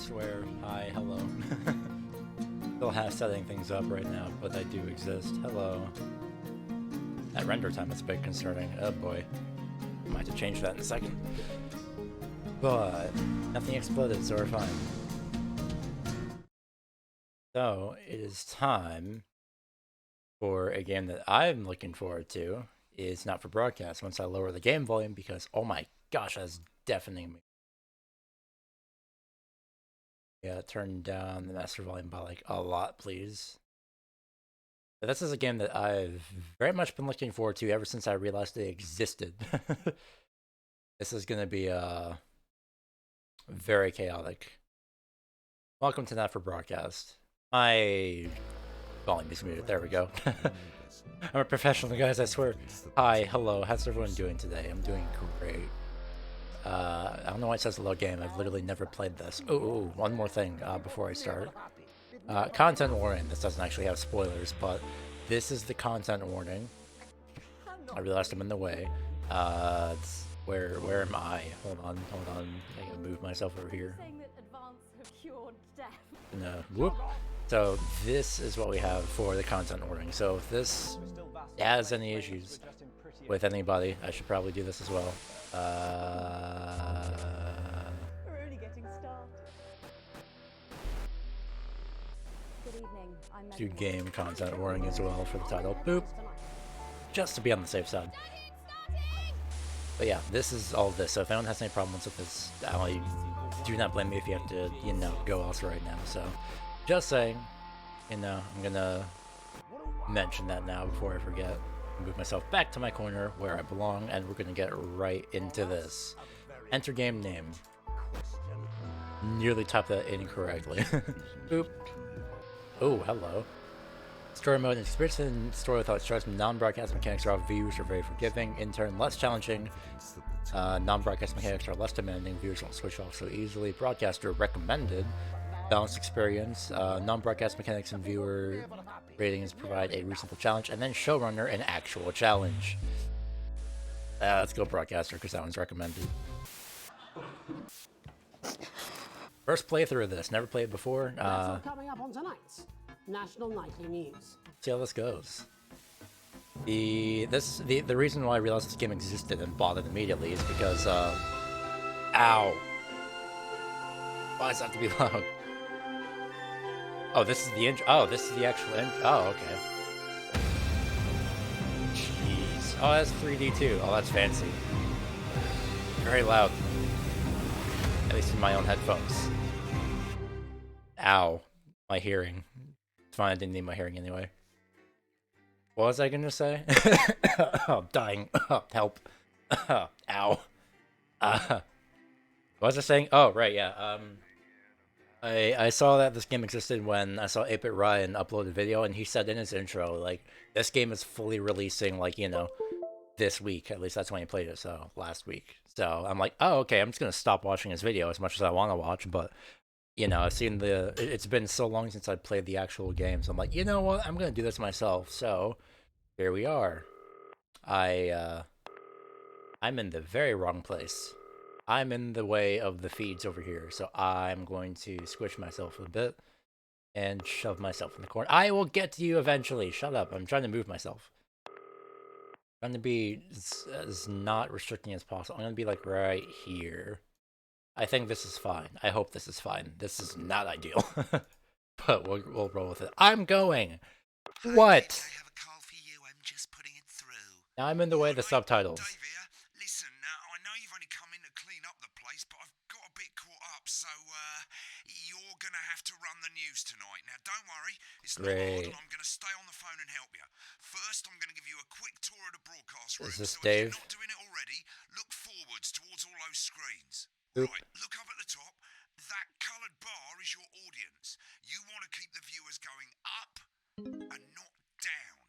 swear. Hi, hello. Still half setting things up right now, but I do exist. Hello. That render time is a bit concerning. Oh boy. Might have to change that in a second. But nothing exploded, so we're fine. So it is time for a game that I'm looking forward to. It's not for broadcast once I lower the game volume because oh my gosh, that's deafening me. Yeah, turn down the master volume by like a lot, please. But this is a game that I've very much been looking forward to ever since I realized it existed. This is gonna be very chaotic. Welcome to Not for Broadcast. My volume is muted. There we go. I'm a professional, guys, I swear. Hi, hello, how's everyone doing today? I'm doing great. I don't know why it says hello game. I've literally never played this. Oh, one more thing before I start. Content warning. This doesn't actually have spoilers, but this is the content warning. I realized I'm in the way. Where am I? Hold on. I gotta move myself over here. No, whoop. So this is what we have for the content warning. So if this has any issues with anybody, I should probably do this as well. We're only getting started. Good evening. I'm Do game content warning as well for the title. Boop. Just to be on the safe side. But yeah, this is all of this. So if anyone has any problems with this, do not blame me if you have to, go else right now. So just saying, I'm gonna mention that now before I forget. Move myself back to my corner where I belong, and we're gonna get right into this. Enter game name. Nearly typed that incorrectly. Boop. Oh, hello. Story mode. Experience in story without stress. Non-broadcast mechanics are off. Viewers are very forgiving. In turn, less challenging. Non-broadcast mechanics are less demanding. Viewers don't switch off so easily. Broadcaster recommended. Balanced experience. Non-broadcast mechanics and viewer ratings provide a reasonable challenge, and then showrunner an actual challenge. Let's go broadcaster because that one's recommended. First playthrough of this. Never played before. Coming up on tonight's National Nightly News. See how this goes. The reason why I realized this game existed and bought it immediately is because ow. Why does that have to be loud? Oh, this is the intro. Oh, this is the actual intro. Oh, okay. Jeez. Oh, that's 3D too. Oh, that's fancy. Very loud. At least in my own headphones. Ow. My hearing. It's fine, I didn't need my hearing anyway. What was I gonna say? Oh, I'm dying. Help. Ow. What was I saying? Oh, right, yeah. I saw that this game existed when I saw 8-Bit Ryan upload a video, and he said in his intro, like, this game is fully releasing, like, this week. At least that's when he played it, so last week. So I'm like, oh, okay, I'm just gonna stop watching his video as much as I want to watch, but, I've seen it's been so long since I played the actual game, so I'm like, you know what, I'm gonna do this myself, so here we are. I'm in the very wrong place. I'm in the way of the feeds over here, so I'm going to squish myself a bit and shove myself in the corner. I will get to you eventually. Shut up. I'm trying to move myself. I'm trying to be as not restricting as possible. I'm going to be like right here. I think this is fine. I hope this is fine. This is not ideal. But we'll roll with it. I'm going. What? I have a call for you. I'm just putting it through. Now I'm in the way of the subtitles. Dave here. Listen, I know you've only come in to clean up the place, but I've got a bit caught up, so you're gonna have to run the news tonight. Now, don't worry, it's not hard, and I'm gonna stay on the phone and help you. First, I'm gonna give you a quick tour of the broadcast room. Is this so Dave? if you're not doing it already, look forwards towards all those screens. Oop. Right, look up at the top. That coloured bar is your audience. You want to keep the viewers going up and not down.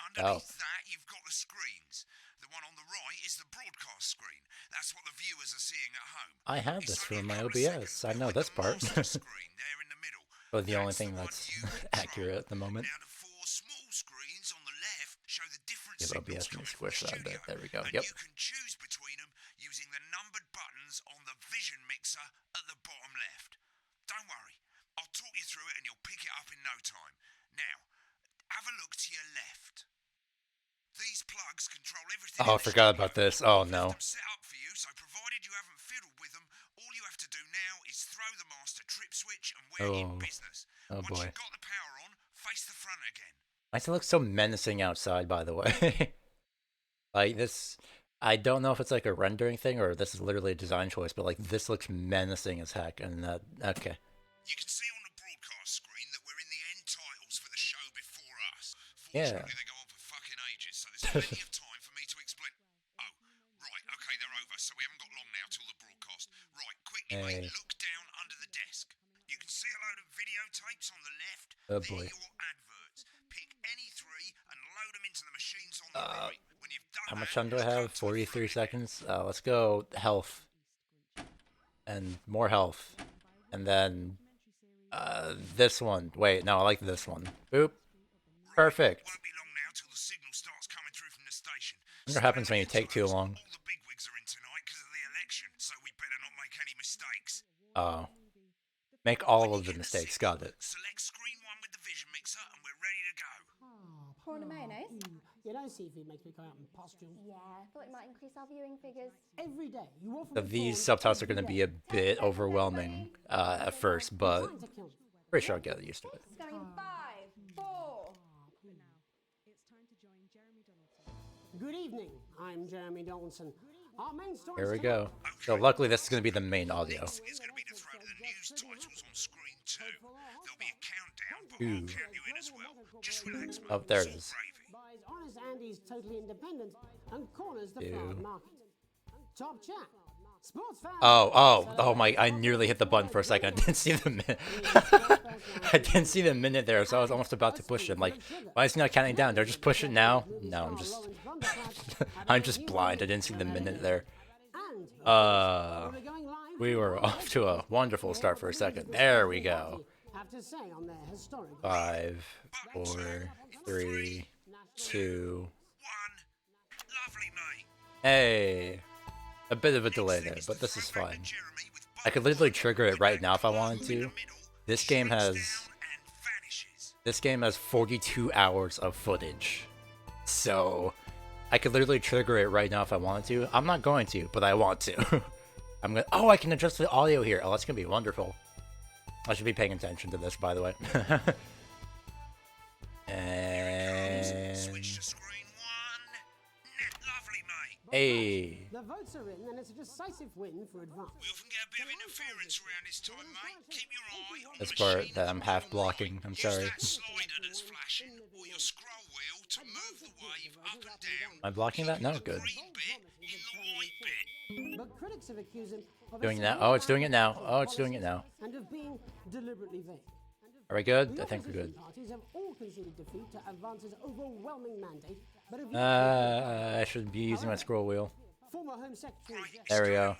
Underneath that, you've got the screens. The one on the right is the broadcast screen. That's what the viewers are seeing at home. I have It's this only from my a couple of OBS. seconds I know behind this the part. master screen there in the middle. But the only That's thing the one that's you control. accurate at the moment. Now, the four small screens on the left show the different Give signals OBS coming and from squish the that a bit. studio. There we go. And Yep. you can choose between them using the numbered buttons on the vision mixer at the bottom left. Don't worry. I'll talk you through it and you'll pick it up in no time. Now, have a look to your left. These plugs control everything. Oh, I forgot about this. Oh no. I've set up for you, so provided you haven't fiddled with them, all you have to do now is throw the master trip switch and we're in business. Oh Once boy. you've got the power on, face the front again. Why does it look so menacing outside, by the way? Like this, I don't know if it's like a rendering thing or this is literally a design choice, but like this looks menacing as heck. And okay. You can see on the broadcast screen that we're in the end titles for the show before us. Yeah. Fortunately, they go on for fucking ages, so there's plenty of time for me to explain. Oh, right, okay, they're over, so we haven't got long now till the broadcast. Right, quickly, mate, look down under the desk. You can see a load of videotapes on the left. Oh They're boy. your adverts. Pick any three and load them into the machines on the right. When you've done How much that, time do I have? 43 seconds. Let's go health. And more health. And then this one. Wait, no, I like this one. Boop. Perfect. Won't be long now till the signal starts coming through from the station. I wonder what happens when you take too long. All the bigwigs are in tonight because of the election, so we better not make any mistakes. Oh. Make all of the mistakes. Got it. Select screen 1 with the vision mixer and we're ready to go. Prawn and mayonnaise? You know, seafood makes me go out and pustule. Yeah, I thought it might increase our viewing figures. Every day, you offer So me these prawns subtitles are every going to day. be a bit overwhelming at first, but Trying to kill me. pretty sure I'll get used to it. It's going 5, 4. Good evening. I'm Jeremy Donaldson. Our main story. Here we go. So luckily this is going to be the main audio. It's going to be to throw the news titles on screen 2. There'll be a countdown, but Ooh. I'll count you in as well. Just relax, mate. Oh, there it It's all is. gravy. Buys Honest Andy's Totally Independent and corners the Ew. flower market. Top chat. Sports fans. Oh my, I nearly hit the button for a second. I didn't see the minute. I didn't see the minute there, so I was almost about to push it. Like, why is he not counting down? They're just push it now? No, I'm just blind. I didn't see the minute there. We're going live. We were off to a wonderful start for a second. There we go. Have to say on their historic 5, 4, 3, 2. 1. Lovely, mate. Hey. A bit of a delay there, but this is fine. Jeremy with I could literally trigger it right now if I wanted to. middle, This game shrinks has down and vanishes. 42 hours of footage. So I could literally trigger it right now if I wanted to. I'm not going to, but I want to. I'm gonna I can adjust the audio here. Oh, that's gonna be wonderful. I should be paying attention to this, by the way. And Switch to screen 1. Lovely, mate. hey. The votes are in, and it's a decisive win for advance. We often get a bit of interference around this time, mate. Keep your eye on This the part machine that I'm half blocking. I'm Use sorry. that slider that's flashing or your scroll wheel to move the wave up and down. Am I blocking that? No, good. Green bit in the white bit. But critics have accused him of Doing a it now. severe Oh, it's doing it now. lack of Oh, it's doing it policy now. And of being deliberately vague. Are we good? The I think we're good. opposition parties have all conceded defeat to Advance's overwhelming mandate, but have I should be using my scroll wheel. former Home Secretary Right, Jeff it's There we doing go. well.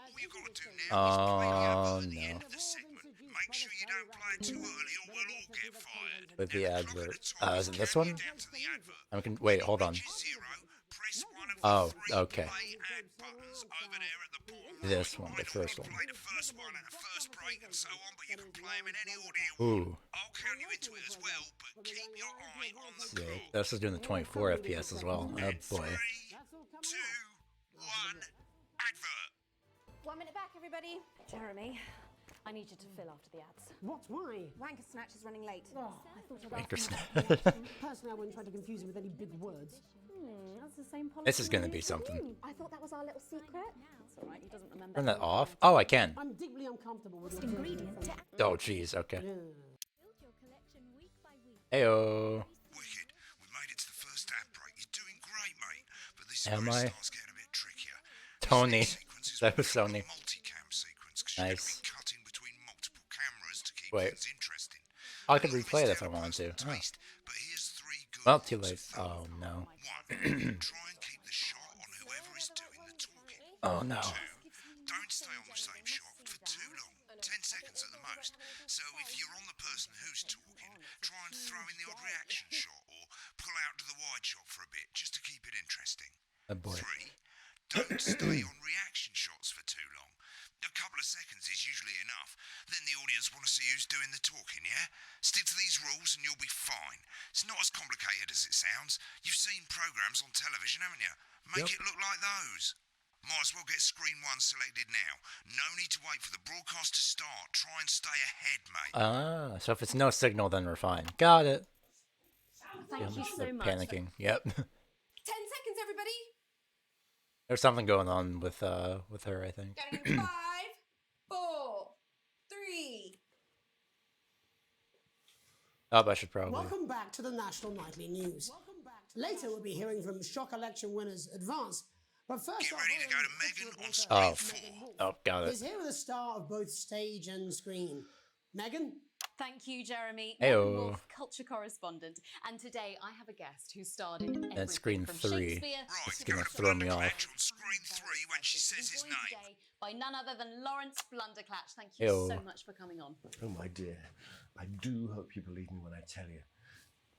All you got to do now is play the advert at the end no. of the segment. Make sure you don't play it too early or we'll all get fired. With the Now, clock at advert. the top Is it this counting one? down to the advert. Wait, hold on. Reaches 0, press one of Oh, the 3 okay. play ad buttons over there at the bottom. This one, the Right, first you one. play the first one at a first break and so on, but you can play them in any order you want. Ooh. I'll count you into it as well, but keep your eye on the Yeah, clock. this is doing the 24 FPS as well. Oh boy. 3, 2, 1, advert. 1 minute back, everybody. Jeremy, I need you to fill after the ads. What? Why? Wanker Snatch is running late. Oh, I thought I'd Wanker ask Snatch. you. personally, I wouldn't try to confuse him with any big words. That's the same policy. This is gonna we be used to something. do. I thought that was our little secret. That's all right. He doesn't remember. Turn that off? Oh, I can. I'm deeply uncomfortable with your Ingredient to Oh, jeez. Okay. Yeah. Heyo. Wicked. We made it to the first ad break. You're doing great, mate. But this is Am where I? it starts getting a bit trickier. Tony. This sequence is That was what we call Sony. a multicam sequence, 'cause Nice. you're going to be cutting between multiple cameras to keep Wait. things interesting. I could A little replay it bit if I wanted to. personal Oh. taste, but here's 3 good Well, too ones. late. Oh no. 1. Try and keep the shot on whoever is doing the talking. Oh no. 2. Don't stay on the same shot for too long, 10 seconds at the most. So if you're on the person who's talking, try and throw in the odd reaction shot or pull out to the wide shot for a bit just to keep it interesting. Oh boy. 3. Don't stay on reaction shots for too long. A couple of seconds is usually enough. Then the audience will these rules and you'll be fine. It's not as complicated as it sounds. You've seen programs on television, haven't you? Make it look like those. Might as well get screen 1 selected now. No need to wait for the broadcast to start. Try and stay ahead, mate. Ah, so if it's no signal, then we're fine. Got it. Thank you so They're much. panicking. Yep. 10 seconds, everybody. There's something going on with her, I think. Going in 5, 4, 3. Oh, I should probably. Welcome back to the National Nightly News. Later, we'll be hearing from shock election winners Advance. But first, Get ready to go to Megan on screen 4. Oh, got it. is here with a star of both stage and screen. Megan? Thank you, Jeremy. Heyo. Megan Wolf, culture correspondent. And today I have a guest who starred in everything screen from 3. Shakespeare Right, to go gonna to throw me Blunderclatch off. on screen 3 when she says his joined name. today by none other than Lawrence Blunderclatch. Thank you Heyo. so much for coming on. Oh, my dear, I do hope you believe me when I tell you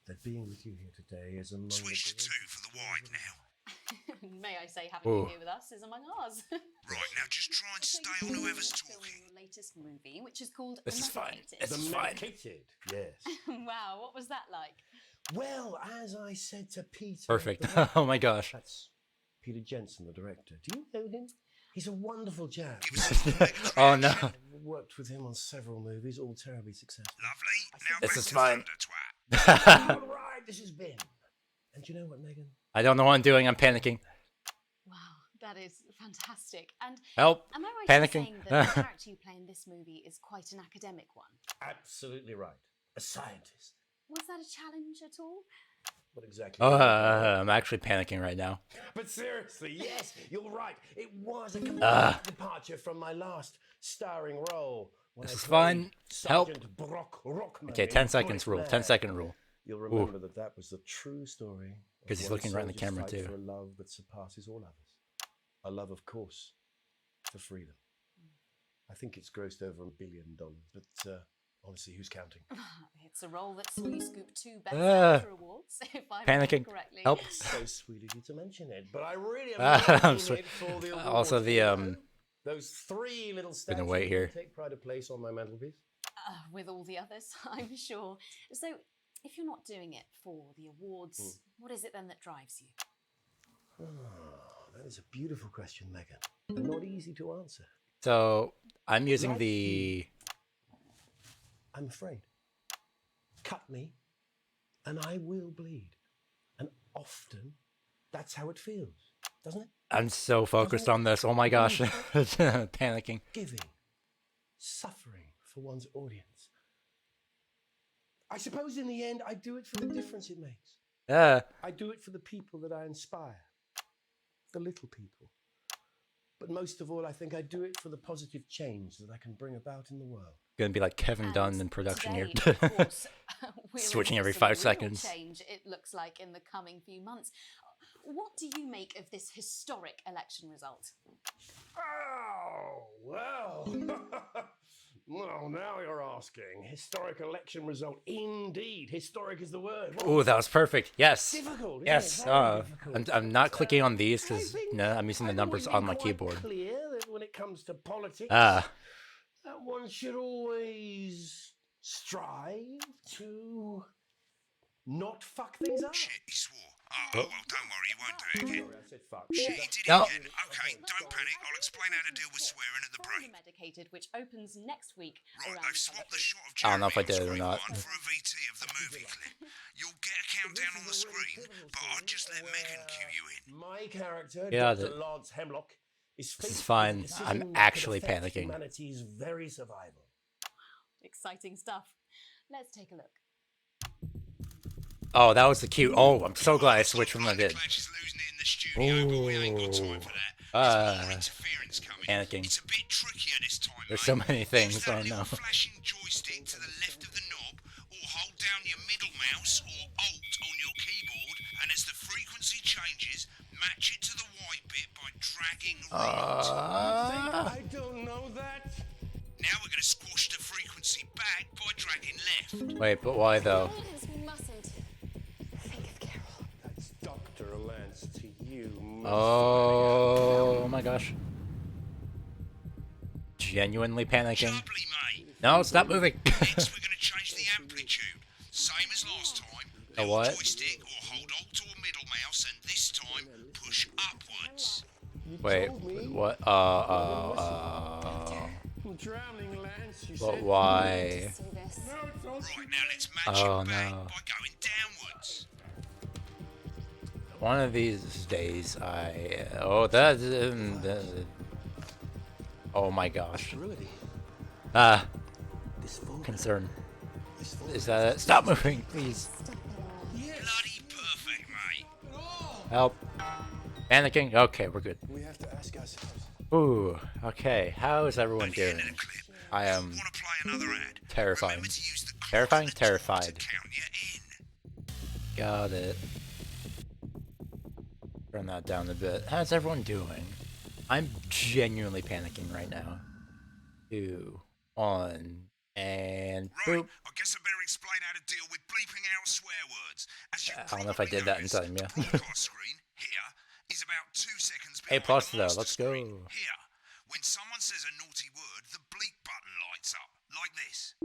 that being with you here today is among Switch to the 2 for the wide now. May I say, having you here with us is among ours. Right, now just try and So stay you on whoever's filmed talking. your latest movie, which is called This is fine. Medicated. This is fine. medicated. Yes. Wow, what was that like? Well, as I said to Peter. Perfect. Oh my gosh. That's Peter Jensen, the director. Do you know him? He's a wonderful chap. Give us a Megan's Oh no. reaction. I've worked with him on several movies, all terribly successful. Lovely. Now This back is to fine. Thunder Twat. All right, this has been. And you know what, Megan? I don't know what I'm doing. I'm panicking. Wow, that is fantastic. And Help. am I right Panicking. in saying that the character you play in this movie is quite an academic one? Absolutely right. A scientist. Was that a challenge at all? What exactly? Oh, I'm actually panicking right now. But seriously, yes, you're right. It was a complete departure from my last starring role. When This I is played fun. Help. Sergeant Brock Rockman Okay, in 10 seconds rule. Bullet 10 Man. second rule. You'll remember that was the true story. of 'Cause he's one looking right in the soldier's camera, fight too. For a love that surpasses all others. A love, of course, for freedom. I think it's grossed over $1 billion, but honestly, who's counting? It's a role that saw you scoop 2 Best Ah. Actor awards, if I Panicking. remember correctly. Help. So sweet of you to mention it, but I really am I'm not sorry. it for the awards. Also, the those 3 little Gonna statues wait here. take pride of place on my mantelpiece. With all the others, I'm sure. So, if you're not doing it for the awards, what is it then that drives you? Oh, that is a beautiful question, Megan, and not easy to answer. So I'm using Like the. I'm afraid. Cut me, and I will bleed. And often, that's how it feels, doesn't it? I'm so focused on this. Oh my gosh, panicking. Giving, suffering for one's audience. I suppose in the end, I do it for the difference it makes. I do it for the people that I inspire, the little people. But most of all, I think I do it for the positive change that I can bring about in the world. Gonna be like Kevin And Dunn in production today, here. of course, we're Switching in every some 5 real seconds. Change, it looks like, in the coming few months. What do you make of this historic election result? Oh, well. Well, now you're asking. Historic election result. Indeed. Historic is the word. Well, Ooh, that was perfect. Yes. difficult. isn't Yes. it? Very difficult. I'm not clicking on these I because think- no, I'm using the I've numbers always on been my quite keyboard. Clear that when it comes to politics, Ah. that one should always strive to not fuck things up. Shit, he swore. Oh, well, don't worry, he won't do it again. Sorry, I said fuck. Shit, he did No. it again. Okay, don't panic. I'll explain how to deal with swearing at the From break. The Medicated, which opens next week. Right, around they've swapped the shot of I don't know if I Jeremy did it or on not. screen 1 for a VT of the movie clip. You'll get a countdown on the screen, but I'll just let Megan cue you in. My character, Yeah, Dr. the- Lance Hemlock, is This is faced fine. with a decision I'm that could actually affect panicking. Humanity's very survival. Exciting stuff. Let's take a look. Oh, that was the cue. Oh, I'm so glad I switched from what I did. Clash is losing it in the studio, but we ain't got time for that. There's more interference coming. Panicking. It's a bit trickier this time, There's mate. so many Use things. that Oh little no. flashing joystick to the left of the knob, or hold down your middle mouse or Alt on your keyboard, and as the frequency changes, match it to the white bit by dragging right. I don't know that. Now we're going to squash the frequency back by dragging left. Wait, but why though? We mustn't think of Carol. That's Dr. Lance to you. Oh my gosh. Genuinely panicking. Jubbly, mate. No, stop moving. Next, we're going to change the amplitude. A what? Joystick or hold Alt or middle mouse and this time push upwards. Wait, what? Drowning, Lance, she But said. why? See this. Right, now let's match Oh, it back no. by going downwards. One of these days, oh my gosh. Ah, concern. Is that it? Stop moving, please. Bloody perfect, mate. Help. Panicking? Okay, we're good. We have to ask ourselves. Ooh, okay. How is everyone doing? End of the clip. I am Want to play another ad? terrifying. Remember to use the clock Terrifying? at the top Terrified. to count you in. Got it. Turn that down a bit. How's everyone doing? I'm genuinely panicking right now. 2, 1, and Right, boop. I guess I better explain how to deal with bleeping out swear words. As you I don't know if I probably did that in noticed, time, yeah. The broadcast screen here is about 2 seconds A behind plus the though, master let's go. screen. Here, when someone says a naughty word, the bleep button lights up, like this.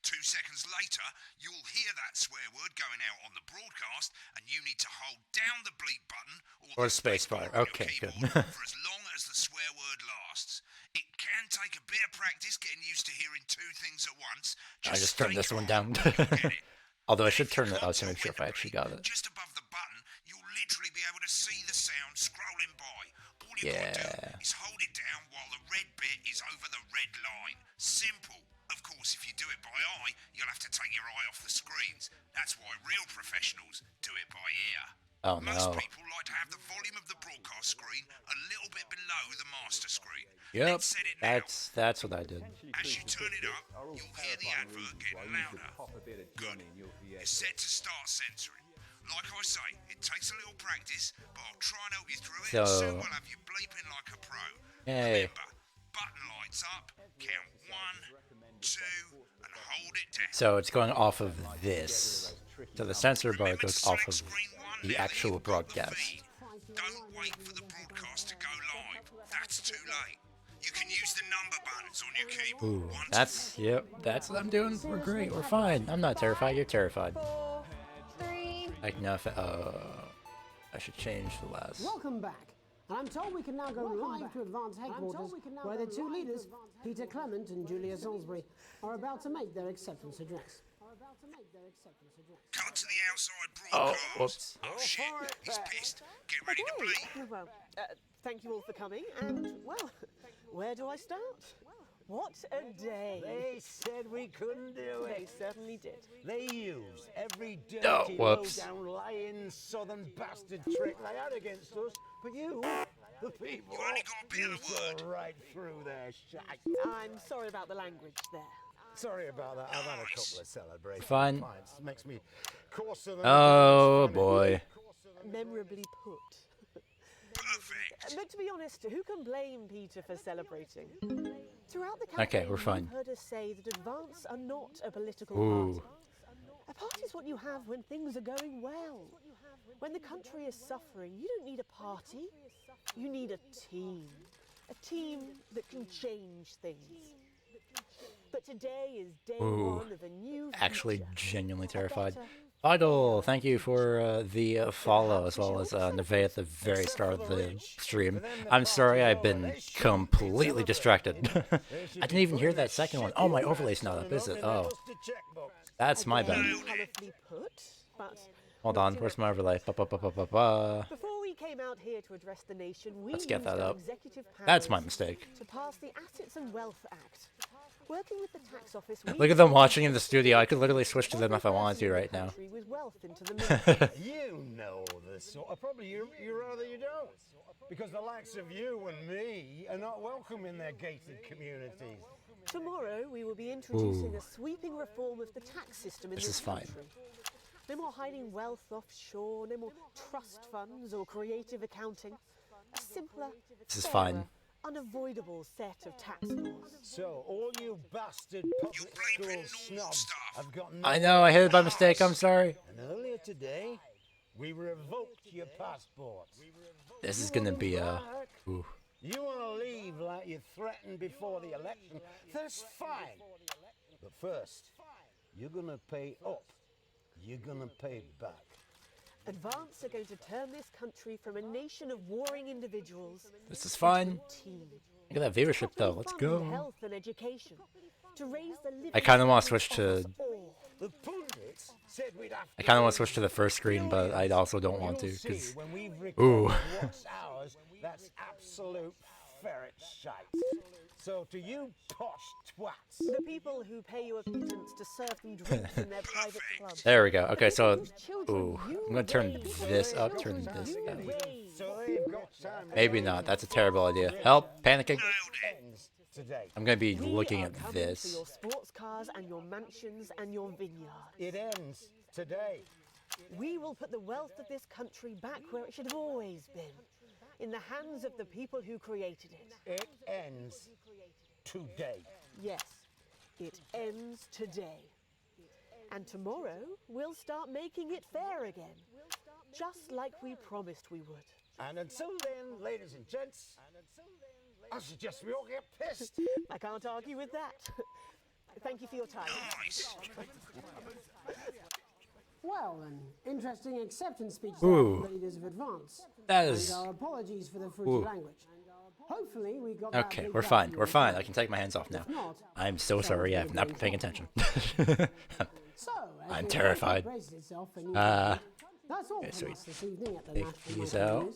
2 seconds later, you'll hear that swear word going out on the broadcast, and you need to hold down the bleep button Or the space bar. on your Okay, good. keyboard for as long as the swear word lasts. It can take a bit of practice getting used to hearing 2 things at once. I just turned stay this one calm, down. you'll get it. Although I And should if you turn it can't out to make tell sure if when I to actually bleep, got it. just above the button, you'll literally be able to see the sound scrolling by. All you gotta Yeah. do is hold it down while the red bit is over the red line. Simple. Of course, if you do it by eye, you'll have to take your eye off the screens. That's why real professionals do it by ear. Oh Most no. people like to have the volume of the broadcast screen a little bit below the master screen. Yep. Let's set it now. That's what I did. As you turn it up, you'll hear the advert getting louder. Good. It's set to start censoring. Like I say, it takes a little practice, but I'll try and help you through it, and soon So- we'll have you bleeping like a pro. Hey. Remember, button lights up, count 1, 2, and hold it down. So it's going off of this. So the censor bar Remember to goes off select of screen 1 the now that actual you've got the broadcast. feed. Don't wait for the broadcast to go live. That's too late. You can use the number buttons on your keyboard. Ooh, 1 to that's, yep, that's what I'm doing. We're great, we're fine. I'm not terrified, you're terrified. 4, 3. Like nothing, I should change the last. Welcome back. And I'm told we can now go live to Advance Headquarters, where the 2 leaders, Peter Clement and Julia Salisbury, are about to make their acceptance address. cut to the outside Oh, broadcast. whoops. Oh shit, he's pissed. Get ready to bleep. Well, thank you all for coming, and, well, where do I start? What a day. They said we couldn't do They it. certainly did. They used every Oh, dirty, whoops. low-down, lying, southern bastard trick they had against us. But you, the people, You only got a bit of you the saw word. right through their shite. I'm sorry about the language there. Sorry about that. I've had a Nice. couple of celebrations. Fine. Pints. Makes me coarser than Oh a funny. boy. Memorably put. Perfect. But to be honest, who can blame Peter for celebrating? Throughout the Okay, campaign, we're fine. you've heard us say that Advance are not a political Ooh. party. A party is what you have when things are going well. When the country is suffering, you don't need a party. You need a team. A team that can change things. But today is day Ooh. 1 of a new Actually future. genuinely A terrified. better, Idol, thank you for the follow, as well as Neve at the very start of the stream. I'm sorry, I've been completely distracted. I didn't even hear that second one. Oh, my overlay's not up, is it? Oh, that's my bad. colourfully put, but Hold on, where's my overlay? Ba-ba-ba-ba-ba-ba. before we came out here to address the nation, we Let's get used that our up. executive That's my powers mistake. to pass the Assets and Wealth Act. Working with the tax office, we Look at them watching in the studio. I could literally switch to them if I wanted to right now. With wealth into the military. You know the sort of, probably you rather you don't. Because the likes of you and me are not welcome in their gated communities. Tomorrow we will be introducing Ooh. a sweeping reform of the tax system in This this is fine. country. No more hiding wealth offshore, no more trust funds or creative accounting. A simpler, This is fairer, fine. unavoidable set of tax laws. So, all you bastard public bleeping school normal snobs stuff. have got no I know, I hit it by mistake. I'm sorry. And earlier today, we revoked your passports. This is gonna be a. Ooh. You want to leave like you threatened before the election? That's fine. But first, you're going to pay up. you're gonna pay back. Advance are going to turn this country from a nation of warring individuals This is fun. into a team. Look at that viewership though. Let's Properly fund go. health and education to raise the living I kind of want to standards switch of to. us all. The pundits said we'd have I kind of want to switch to the first screen, but I also don't want to You'll see because. when we've Ooh. recorded what's ours, that's absolute ferret shite. So to you posh twats, The people who pay you a pittance to serve them drinks in their private clubs. There we go. Okay, so. Whose children Ooh. you I'm gonna turn raise, this whose up, turn children this you down. raise. so they've got time. Maybe not. That's a terrible idea. Help! Panicking. Ends today. I'm gonna be We looking are at coming this. for your sports cars and your mansions and your vineyards. It ends today. We will put the wealth of this country back where it should have always been, in the hands of the people who created it. It ends today. Yes, it ends today. And tomorrow, we'll start making it fair again, just like we promised we would. And until then, ladies and gents, I suggest we all get pissed. I can't argue with that. Thank you for your time. Nice. Well, an interesting acceptance speech Ooh. there from the leaders of Advance. That And is. our apologies for the fruity Ooh. language. Hopefully we got that Okay, bleeped we're out fine. for We're you. fine. I can take my hands off now. If not, I'm so sorry. I've not been paying attention. so, as I'm the terrified. country braces itself for new Ah. that's all okay, from sweet. us this evening at the Take National these Monthly out. News.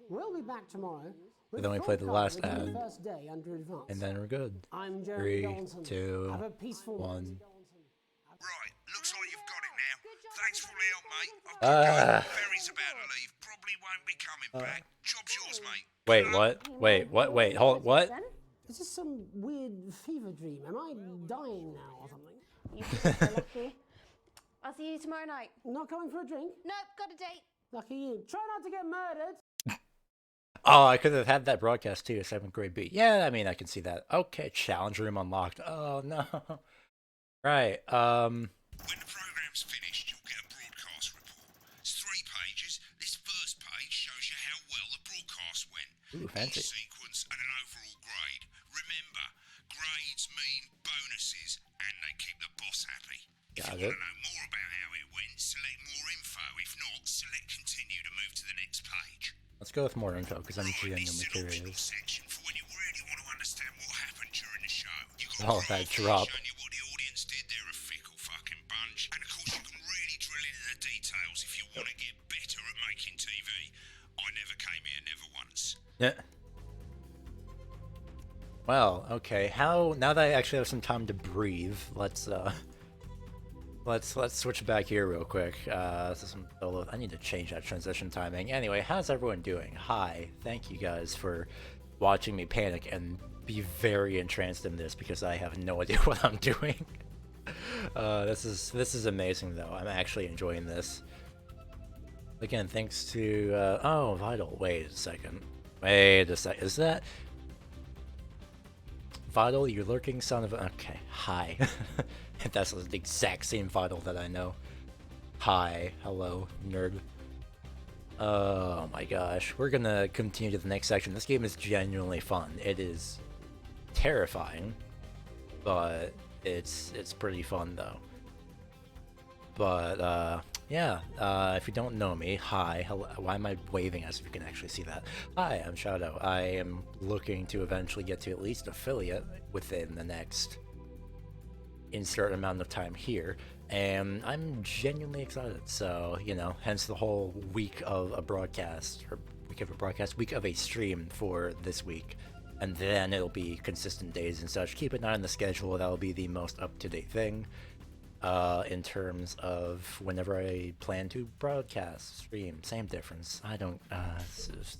We'll be back tomorrow. with then we full play the last coverage of the ad. first day under Advance. And then we're good. I'm Jeremy 3, Donaldson. 2, Have a peaceful 1. Right, looks like you've got it now. Thanks for all the help, mate. I've got to go. Ferry's about to leave. Probably won't be coming back. Job's yours, mate. Wait, what? Wait, what? Wait, hold. What? Is this some weird fever dream? Am I dying now or something? You feel so lucky. I'll see you tomorrow night. Not coming for a drink? Nope, got a date. Lucky you. Try not to get murdered. Oh, I could have had that broadcast too. 7th grade B. Yeah, I mean, I can see that. Okay, challenge room unlocked. Oh no. Right. When the program's finished, you'll get a broadcast report. It's 3 pages. This first page shows you how well the broadcast went. Ooh, fancy. Each sequence and an overall grade. Remember, grades mean bonuses, and they keep the boss happy. Got if you it. want to know more about how it went, select more info. If not, select continue to move to the next page. Let's go with more info because I'm Right, this genuinely is an optional curious. section for when you really want to understand what happened during the show. You got Oh, that drop. showing you what the audience did. They're a fickle fucking bunch. And of course, you can really drill into the details if you want to get better at making TV. I never came here, never once. Yeah. Well, okay. How now that I actually have some time to breathe, let's switch back here real quick. This is some solo. I need to change that transition timing. Anyway, how's everyone doing? Hi. Thank you guys for watching me panic and be very entranced in this because I have no idea what I'm doing. This is amazing though. I'm actually enjoying this. Again, thanks to oh, Vital. Wait a second. Is that Vital? You lurking son of a... Okay, hi. That's the exact same Vital that I know. Hi, hello, nerd. Oh my gosh, we're gonna continue to the next section. This game is genuinely fun. It is terrifying, but it's pretty fun though. But yeah, if you don't know me, hi, hello. Why am I waving as if you can actually see that? Hi, I'm Shadow. I am looking to eventually get to at least affiliate within the next insert amount of time here, and I'm genuinely excited. So, you know, hence the whole week of a broadcast, or week of a stream for this week, and then it'll be consistent days and such. Keep an eye on the schedule. That'll be the most up-to-date thing in terms of whenever I plan to broadcast, stream. Same difference. I don't it's just,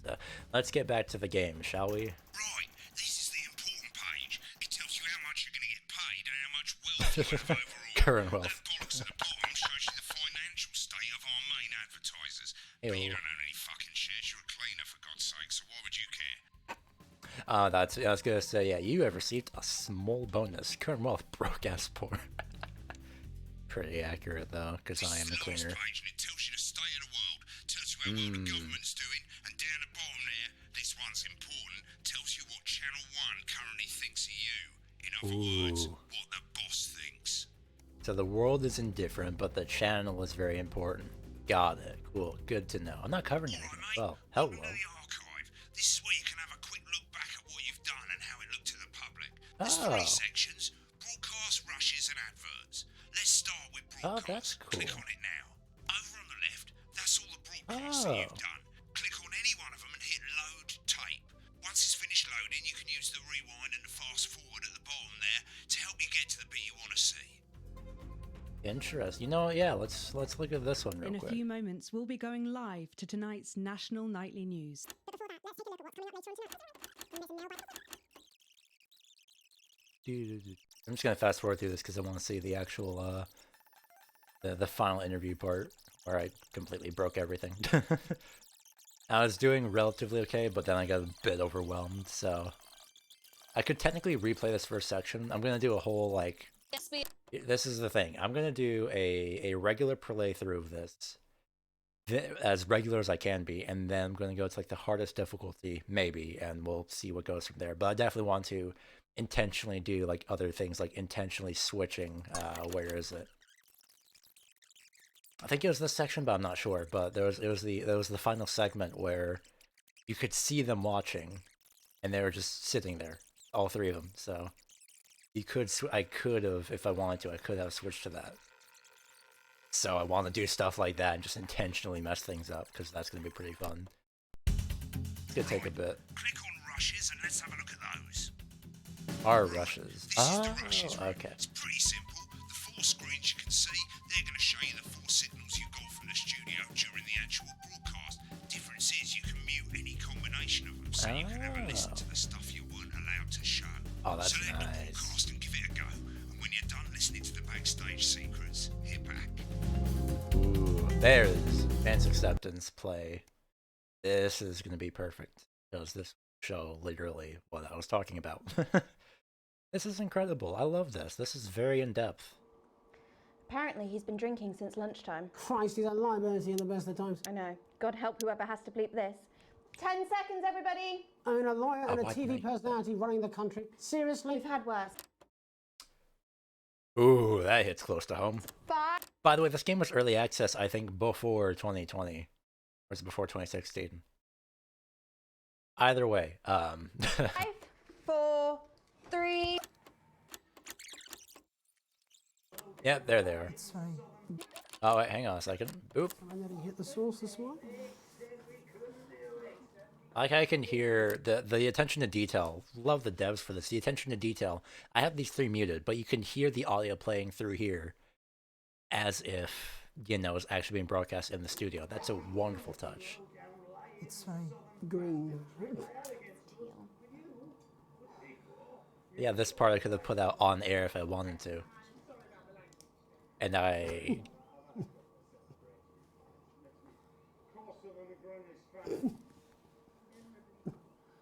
let's get back to the game, shall we? Right, this is the important page. It tells you how much you're going to get paid and how much wealth you have overall. Current wealth. And bollocks at the bottom shows you the financial state of our main advertisers. But you Ew. don't own any fucking shares. You're a cleaner, for God's sake, so why would you care? That's, I was gonna say, yeah, you have received a small bonus. Current wealth broadcast poor. Pretty accurate though, because This I am is a the last cleaner. page, and it tells you the state of the world, tells you how well the government's doing, and down the bottom there, this one's important, tells you what Channel 1 currently thinks of you. In other words, Ooh. what the boss thinks. So So the world is indifferent, but the channel is very important. Got it. Cool. Good to know. I'm not covering anything. Well, hello. Welcome to the archive. This is where you can have a quick look back at what you've done and how it looked to the public. There's 3 sections: broadcast, rushes, and adverts. Let's start with broadcast. Oh, that's cool. Click on it now. Over on the left, that's all the broadcasts that you've done. Click on any one of them and hit load tape. Once it's finished loading, you can use the rewind and the fast forward at the bottom there to help you get to the bit you want to see. Interesting. You know, yeah, let's look at this one real quick. In a few moments, we'll be going live to tonight's national nightly news. I'm just gonna fast forward through this because I want to see the actual the final interview part where I completely broke everything. I was doing relatively okay, but then I got a bit overwhelmed, so I could technically replay this first section. I'm gonna do a whole like. This is the thing. I'm gonna do a regular playthrough of this, as regular as I can be, and then I'm gonna go to like the hardest difficulty, maybe, and we'll see what goes from there. But I definitely want to intentionally do like other things, like intentionally switching. Where is it? I think it was this section, but I'm not sure. But there was the final segment where you could see them watching, and they were just sitting there, all 3 of them. So. I could have, if I wanted to, I could have switched to that. So I want to do stuff like that and just intentionally mess things up, because that's going to be pretty fun. It's going to take a bit. Click on rushes and let's have a look at those. Our rushes. This is the rushes room. Okay. It's pretty simple. The 4 screens you can see, they're going to show you the 4 signals you got from the studio during the actual broadcast. Difference is you can mute any combination of them, so you can have a listen to the stuff you weren't allowed to show. Oh, that's Select the nice. broadcast and give it a go. And when you're done listening to the backstage secrets, hit back. Ooh, there's fans acceptance play. This is going to be perfect, because this show literally what I was talking about. This is incredible. I love this. This is very in-depth. Apparently he's been drinking since lunchtime. Christ, he's a liability in the best of times. I know. God help whoever has to bleep this. 10 seconds, everybody! I mean, a lawyer and a white TV knight. personality running the country. Seriously? We've had worse. Ooh, that hits close to home. 5. By the way, this game was early access, I think, before 2020. Or was it before 2016? Either way, 5, 4, 3. Yep, there they are. Sorry. Oh, wait, hang on a second. Oop. I nearly hit the source this morning. Like, I can hear the attention to detail. Love the devs for this. The attention to detail. I have these 3 muted, but you can hear the audio playing through here as if, you know, it's actually being broadcast in the studio. That's a wonderful touch. It's very green. Yeah, this part I could have put out on air if I wanted to. And I...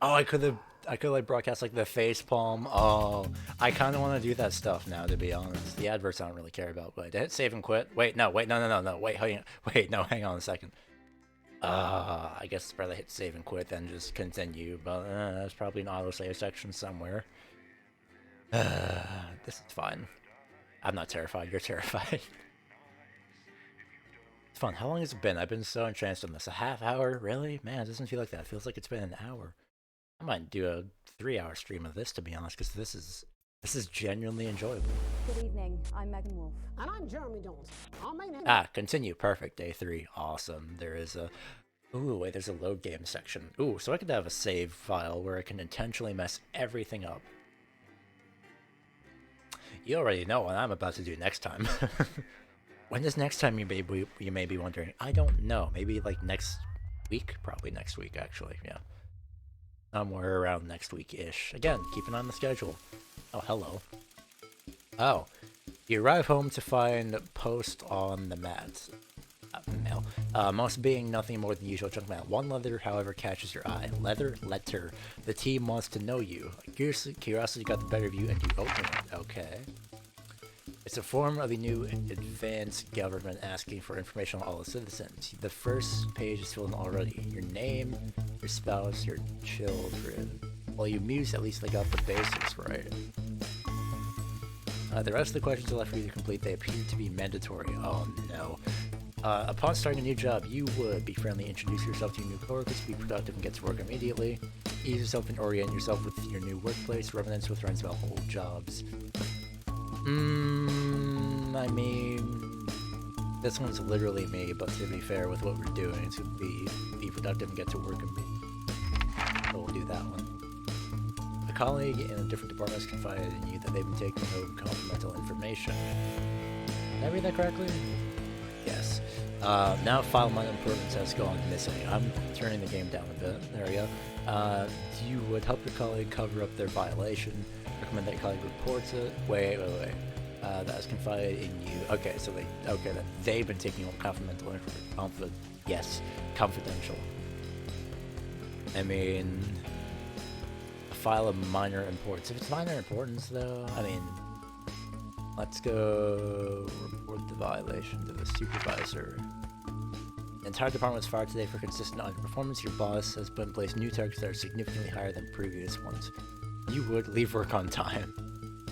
Oh, I could like broadcast like the face palm. Oh, I kind of want to do that stuff now, to be honest. The adverts I don't really care about, but hit save and quit. Wait, no, wait, no. Wait, hang on a second. I guess it's probably hit save and quit, then just continue, but there's probably an autosave section somewhere. This is fine. I'm not terrified, you're terrified. It's fun. How long has it been? I've been so entranced in this. A half hour? Really? Man, it doesn't feel like that. It feels like it's been an hour. I might do a 3-hour stream of this, to be honest, because this is genuinely enjoyable. Good evening. I'm Megan Wolf. And I'm Jeremy Dawes. Our main Continue. Perfect. Day 3. Awesome. There is a... Ooh, wait, there's a load game section. Ooh, so I could have a save file where I can intentionally mess everything up. You already know what I'm about to do next time. When is next time, you may be wondering? I don't know. Maybe like next week? Probably next week, actually. Yeah. Somewhere around next week-ish. Again, keep an eye on the schedule. Oh, hello. Oh. You arrive home to find post on the mat. Mail. Most being nothing more than usual junk mail. One letter, however, catches your eye. Letter. The team wants to know you. Curiosity got the better of you and you open it. Okay. It's a form of the new advanced government asking for information on all the citizens. The first page is filled in already. Your name, your spouse, your children. Well, you muse, at least they got the basics right. The rest of the questions are left for you to complete. They appear to be mandatory. Oh no. Upon starting a new job, you would be friendly, introduce yourself to your new coworkers, be productive, and get to work immediately. Ease yourself and orient yourself with your new workplace, reminisce with friends about old jobs. I mean, this one's literally me, but to be fair with what we're doing, it's going to be productive and get to work immediately. So we'll do that one. A colleague in a different department has confided in you that they've been taking note of confidential information. Did I read that correctly? Yes. Now file my importance has gone missing. I'm turning the game down a bit. There we go. You would help your colleague cover up their violation. Recommend that your colleague reports it. Wait. That has confided in you. Okay, so that they've been taking on confidential information. Yes, confidential. I mean, a file of minor importance. If it's minor importance, though, I mean, let's go report the violation to the supervisor. The entire department was fired today for consistent underperformance. Your boss has put in place new targets that are significantly higher than previous ones. You would leave work on time.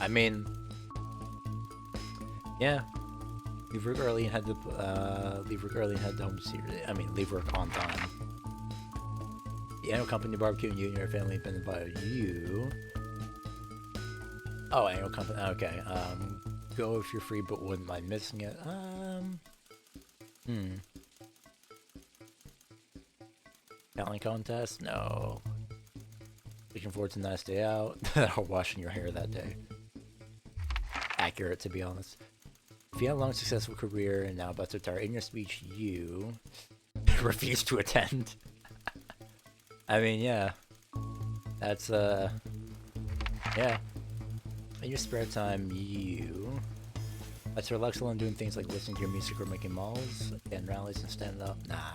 I mean, yeah. Leave work early and head to home to see your, leave work on time. The annual company barbecue and you and your family have been invited. You. Oh, annual company. Okay. Go if you're free, but wouldn't mind missing it. Talent contest? No. Looking forward to a nice day out. Or washing your hair that day. Accurate, to be honest. If you have a long, successful career and now about to retire, in your speech, you refuse to attend. I mean, yeah. That's, yeah. In your spare time, you like to relax alone doing things like listening to your music or making malls and rallies and stand up. Nah,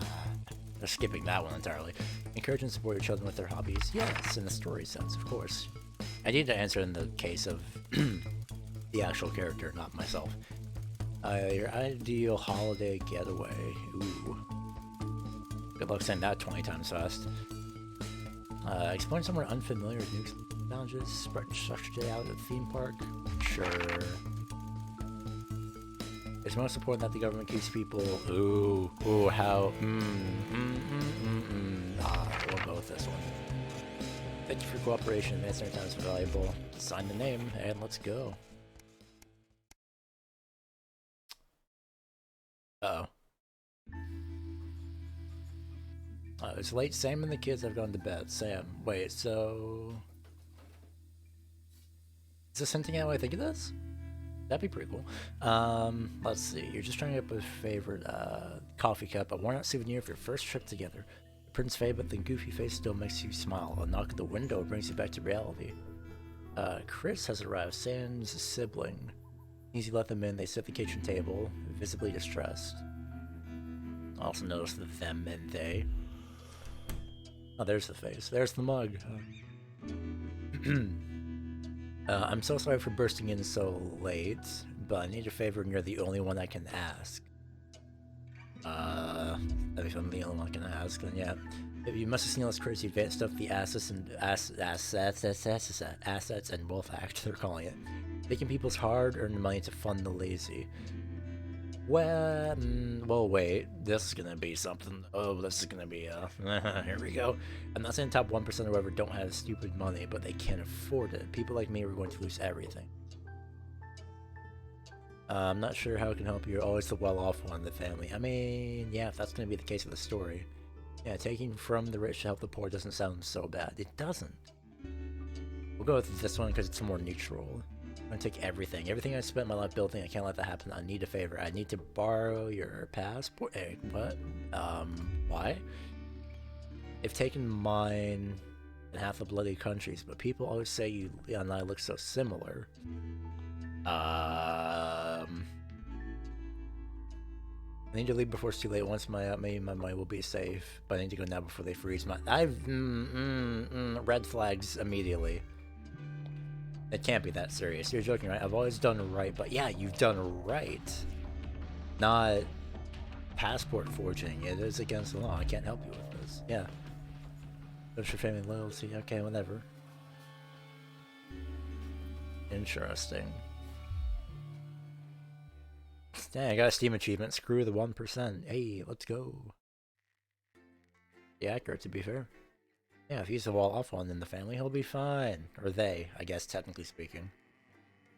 they're skipping that one entirely. Encourage and support your children with their hobbies. Yes, in the story sense, of course. I need to answer in the case of the actual character, not myself. Your ideal holiday getaway. Ooh. Good luck saying that 20 times fast. Exploring somewhere unfamiliar with new challenges. Structure day out at the theme park. Sure. It's most important that the government keeps people. Ooh, how. We'll go with this one. Thank you for cooperation. Advancing our time is valuable. Sign the name and let's go. Uh-oh. It's late. Sam and the kids have gone to bed. Sam, wait, so... Is this hinting at what I think it is? That'd be pretty cool. Let's see. You're just trying to get up a favorite coffee cup, a worn-out souvenir for your first trip together. The print's fade, but the goofy face still makes you smile. A knock at the window brings you back to reality. Chris has arrived. Sam's sibling. As you let them in, they sit at the kitchen table, visibly distressed. Also notice the them and they. Oh, there's the face. There's the mug. I'm so sorry for bursting in so late, but I need a favor and you're the only one I can ask. If I'm the only one I can ask, then yeah. You must have seen all this crazy advanced stuff, the assets and wealth act, they're calling it. Making people's hard-earned money to fund the lazy. Well, wait, this is gonna be something. Oh, this is gonna be, here we go. I'm not saying top 1% or whatever don't have stupid money, but they can't afford it. People like me are going to lose everything. I'm not sure how it can help you. You're always the well-off one in the family. I mean, yeah, if that's gonna be the case of the story. Yeah, taking from the rich to help the poor doesn't sound so bad. It doesn't. We'll go with this one because it's more neutral. I'm gonna take everything. Everything I spent my life building, I can't let that happen. I need a favor. I need to borrow your passport. Hey, what? Why? They've taken mine in half the bloody countries, but people always say you and I look so similar. I need to leave before it's too late. Once my money will be safe, but I need to go now before they freeze my. Red flags immediately. It can't be that serious. You're joking, right? I've always done right, but yeah, you've done right. Not passport forging. It is against the law. I can't help you with this. Yeah. That's your family loyalty. Okay, whatever. Interesting. Dang, I got a Steam achievement. Screw the 1%. Hey, let's go. Yeah, accurate, to be fair. Yeah, if he's the wall-off one in the family, he'll be fine. Or they, I guess, technically speaking.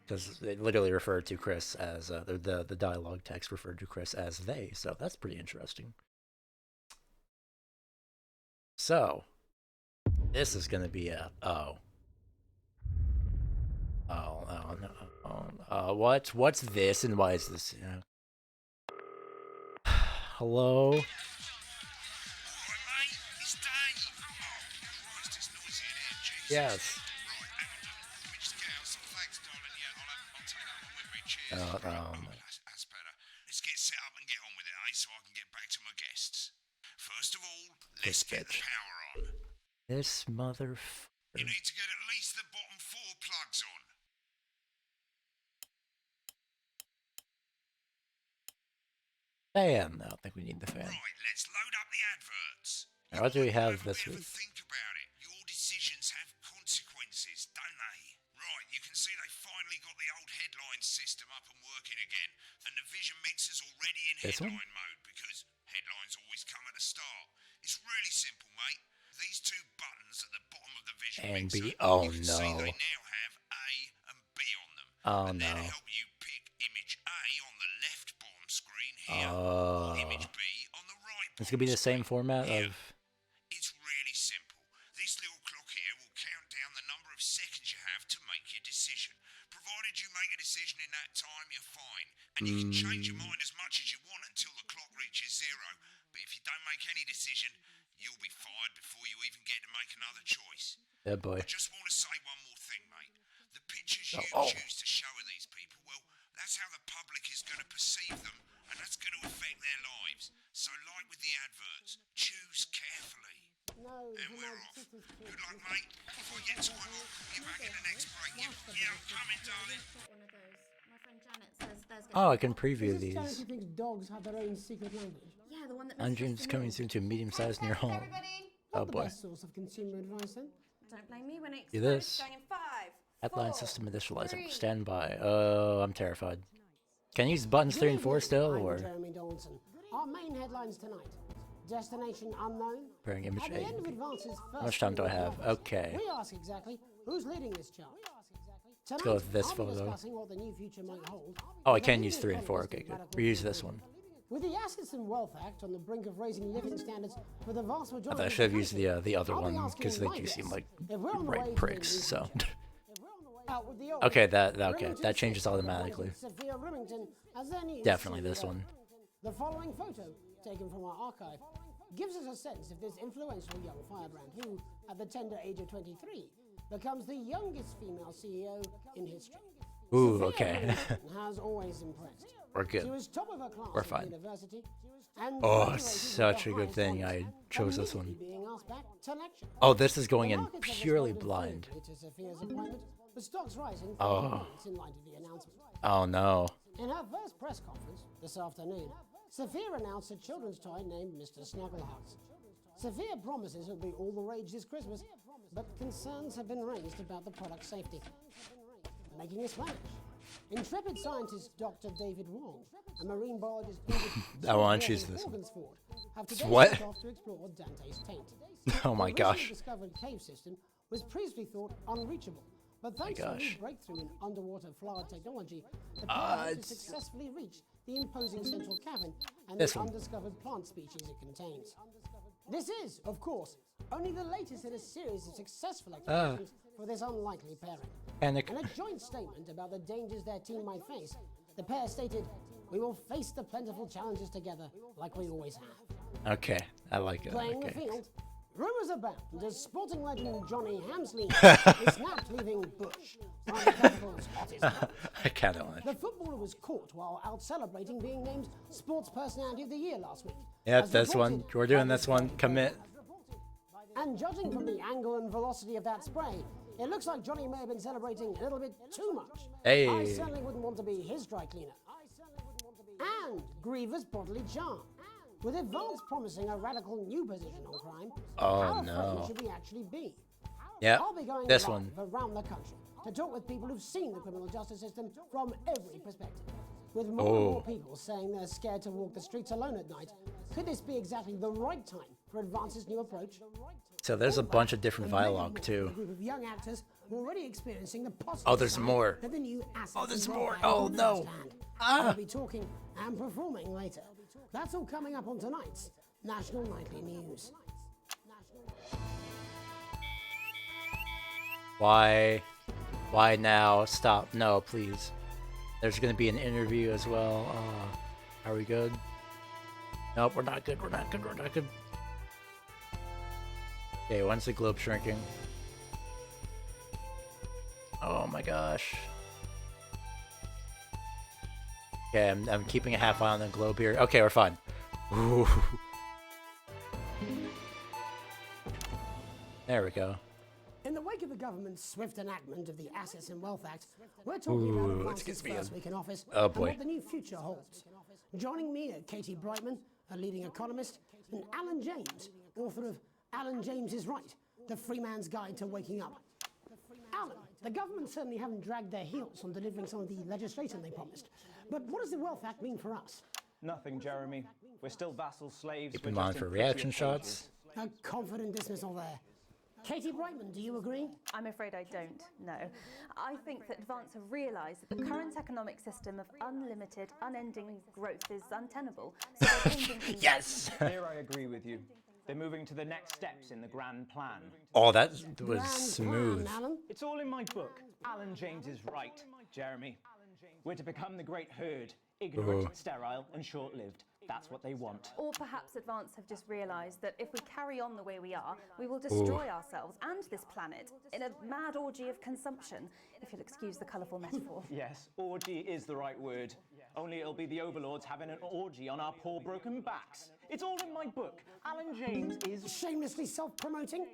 Because it literally referred to Chris as, the dialogue text referred to Chris as they, so that's pretty interesting. So, this is gonna be a, oh, no, what's this and why is this, hello? Yes. That's better. Let's get set up and get on with it, so I can get back to my guests. First of all, let's get the power on. This motherfucker. You need to get at least the bottom 4 plugs on. Fan. I don't think we need the fan. Right, let's load up the adverts. What do we have this week? Think about it. Your decisions have consequences, don't they? Right, you can see they finally got the old headline system up and working again, and the vision mixer's already in headline mode because headlines always come at the start. It's really simple, mate. These 2 buttons at the bottom of the vision mixer, B. Oh you can no. see they now have A and B on them. Oh and no. That'll help you pick image A on the left bottom screen here, or image B on the right. It's gonna be the same format here. of. It's really simple. This little clock here will count down the number of seconds you have to make your decision. Provided you make a decision in that time, you're fine. And you can change your mind as much as you want until the clock reaches 0. But if you don't make any decision, you'll be fired before you even get to make another choice. Yeah, boy. I just want to say one more thing, mate. The pictures you choose to show of these people, well, that's how the public is going to perceive them, and that's going to affect their lives. So like with the adverts, choose carefully. And we're off. Good luck, mate. If I get time, I'll call you back in the next break. Yeah, I'm coming, darling. My friend Janet says there's Oh, I can preview Is this these. Janet who thinks dogs have their own secret language? Yeah, the one that Dungeons coming soon to a medium-sized near home. Oh Not the boy. best source of consumer advice, then. Don't blame me when it Do this. going in 5, Headline 4, system initializing. 3. Stand by. Oh, I'm terrified. Can you use buttons 3 and 4 still, I'm or Jeremy Dawson. Our main headlines tonight. Destination unknown. preparing image At the end of Advance's first How much time do I have? novels, Okay. We ask exactly who's leading this charge. Tonight, go with this I'll be photo. discussing what the new future might hold. Oh, I with can opinion use 3 and 4. columnist Okay, and good. radical Reuse this thinker. one. With the Assets and Wealth Act on the brink of raising living standards for the vast I majority thought I of should have the used country, the other I'll be one asking because they my do seem guests like if we're on the way right to a pricks. new So future. Out with the old, okay, that Remington changes Smith, automatically. Sophia Remington as their new Definitely CEO. this one. The following photo, taken from our archive, gives us a sense of this influential young firebrand who, at the tender age of 23, becomes the youngest female CEO in history. Ooh, Sophia okay. Remington has always impressed. We're good. She was top of her class We're at fine. university. And Oh, graduated it's with such the a good highest thing honours, I chose this immediately one. being asked back to lecture. Oh, this is going The in markets have purely responded blind. favourably to Sophia's appointment, with stocks rising Oh. in light of the announcement. Oh no. In her first press conference this afternoon, Sophia announced a children's toy named Mr. Snugglehouse. Sophia promises it'll be all the rage this Christmas, but concerns have been raised about the product's safety. Making a splash. Intrepid scientist Dr. David Wong and marine biologist I want to choose this one. Organsford have today What? set off to explore Dante's taint. Oh my The gosh. recently discovered cave system was previously thought unreachable, but thanks to a new gosh. breakthrough in underwater flood technology, the pair has successfully reached the imposing central cavern and This the one. undiscovered plant species it contains. This is, of course, only the latest in a series of successful expeditions for this unlikely pairing. Panic. In a joint statement about the dangers their team might face, the pair stated, "We will face the plentiful challenges together like we always have." Okay, I like it. Playing the Okay. field, rumours abound as sporting legend Johnny Hamsley is snapped leaving Bush, one of the capital's hottest clubs. I kind of want The it. footballer was caught while out celebrating being named Sports Personality of the Year last week. Yep, as this one. reported We're doing by this the one. Daily Commit. Mail. And judging from the angle and velocity of that spray, it looks like Johnny may have been celebrating a little bit too much. Hey. I certainly wouldn't want to be his dry cleaner. And grievous bodily charm. With Advance promising a radical new position on crime, Oh, how no. afraid should we actually be? Yep, I'll be going this live one. around the country to talk with people who've seen the criminal justice system from every perspective. With more and more people saying they're scared to walk the streets alone at night, could this be exactly the right time for Advance's new approach? So there's a bunch of different And Megan dialogue Wolf, too. a group of young actors already experiencing the positive Oh, there's side more. of the new assets Oh, there's and more. welfare Oh, at no. firsthand. Ah. They'll be talking and performing later. That's all coming up on tonight's National Nightly News. Why now? Stop. No, please. There's gonna be an interview as well. Are we good? Nope, we're not good. We're not good. We're not good. Okay, when's the globe shrinking? Oh my gosh. Okay, I'm keeping a half eye on the globe here. Okay, we're fine. Ooh. There we go. In the wake of the government's swift enactment of the Assets and Wealth Act, we're talking about Advance's first week in office Oh, and boy. what the new future holds. Joining me are Katie Brightman, a leading economist, and Alan James, author of Alan James is Right, The Free Man's Guide to Waking Up. Alan, the government certainly haven't dragged their heels on delivering some of the legislation they promised. But what does the Wealth Act mean for us? Nothing, Jeremy. We're still vassal slaves. Keep we're in just mind for prettier reaction cages. shots. A confident dismissal there. Katie Brightman, do you agree? I'm afraid I don't, no. I think that Advance have realised that the current economic system of unlimited, unending growth is untenable. So they're changing things. Yes! Here I agree with you. They're moving to the next steps in the grand plan. Oh, that was Grand smooth. plan, Alan. It's all in my book. Alan James is right, Jeremy. We're to become the great herd, ignorant, sterile, and short-lived. That's what they want. Or perhaps Advance have just realised that if we carry on the way we are, we will destroy ourselves and this planet in a mad orgy of consumption, if you'll excuse the colourful metaphor. Yes, orgy is the right word. Only it'll be the overlords having an orgy on our poor broken backs. It's all in my book. Alan James is... Shamelessly self-promoting?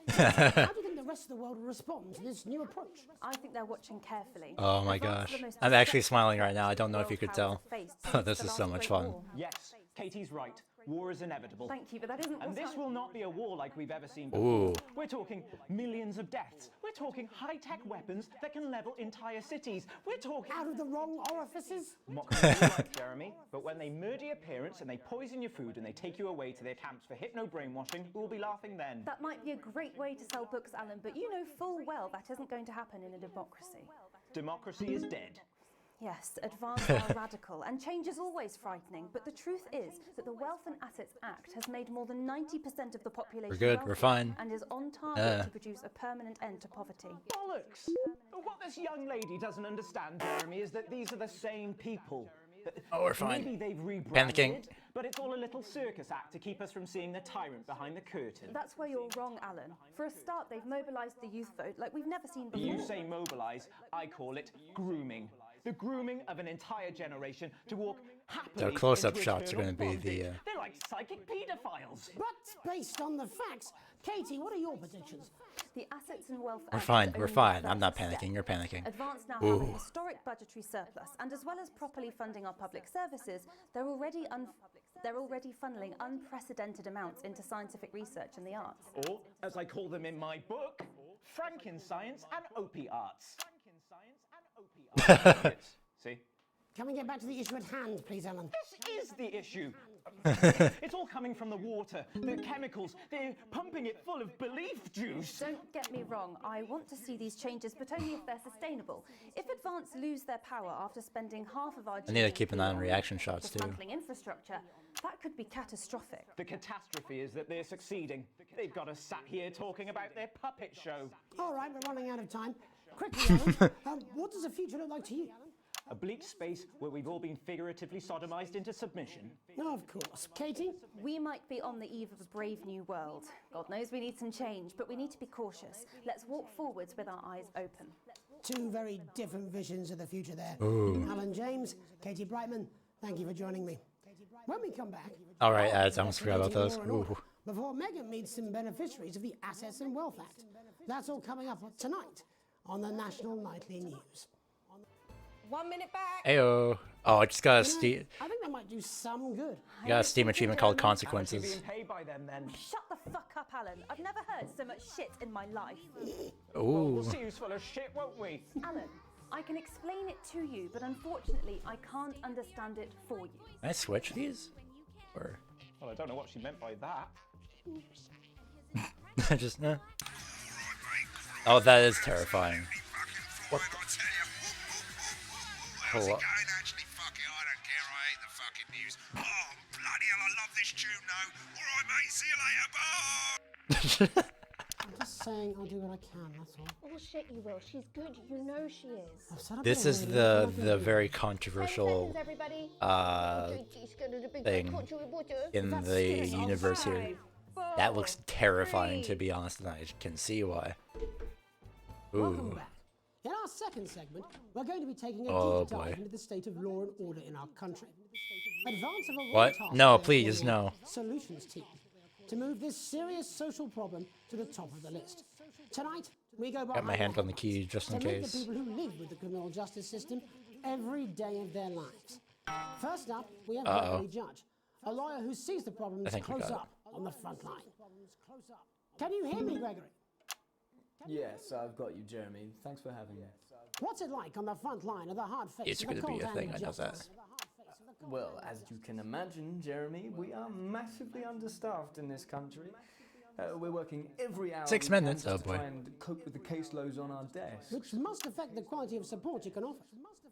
How do you think the rest of the world will respond to this new approach? I think they're watching carefully. Oh my Advance are gosh. the most I'm actually destructive smiling right now. I don't know if you world could tell. powers have faced This since is the so last much Great fun. War. Yes, Katie's right. War is inevitable. Thank you, but that isn't And what's this happening. will not be a war like we've ever seen before. Ooh. We're talking millions of deaths. We're talking high-tech weapons that can level entire cities. We're talking... Out of the wrong orifices? Mockery of life, Jeremy. But when they murder your parents and they poison your food and they take you away to their camps for hypno-brainwashing, we'll be laughing then. That might be a great way to sell books, Alan, but you know full well that isn't going to happen in a democracy. Democracy is dead. Yes, Advance are radical, and change is always frightening, but the truth is that the Wealth and Assets Act has made more than 90% of the population We're good, wealthy we're fine. and is on target to produce a permanent end to poverty. Bollocks! What this young lady doesn't understand, Jeremy, is that these are the same people. Oh, we're fine. Maybe they've rebranded Panicking. it, but it's all a little circus act to keep us from seeing the tyrant behind the curtain. That's where you're wrong, Alan. For a start, they've mobilised the youth vote like we've never seen before. You say mobilise, I call it grooming. The grooming of an entire generation to walk happily So close-up into shots are eternal gonna be bondage. the, They're like psychic paedophiles. But based on the facts, Katie, what are your predictions? The Assets and Wealth We're Act fine, is we're only fine. the I'm not first step. panicking, you're panicking. Advance now have a Ooh. historic budgetary surplus, and as well as properly funding our public services, they're already funneling unprecedented amounts into scientific research and the arts. Or, as I call them in my book, Frankenscience and Opie Arts. See? Can we get back to the issue at hand, please, Alan? This is the issue. It's all coming from the water, the chemicals. They're pumping it full of belief juice. Don't get me wrong, I want to see these changes, but only if they're sustainable. If Advance lose their power after spending half of our I need to keep an eye on reaction shots too. dismantling infrastructure, that could be catastrophic. The catastrophe is that they're succeeding. They've got us sat here talking about their puppet show. All right, we're running out of time. Quickly, Alan, what does the future look like to you? A bleak space where we've all been figuratively sodomized into submission. No, of course. Katie? We might be on the eve of a brave new world. God knows we need some change, but we need to be cautious. Let's walk forwards with our eyes open. Two very different visions of the future there. Ooh. Alan James, Katie Brightman, thank you for joining me. When we come back... All right, ads. I almost forgot about those. Investigating Law and Order Ooh. Before Megan meets some beneficiaries of the Assets and Wealth Act. That's all coming up tonight on the National Nightly News. 1 minute back. Ayo. Oh, I just got a Steam. I think that might do some good. You got a Steam achievement called How much are you Consequences. being paid by them then? Shut the fuck up, Alan. I've never heard so much shit in my life. Ooh. We'll see who's full of shit, won't we? Alan, I can explain it to you, but unfortunately, I can't understand it for you. Can I switch these? Or Well, I don't know what she meant by that. just Oh, that is terrifying. What the? How's it going? Actually, fuck it, I don't care. I hate the fucking news. Oh, bloody hell, I love this tune, though. All right, mate, see you later, bye. I'm just saying I'll do what I can, that's all. Oh shit, you will. She's good. You know she is. I've said it This is already, the very controversial Everybody. thing in the universe here. That looks terrifying, to be honest, and I can see why. Welcome Ooh. back. In our second segment, we're going to be taking a Oh, deep dive boy. into the state of law and order in our country. Advance of a What? task No, force please, forming a no. Solutions team to move this serious social problem to the top of the list. Tonight, we go Got my behind hand the on the key just in to meet case. the people who live with the criminal justice system every day of their lives. First up, we have Gregory Judge, a lawyer who sees the problems I think we close got up on the front line. Can you hear me, Gregory? Yes, I've got you, Jeremy. Thanks for having me. What's it like on the front line of the hard face It's of the gonna be a cold-handed thing, I know that. justice? Well, as you can imagine, Jeremy, we are massively understaffed in this country. We're working every hour 6 we can minutes, just oh to boy. try and cope with the caseloads on our desk. Which must affect the quality of support you can offer.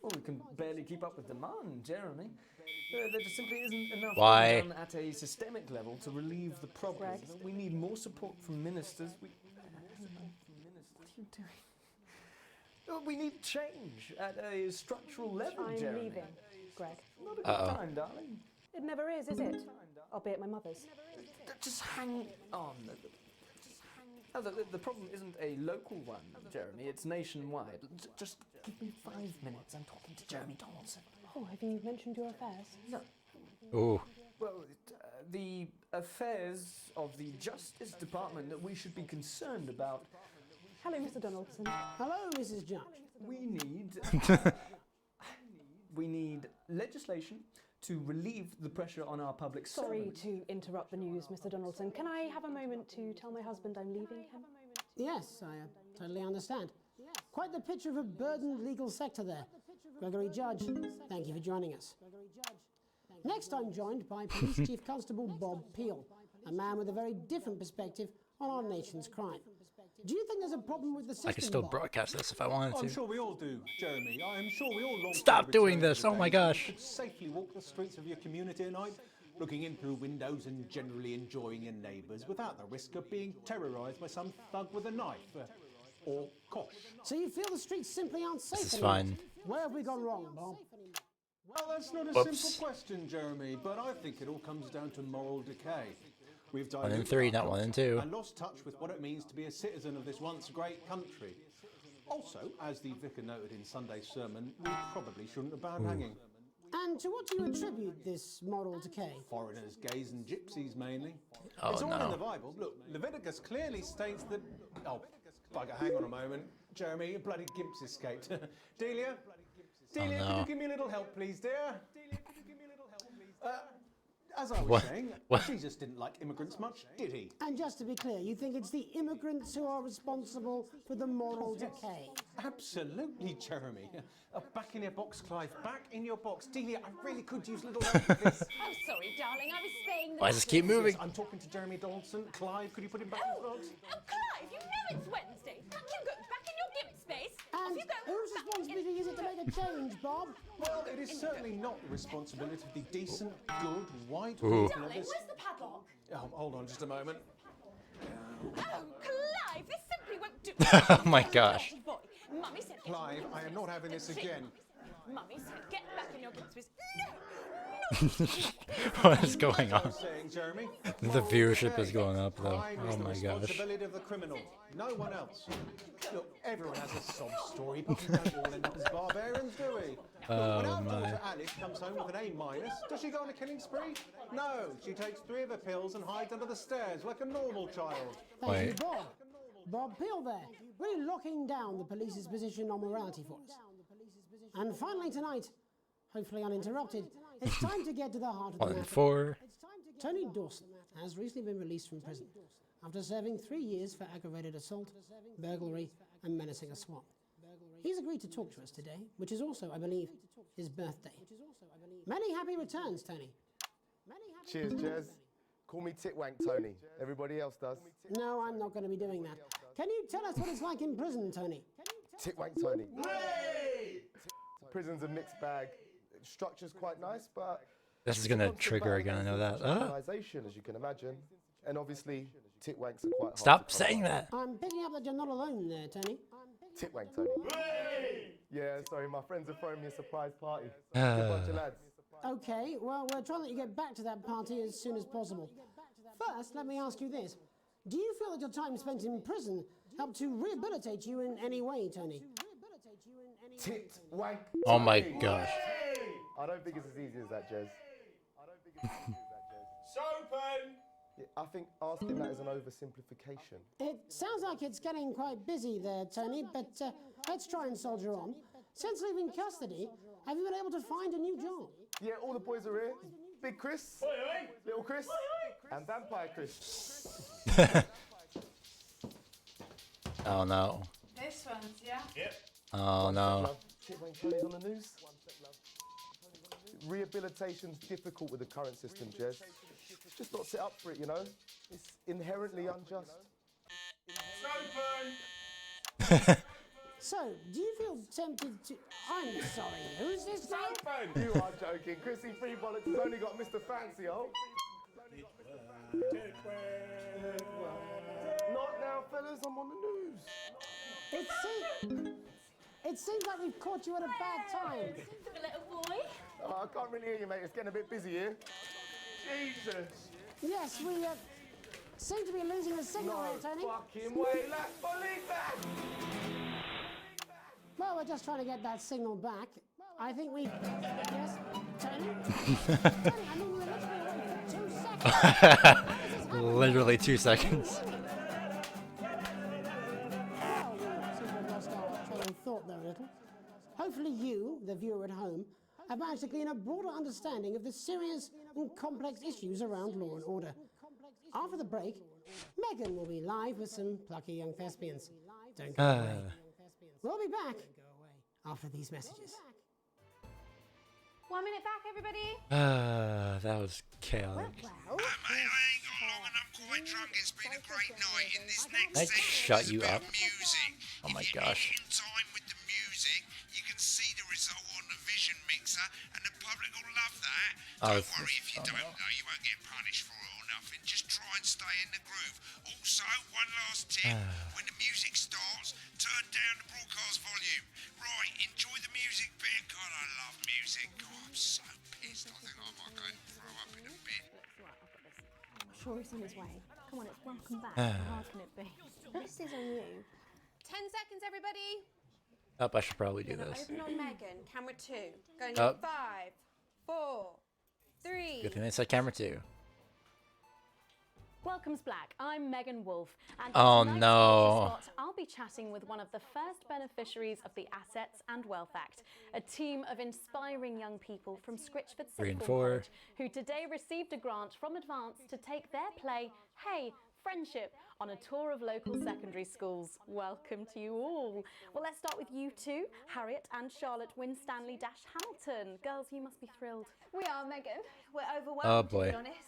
Well, we can barely keep up with demand, Jeremy. There just simply isn't enough Why? being done at a systemic level to relieve the problem. We need more support from ministers. What are you doing? We need change at a structural level, I'm Jeremy. leaving, Greg. Not a good time, darling. It never is it? I'll be at my mother's. Just hang on. No, the problem isn't a local one, Jeremy. It's nationwide. Just give me 5 minutes. I'm talking to Jeremy Donaldson. Oh, have you mentioned your affairs? No. Ooh. Well, the affairs of the Justice Department that we should be concerned about. Hello, Mr. Donaldson. Hello, Mrs. Judge. We need legislation to relieve the pressure on our public Sorry servants. to interrupt the news, Mr. Donaldson. Can I have a moment to tell my husband I'm leaving him? Yes, I totally understand. Quite the picture of a burdened legal sector there. Gregory Judge, thank you for joining us. Next, I'm joined by Police Chief Constable Bob Peel, a man with a very different perspective on our nation's crime. Do you think there's a problem with the system, I could still Bob? broadcast this if I wanted I'm to. sure we all do, Jeremy. I'm sure we all long Stop for the doing return this, of the oh my days when gosh. you could safely walk the streets of your community at night, looking in through windows and generally enjoying your neighbours without the risk of being terrorised by some thug with a knife. Or kosh. So you feel the streets simply aren't safe This is anymore? fine. Where have we gone wrong, Bob? Well, that's not a Whoops. simple question, Jeremy, but I think it all comes down to moral decay. We've 1 and diluted 3, our not 1 and culture 2. and lost touch with what it means to be a citizen of this once great country. Also, as the vicar noted in Sunday's sermon, we probably shouldn't have banned hanging. And to what do you attribute this moral decay? Foreigners, gays and gypsies mainly. Oh, It's all in no. the Bible. Look, Leviticus clearly states that... Oh, bugger, hang on a moment. Jeremy, a bloody gimp's escaped. Delia? Delia, no. could you give me a little help, please, dear? As I was What? saying, What? Jesus didn't like immigrants much, did he? And just to be clear, you think it's the immigrants who are responsible for the moral decay? Absolutely, Jeremy. Back in your box, Clive. Back in your box. Delia, I really could use a little help with this. Oh, sorry, darling. I was saying that. Why does this keep moving? Yes, I'm talking to Jeremy Donaldson. Clive, could you put him back in the box? Oh, Clive, you know it's Wednesday. Back you go. Back in your gimp space. Off And you go. whose responsibility is it to make a change, Bob? Well, it is certainly not the responsibility of the decent, good, white Ooh. people of Darling, this... where's the padlock? Oh, hold on just a moment. Oh, Clive, this simply won't do. Oh my gosh. Boy, Mummy said. get Clive, in I am not having this again. Mummy said, get back in your gimp space. What is going on? Saying, Jeremy, The viewership is going up though. crime Oh is the my gosh. responsibility of the criminal, no one else. Look, everyone has a sob story, but we don't all end up as barbarians, do we? Look, when our daughter Alice comes home with an A-, does she go on a killing spree? No, she takes 3 of her pills and hides under the stairs like a normal child. Thank you, Wait. Bob. Bob Peel there, really locking down the police's position on morality for us. And finally tonight, hopefully uninterrupted, it's time to get to the heart of the 1 and matter. 4. Tony Dawson has recently been released from prison after serving 3 years for aggravated assault, burglary, and menacing a swamp. He's agreed to talk to us today, which is also, I believe, his birthday. Many happy returns, Tony. Cheers, Jez. Call me Titwank Tony. Everybody else does. No, I'm not going to be doing that. Can you tell us what it's like in prison, Tony? Titwank Tony. Prison's a mixed bag. Structure's quite nice, but This is gonna trigger again. I know that. organization, as you can imagine, and obviously Titwanks are quite hard Stop to come saying by. that. I'm picking up that you're not alone there, Tony. Titwank Tony. Yeah, sorry, my friends are throwing me a surprise party. Good bunch of lads. Okay, well, we're trying to let you get back to that party as soon as possible. First, let me ask you this. Do you feel that your time spent in prison helped to rehabilitate you in any way, Tony? Titwank. Oh my Tony. gosh. I don't think it's as easy as that, Jez. Sopen! Yeah, I think asking that is an oversimplification. It sounds like it's getting quite busy there, Tony, but let's try and soldier on. Since leaving custody, have you been able to find a new job? Yeah, all the boys are here. Big Chris, Little Chris, and Vampire Chris. Oh no. This one's, yeah? Yep. Oh no. Titwank Tony's on the news. Rehabilitation's difficult with the current system, Jez. Just not set up for it, you know? It's inherently unjust. Sopen! So, do you feel tempted to... I'm sorry, who's this now? You are joking. Chrissy Freebollocks has only got Mr. Fancy, oh. Not now, fellas, I'm on the news. It seems like we've caught you at a bad time. The little boy. Oh, I can't really hear you, mate. It's getting a bit busy here. Jesus. Yes, we seem to be losing the signal No there, Tony. fucking way, lads. Believe that. Well, we're just trying to get that signal back. I think we... Yes, Tony? Tony, I mean, we're literally away for 2 seconds. Literally 2 seconds. Well, we seem to have lost our train of thought there a little. Hopefully you, the viewer at home, have managed to glean a broader understanding of the serious and complex issues around law and order. After the break, Megan will be live with some plucky young thespians. Don't go away. We'll be back after these messages. 1 minute back, everybody. That was chaotic. Mate, I ain't got long and I'm quite drunk. It's been a great night. In this next I section, shut there's you a bit up. of music. Oh my If you're gosh. in time with the music, you can see the result on the vision mixer, and the public will love that. Oh, Don't worry if you don't know, you won't get punished for it or nothing. Just try and stay in the groove. Also, one last tip: when the music starts, turn down the broadcast volume. Right, enjoy the music bit. God, I love music. God, I'm so pissed. I think I might go and throw up in a bit. I'm sure he's on his way. Come on, it's welcome back. Ah. How hard can it be? This is on you. 10 seconds, everybody. Oh, I should probably do this. Open on Megan. Camera 2. Going Oh. in 5, 4, 3. Good thing they said camera 2. Welcome's Black. I'm Megan Wolf, and Oh, in tonight's no. Feature Slot, I'll be chatting with one of the first beneficiaries of the Assets and Wealth Act, a team of inspiring young people from Scritchford 3 and Sixth 4. Form College, who today received a grant from Advance to take their play, Hey, Friendship, on a tour of local secondary schools. Welcome to you all. Well, let's start with you two, Harriet and Charlotte Winstanley-Hamilton. Girls, you must be thrilled. We are, Megan. We're overwhelmed, Oh, to boy. be honest.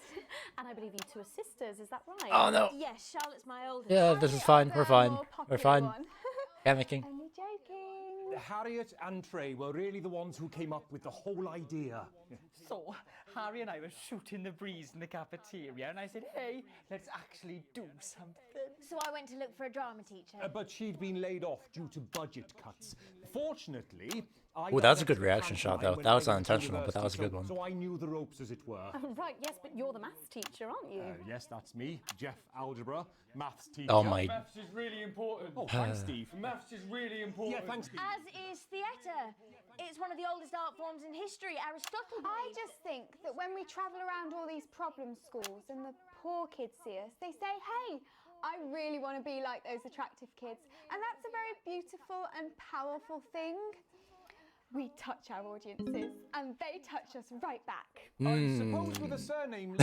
And I believe you two are sisters, is that right? Oh, no. Yes, Charlotte's my oldest. Yeah, this is fine. We're fine. We're fine. One. Panicking. Only joking. Harriet and Trey were really the ones who came up with the whole idea. So, Harry and I were shooting the breeze in the cafeteria, and I said, hey, let's actually do something. So I went to look for a drama teacher. But she'd been laid off due to budget cuts. Fortunately, I Ooh, that was a got good to reaction camp shot, time though. when That was I went to unintentional, but that was a good university, one. So I knew the ropes, as it were. Right, yes, but you're the maths teacher, aren't you? Yes, that's me, Jeff Algebra, maths teacher. Oh my- Maths is really important. Oh, thanks, Steve. Maths is really important. Yeah, thanks, Steve. As is theatre. It's one of the oldest art forms in history. Aristotle. I just think that when we travel around all these problem schools and the poor kids see us, they say, hey, I really want to be like those attractive kids. And that's a very beautiful and powerful thing. We touch our audiences and they touch us right back. I suppose with a surname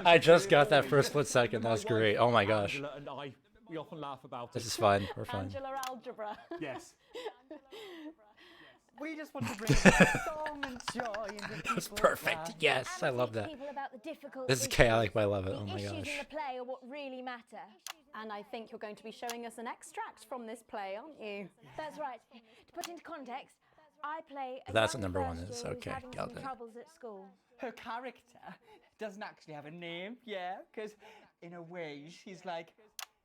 I just got that for a split second. That was great. Oh my gosh. Angela and I We often laugh about This it. is fine. We're fine. Angela algebra. Yes. We just want to bring song and joy into That's people's perfect. lives. Yes, I love that. People about the difficult This is issues. chaotic, but I love it. The Oh my issues gosh. in the play are what really matter. And I think you're going to be showing us an extract from this play, aren't you? That's right. To put into context, I play a That's young what number one first is. year who's Okay, having got some it. troubles at school. Her character doesn't actually have a name, yeah, because in a way she's like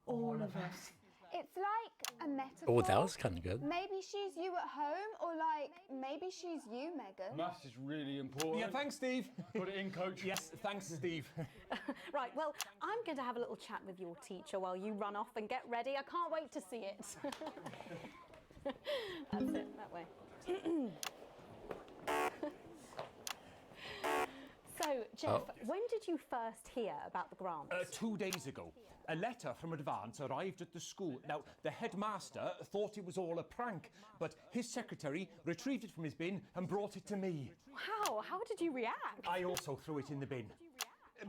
all of us. It's like a metaphor. Oh, that was kind of good. Maybe she's you at home, or like maybe she's you, Megan. Maths is really important. Yeah, thanks, Steve. Put it in, coach. Yes, thanks, Steve. Right, well, I'm going to have a little chat with your teacher while you run off and get ready. I can't wait to see it. That's it, that way. So, Jeff, when did you first hear about the grants? 2 days ago. A letter from Advance arrived at the school. Now, the headmaster thought it was all a prank, but his secretary retrieved it from his bin and brought it to me. Wow, how did you react? I also threw it in the bin.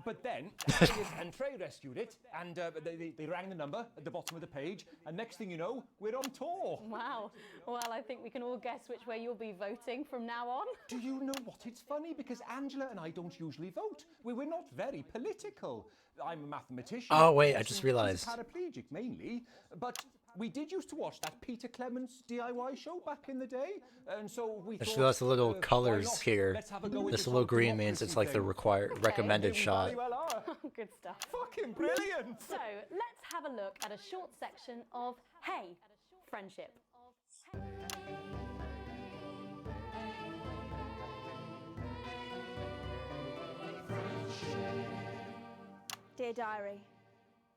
But then, Harriet and Trey rescued it, and they rang the number at the bottom of the page, and next thing you know, we're on tour. Wow. Well, I think we can all guess which way you'll be voting from now on. Do you know what? It's funny, because Angela and I don't usually vote. We're not very political. I'm a mathematician. Oh, wait, I just He's realized. a paraplegic, mainly. But we did used to watch that Peter Clements DIY show back in the day, and so we I thought, just realized the little why colors not? here. Let's have a go at This this little whole green means it's like the recommended shot. Very well are. Good stuff. Fucking brilliant. So, let's have a look at a short section of Hey, Friendship. Dear Diary,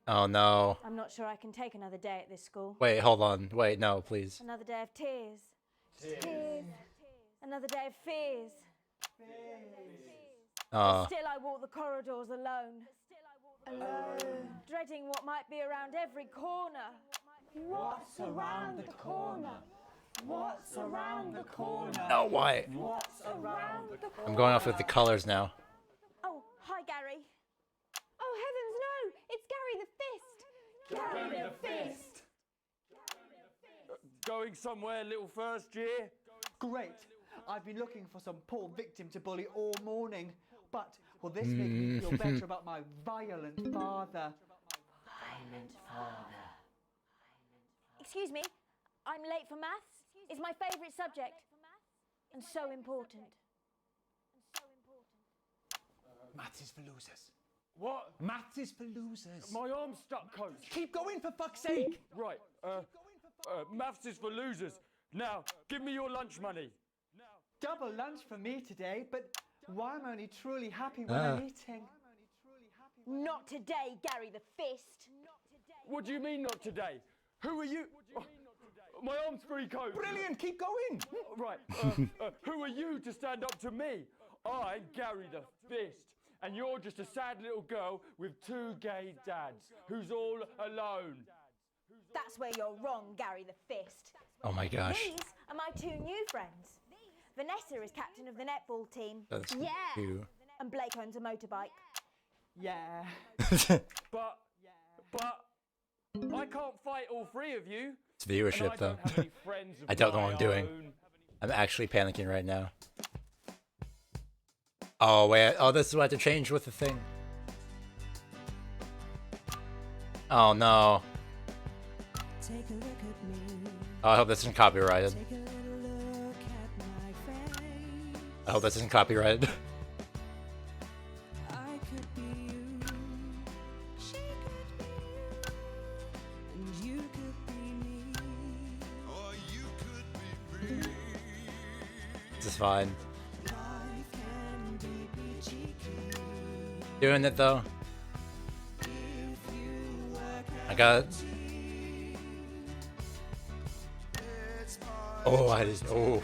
Oh no. I'm not sure I can take another day at this school. Wait, hold on. Wait, no, please. Another day of tears. Tears. Another day of fears. Still I walk the corridors alone. Alone. Dreading what might be around every corner. What's around the corner? What's around the corner? No, why? What's around the corner? I'm going off with the colors now. Oh, hi Gary. Oh heavens no! It's Gary the Fist. Gary the Fist. Going somewhere, little first year? Great. I've been looking for some poor victim to bully all morning, but will this make me feel better about my violent father? Violent father. Excuse me, I'm late for maths. It's my favourite subject. And so important. Maths is for losers. What? Maths is for losers. My arm's stuck, coach. Keep going, for fuck's sake. Right, maths is for losers. Now, give me your lunch money. Double lunch for me today, but why am I only truly happy when I'm eating? Not today, Gary the Fist. What do you mean not today? Who are you? My arm's free, coach. Brilliant, keep going. Right, who are you to stand up to me? I'm Gary the Fist, and you're just a sad little girl with 2 gay dads who's all alone. That's where you're wrong, Gary the Fist. Oh my gosh. These are my 2 new friends. Vanessa is captain of the netball team. That's yeah. cute. And Blake owns a motorbike. Yeah. But I can't fight all 3 of you. It's viewership, and I though. don't have any friends of I don't know my what I'm doing. own. I'm actually panicking right now. Oh, wait. Oh, this is what I have to change with the thing. Oh, no. Take a look at me. Oh, I hope this isn't copyrighted. Take a little look at my face. I hope this isn't copyrighted. I could be you. She could be you. And you could be me. Or you could be free. This is fine. Life can be cheeky. Doing it, though. If you work I got it. Oh, I just, oh.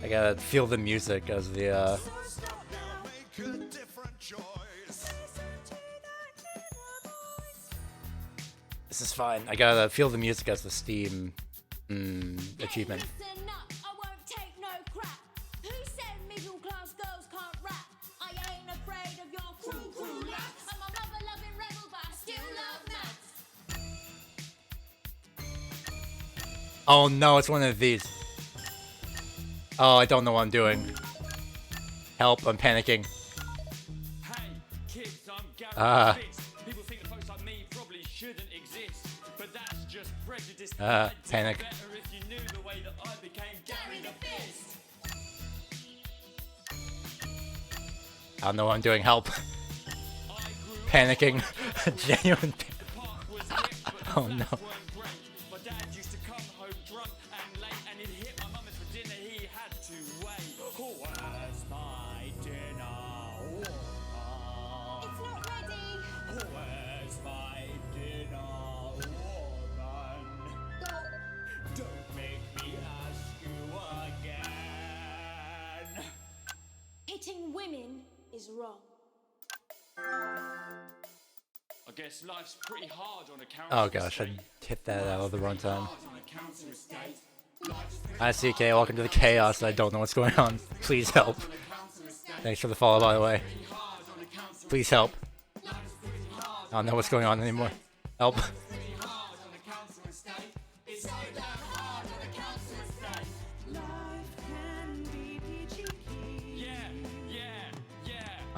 I gotta feel the music as the, This is fine. I gotta feel the music as the Steam achievement. Listen up, I won't take no crap. Who said middle class girls can't rap? I ain't afraid of your cruel lads. I'm a rubber loving rebel, but I still love maths. Oh no, it's one of these. Oh, I don't know what I'm doing. Help, I'm panicking. Hey, kids, I'm Gary Ah. Fitz. People think that folks like me probably shouldn't exist, but that's just prejudice. Panic. Better if you knew the way that I became Gary the Fist. I don't know what I'm doing. Help. Panicking. Genuine. Oh no. My dad used to come home drunk and late, and he'd hit my mum for dinner. He had to wait. Where's my dinner? It's not ready. Where's my dinner, woman? Don't make me ask you again. Hitting women is wrong. I guess life's pretty hard on account. Oh gosh, I hit that out of the wrong time. Hi CK, welcome to the chaos. I don't know what's going on. Please help. Thanks for the follow, by the way. Please help. I don't know what's going on anymore. Help.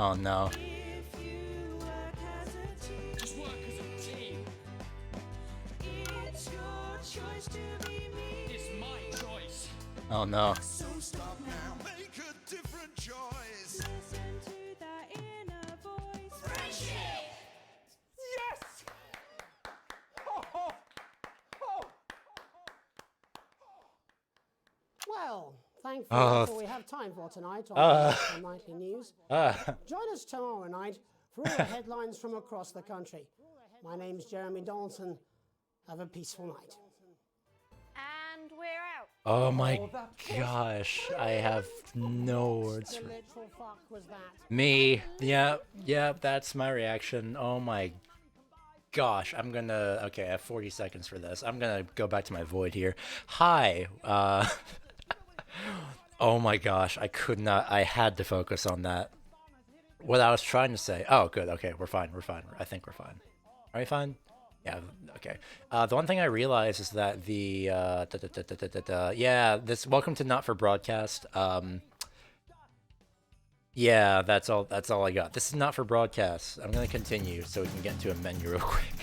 Oh no. Just work as a team. It's your choice to be me. It's my choice. Oh no. So stop now, make a different choice. Listen to that inner voice. Friendship! Yes! Well, thankfully, Oh, that's all we have time for tonight on the nightly news. Ah. Join us tomorrow night for all the headlines from across the country. My name's Jeremy Donaldson. Have a peaceful night. And we're out. Oh my gosh, I have no words The for literal fuck was that? me. Yeah, that's my reaction. Oh my gosh, I'm gonna. Okay, I have 40 seconds for this. I'm gonna go back to my void here. Hi. Oh my gosh, I could not. I had to focus on that. What I was trying to say. Oh, good. Okay, we're fine. We're fine. I think we're fine. Are we fine? Yeah. Okay. The one thing I realized is that the yeah, this welcome to Not for Broadcast. Yeah, that's all I got. This is Not for Broadcast. I'm gonna continue so we can get into a menu real quick.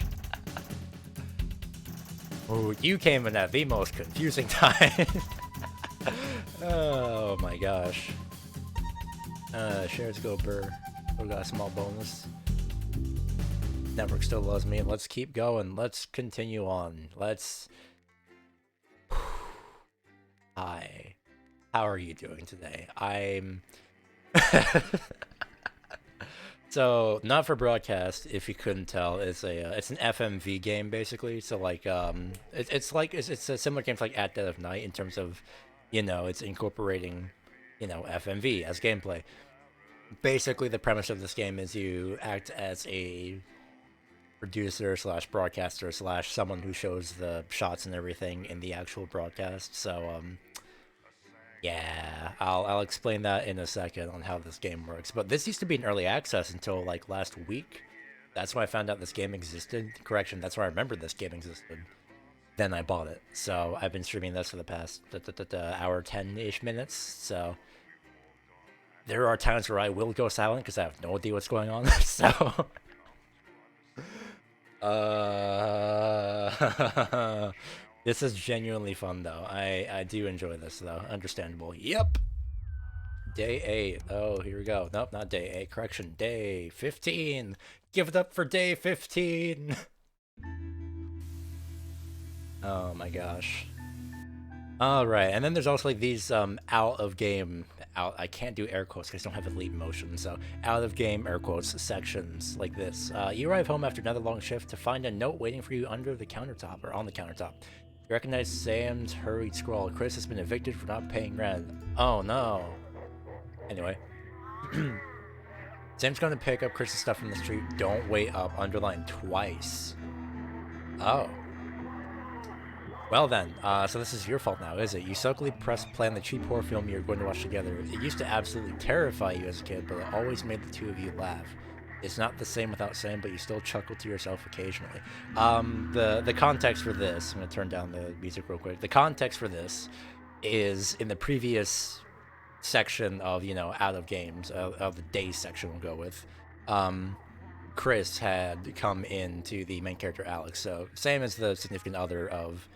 Oh, you came in at the most confusing time. Oh my gosh. Shares go burr. We got a small bonus. Network still loves me. Let's keep going. Let's continue on. Let's. Hi. How are you doing today? I'm. So, Not for Broadcast, if you couldn't tell, is it's an FMV game basically. So like it's a similar game to like At Dead of Night in terms of, you know, it's incorporating, you know, FMV as gameplay. Basically, the premise of this game is you act as a producer slash broadcaster slash someone who shows the shots and everything in the actual broadcast. So yeah, I'll explain that in a second on how this game works. But this used to be in early access until like last week. That's when I found out this game existed. Correction, that's where I remembered this game existed. Then I bought it. So I've been streaming this for the past hour 10-ish minutes. So there are times where I will go silent because I have no idea what's going on. So this is genuinely fun though. I do enjoy this though. Understandable. Yep. Day 8. Oh, here we go. Nope, not day 8. Correction. Day 15. Give it up for day 15. Oh my gosh. Alright, and then there's also like these out of game, I can't do air quotes because I don't have elite motion, so out of game air quotes sections like this. You arrive home after another long shift to find a note waiting for you under the countertop, or on the countertop. You recognize Sam's hurried scrawl. Chris has been evicted for not paying rent. Oh no. Anyway. Sam's going to pick up Chris's stuff from the street. Don't wait up. Underlined twice. Oh. Well then, so this is your fault now, is it? You subtly pressed play on the cheap horror film you're going to watch together. It used to absolutely terrify you as a kid, but it always made the two of you laugh. It's not the same without saying, but you still chuckle to yourself occasionally. The context for this, I'm gonna turn down the music real quick. The context for this is in the previous section of, you know, out of games, of the days section we'll go with. Chris had come into the main character Alex, so same as the significant other of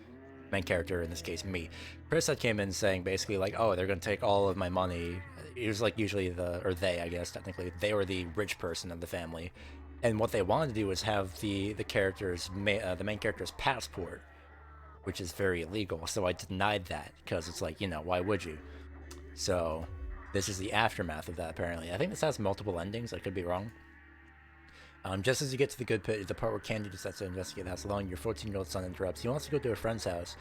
main character, in this case me. Chris had came in saying basically like, oh, they're gonna take all of my money. It was like usually they, I guess technically, they were the rich person of the family, and what they wanted to do was have the main character's passport, which is very illegal. So I denied that because it's like, you know, why would you? So this is the aftermath of that. Apparently, I think this has multiple endings. I could be wrong. Just as you get to the good pit, the part where Candy decides to investigate the house alone, your 14-year-old son interrupts. He wants to go to a friend's house.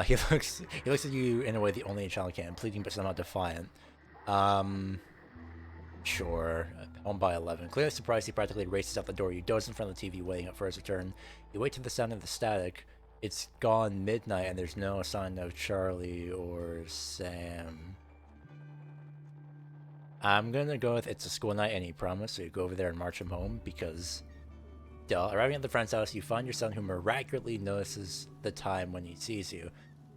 He looks at you in a way the only a child can, pleading but somehow defiant. Sure. Home by 11. Clearly surprised, he practically races out the door. You doze in front of the TV, waiting up for his return. You wait to the sound of the static. It's gone midnight, and there's no sign of Charlie or Sam. I'm gonna go with it's a school night, and he promised, so you go over there and march him home, because... Duh. Arriving at the friend's house, you find your son, who miraculously notices the time when he sees you.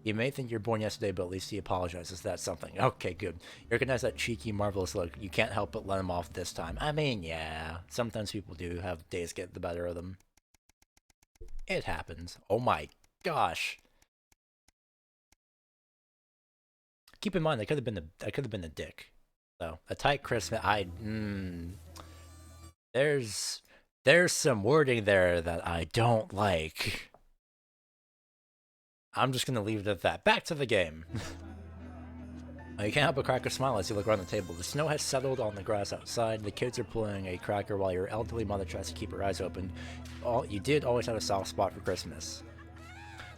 You may think you're born yesterday, but at least he apologizes. That's something. Okay, good. You recognize that cheeky, marvelous look. You can't help but let him off this time. I mean, yeah. Sometimes people do have days get the better of them. It happens. Oh my gosh. Keep in mind, I could have been a dick. So a tight Christmas. There's some wording there that I don't like. I'm just gonna leave it at that. Back to the game. You can't help but crack a smile as you look around the table. The snow has settled on the grass outside. The kids are pulling a cracker while your elderly mother tries to keep her eyes open. You did always have a soft spot for Christmas.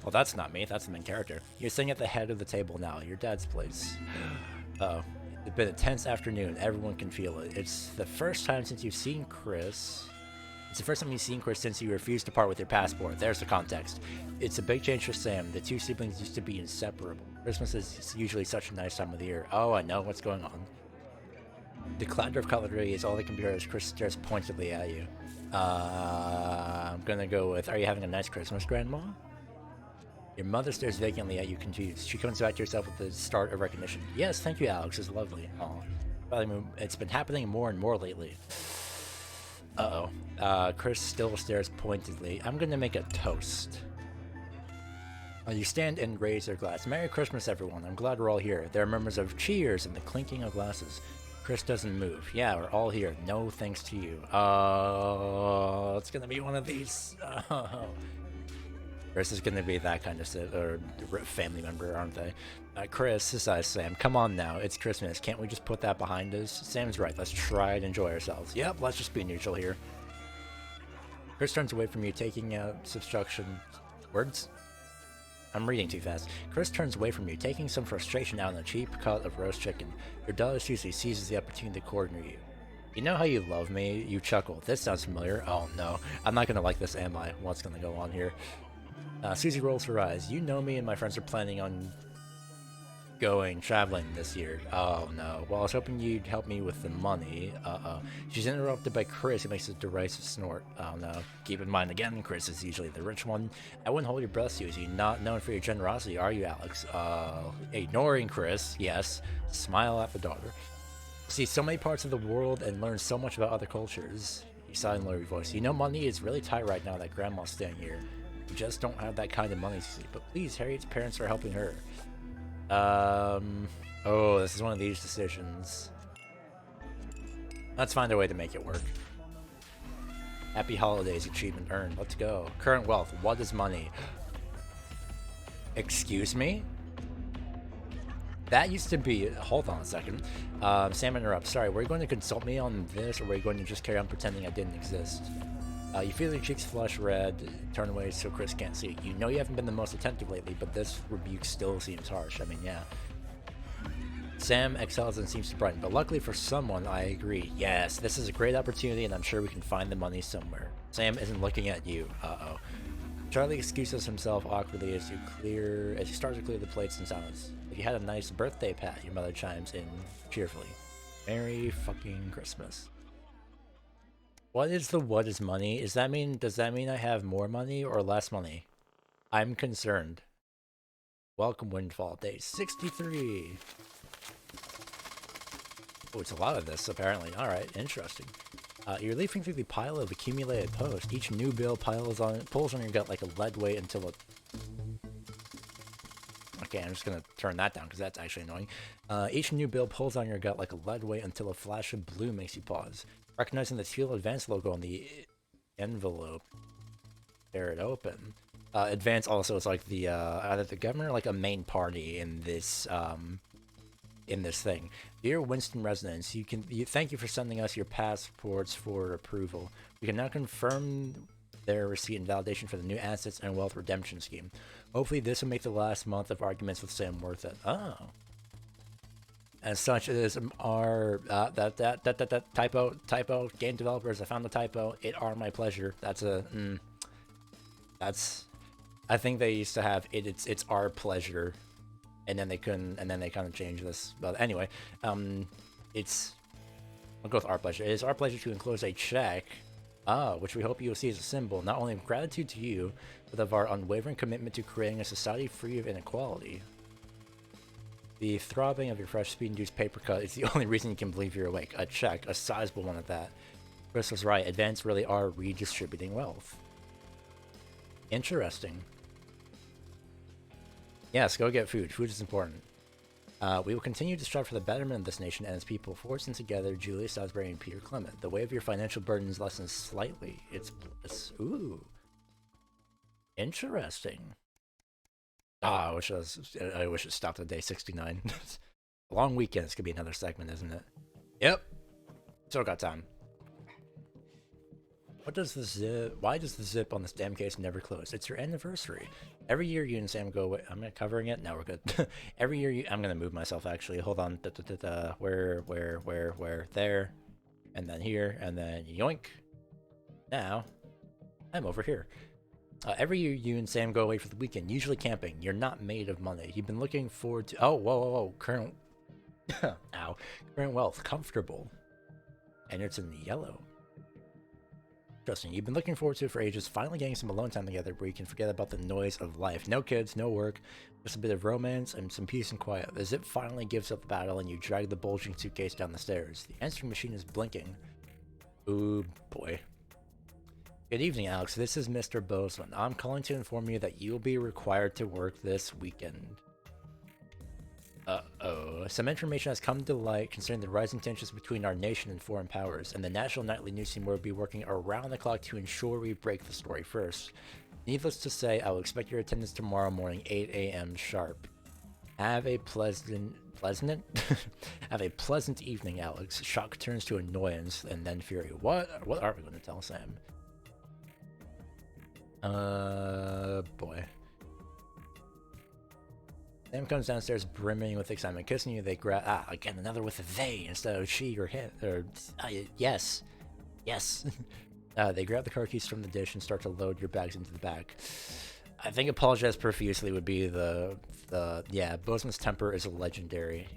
Well, that's not me. That's the main character. You're sitting at the head of the table now, your dad's place. Uh-oh. It's been a tense afternoon. Everyone can feel it. It's the first time since you've seen Chris... It's the first time you've seen Chris since you refused to part with your passport. There's the context. It's a big change for Sam. The two siblings used to be inseparable. Christmas is usually such a nice time of the year. Oh, I know what's going on. The clatter of cutlery is all that can be heard as Chris stares pointedly at you. I'm gonna go with, are you having a nice Christmas, Grandma? Your mother stares vacantly at you, confused. She comes back to herself with the start of recognition. Yes, thank you, Alex. It's lovely. Aw. It's been happening more and more lately. Uh-oh. Chris still stares pointedly. I'm gonna make a toast. You stand and raise your glass. Merry Christmas, everyone. I'm glad we're all here. There are murmurs of cheers and the clinking of glasses. Chris doesn't move. Yeah, we're all here. No thanks to you. It's gonna be one of these. Chris is gonna be that kind of family member, aren't they? Chris, says Sam, come on now. It's Christmas. Can't we just put that behind us? Sam's right. Let's try and enjoy ourselves. Yep, let's just be neutral here. Chris turns away from you, taking subtraction words. I'm reading too fast. Chris turns away from you, taking some frustration out on a cheap cut of roast chicken. Your daughter Susie seizes the opportunity to corner you. You know how you love me? You chuckle. This sounds familiar. Oh no, I'm not gonna like this, am I? What's gonna go on here? Susie rolls her eyes. You know me and my friends are planning on traveling this year. Oh no. Well, I was hoping you'd help me with the money. Uh-oh. She's interrupted by Chris, who makes a derisive snort. Oh no. Keep in mind again, Chris is usually the rich one. I wouldn't hold your breath, Susie. Not known for your generosity, are you, Alex? Ignoring Chris, yes. Smile at the daughter. See so many parts of the world and learn so much about other cultures. You sigh in a low voice. You know money is really tight right now that Grandma's staying here. You just don't have that kind of money, Susie. But please, Harriet's parents are helping her. Oh, this is one of these decisions. Let's find a way to make it work. Happy holidays, achievement earned. Let's go. Current wealth. What is money? Excuse me? That used to be... Hold on a second. Sam interrupts. Sorry, were you going to consult me on this, or were you going to just carry on pretending I didn't exist? You feel your cheeks flush red, turn away so Chris can't see. You know you haven't been the most attentive lately, but this rebuke still seems harsh. I mean, yeah. Sam excels and seems to brighten, but luckily for someone, I agree. Yes, this is a great opportunity, and I'm sure we can find the money somewhere. Sam isn't looking at you. Uh-oh. Charlie excuses himself awkwardly as he starts to clear the plates in silence. If you had a nice birthday, Pat, your mother chimes in cheerfully. Merry fucking Christmas. What is the what is money? Does that mean I have more money or less money? I'm concerned. Welcome Windfall Day 63. Oh, it's a lot of this apparently. Alright, interesting. You're leafing through the pile of accumulated posts. Each new bill pulls on your gut like a lead weight until it... Okay, I'm just gonna turn that down because that's actually annoying. Each new bill pulls on your gut like a lead weight until a flash of blue makes you pause. Recognizing the teal advance logo on the envelope, tear it open. Advance also is like the either the government or like a main party in this thing. Dear Winston residents, thank you for sending us your passports for approval. We can now confirm their receipt and validation for the new assets and wealth redemption scheme. Hopefully this will make the last month of arguments with Sam worth it. Oh. As such, it is our that typo game developers. I found the typo. It are my pleasure. That's a that's. I think they used to have it. It's our pleasure, and then they couldn't, and then they kind of changed this. But anyway, it's. I'll go with our pleasure. It is our pleasure to enclose a check, which we hope you will see as a symbol not only of gratitude to you, but of our unwavering commitment to creating a society free of inequality. The throbbing of your fresh speed-induced paper cut is the only reason you can believe you're awake. A check, a sizable one at that. Chris was right. Advance really are redistributing wealth. Interesting. Yes, go get food. Food is important. We will continue to strive for the betterment of this nation and its people. Forged in together, Julia Salisbury and Peter Clement. The weight of your financial burdens lessens slightly. It's ooh. Interesting. I wish it stopped at day 69. A long weekend. This could be another segment, isn't it? Yep. Still got time. What does the zip? Why does the zip on this damn case never close? It's your anniversary. Every year you and Sam go away. I'm not covering it. Now we're good. Every year I'm gonna move myself actually. Hold on. Where? There. And then here. And then yoink. Now I'm over here. Every year you and Sam go away for the weekend, usually camping. You're not made of money. You've been looking forward to... Oh, whoa. Current... Ow. Current wealth. Comfortable. And it's in yellow. Interesting. You've been looking forward to it for ages. Finally getting some alone time together where you can forget about the noise of life. No kids, no work. Just a bit of romance and some peace and quiet. The zip finally gives up the battle and you drag the bulging suitcase down the stairs. The answering machine is blinking. Ooh, boy. Good evening, Alex. This is Mr. Bozeman. I'm calling to inform you that you will be required to work this weekend. Uh-oh. Some information has come to light concerning the rising tensions between our nation and foreign powers, and the National Nightly News Team will be working around the clock to ensure we break the story first. Needless to say, I will expect your attendance tomorrow morning, 8 a.m. sharp. Have a pleasant evening, Alex. Shock turns to annoyance and then fury. What are we going to tell Sam? Boy. Sam comes downstairs brimming with excitement, kissing you. They grab again another with a they instead of she or him. Or yes. They grab the car keys from the dish and start to load your bags into the back. I think apologize profusely would be the Bozeman's temper is legendary.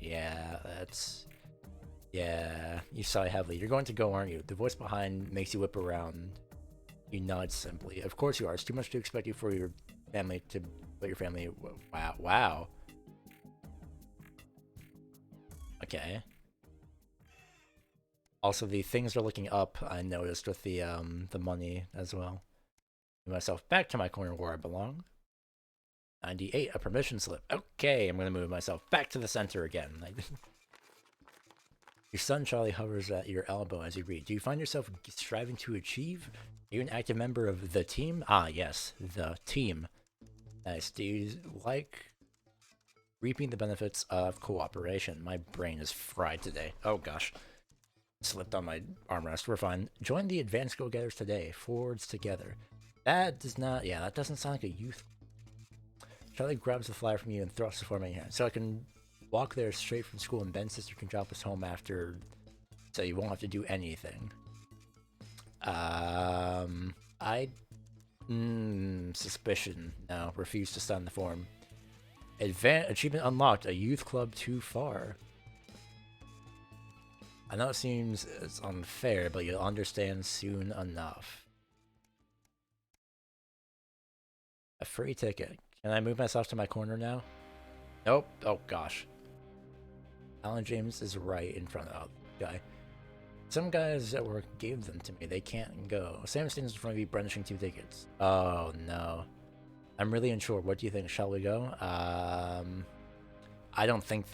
You sigh heavily. You're going to go, aren't you? The voice behind makes you whip around. You nod simply. Of course you are. It's too much to expect you for your family to put your family. Wow. Okay. Also, the things are looking up. I noticed with the money as well. Move myself back to my corner where I belong. 98, a permission slip. Okay, I'm gonna move myself back to the center again. Your son Charlie hovers at your elbow as you read. Do you find yourself striving to achieve? Are you an active member of the team? Ah, yes, the team. Nice. Do you like reaping the benefits of cooperation? My brain is fried today. Oh gosh. Slipped on my armrest. We're fine. Join the advanced go-getters today. Forwards together. That doesn't sound like a youth. Charlie grabs the flyer from you and thrusts it for me. So I can walk there straight from school, and Ben's sister can drop us home after, so you won't have to do anything. Suspicion. No, refuse to sign the form. Achievement unlocked. A youth club too far. I know it seems it's unfair, but you'll understand soon enough. A free ticket. Can I move myself to my corner now? Nope. Oh gosh. Alan James is right in front of the guy. Some guys at work gave them to me. They can't go. Sam stands in front of you brandishing 2 tickets. Oh no. I'm really unsure. What do you think? Shall we go? I don't think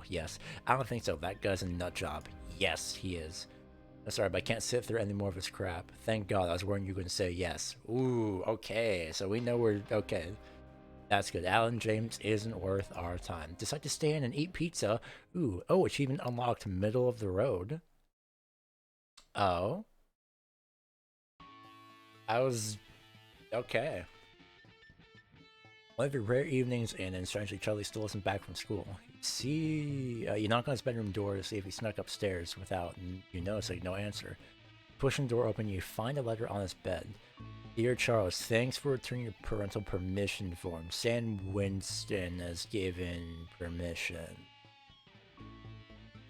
yes. I don't think so. That guy's a nut job. Yes, he is. I'm sorry, but I can't sit through any more of his crap. Thank God. I was worried you were going to say yes. Ooh, okay. So we know we're okay. That's good. Alan James isn't worth our time. Decide to stay in and eat pizza. Ooh, oh, achievement unlocked. Middle of the road. Oh. I was... okay. One of your rare evenings in, and strangely Charlie still isn't back from school. You knock on his bedroom door to see if he snuck upstairs without you noticing no answer. Pushing the door open, you find a letter on his bed. Dear Charles, thanks for returning your parental permission form. Sam Winston has given permission.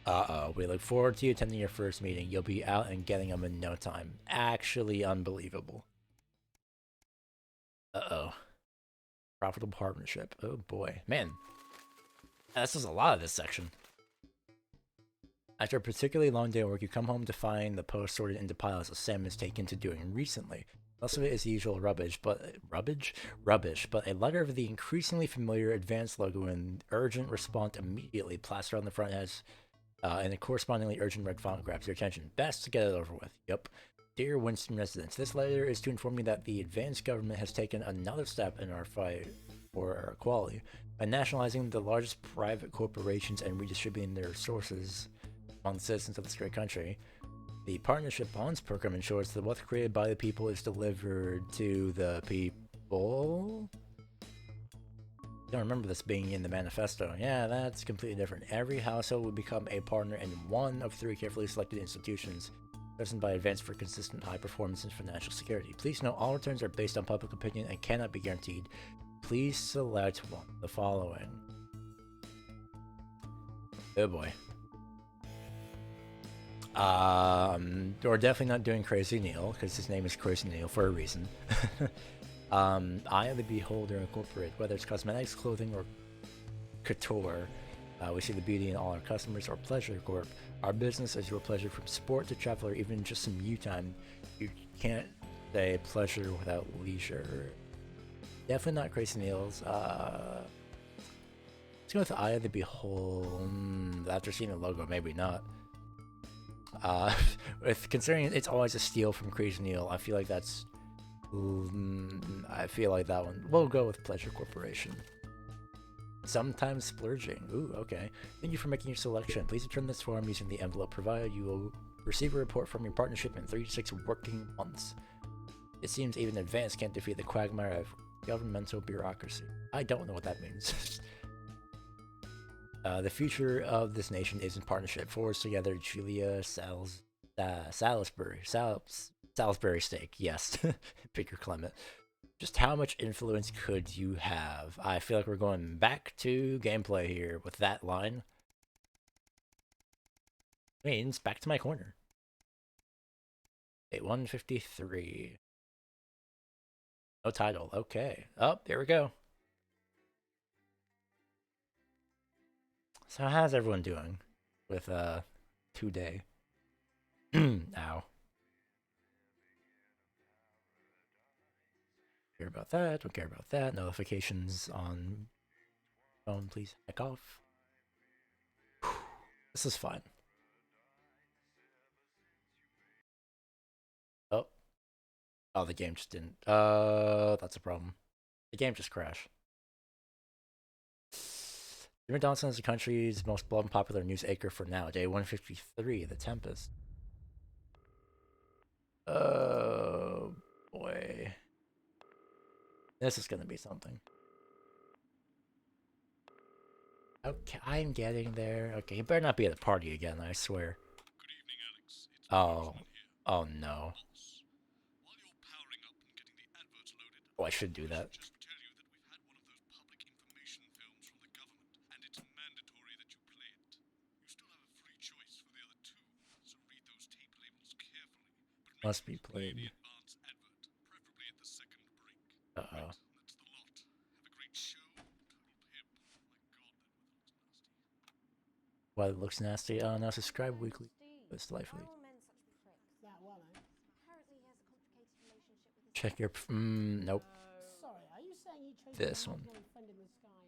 Uh-oh, we look forward to you attending your first meeting. You'll be out and getting them in no time. Actually unbelievable. Uh-oh. Profitable partnership. Oh boy. Man, this is a lot of this section. After a particularly long day of work, you come home to find the post sorted into piles that Sam has taken to doing recently. Most of it is the usual rubbish, but a letter of the increasingly familiar advanced logo and urgent response immediately plastered on the front has and a correspondingly urgent red font grabs your attention. Best to get it over with. Yep. Dear Winston residents, this letter is to inform you that the advanced government has taken another step in our fight for equality by nationalizing the largest private corporations and redistributing their resources among the citizens of this great country. The Partnership Bonds Program ensures that wealth created by the people is delivered to the people. I don't remember this being in the manifesto. Yeah, that's completely different. Every household will become a partner in one of 3 carefully selected institutions, chosen by advance for consistent high performance and financial security. Please note all returns are based on public opinion and cannot be guaranteed. Please select one of the following. Oh boy. We're definitely not doing Crazy Neil, because his name is Crazy Neil for a reason. Eye of the Beholder Incorporated, whether it's cosmetics, clothing, or couture, we see the beauty in all our customers. Or Pleasure Corp. Our business is your pleasure from sport to travel or even just some you time. You can't say pleasure without leisure. Definitely not Crazy Neil's. Let's go with Eye of the Beholder. After seeing the logo, maybe not. Considering it's always a steal from Crazy Neil, I feel like that's... I feel like that one. We'll go with Pleasure Corporation. Sometimes splurging. Ooh, okay. Thank you for making your selection. Please return this form using the envelope provided. You will receive a report from your partnership in 3 to 6 working months. It seems even advanced can't defeat the quagmire of governmental bureaucracy. I don't know what that means. The future of this nation is in partnership. Forwards together, Julia Salisbury steak. Yes, Bigger Clement. Just how much influence could you have? I feel like we're going back to gameplay here with that line. Means back to my corner. 153. No title. Okay. Oh, there we go. So how's everyone doing with today? Ow. Care about that, don't care about that. Notifications on phone, please heck off. This is fine. Oh. Oh, the game just didn't. That's a problem. The game just crashed. Jimmy Donaldson is the country's most beloved and popular news anchor for now. Day 153, The Tempest. Oh, boy. This is gonna be something. Okay, I'm getting there. Okay, you better not be at the party again, I swear. Good evening, Alex. Oh no. Oh, I should do that. Must be played. Uh-oh. Why it looks nasty. Oh no, subscribe weekly. It's lively. Check your nope. Sorry, are you saying he chose This an one. imaginary friend in the sky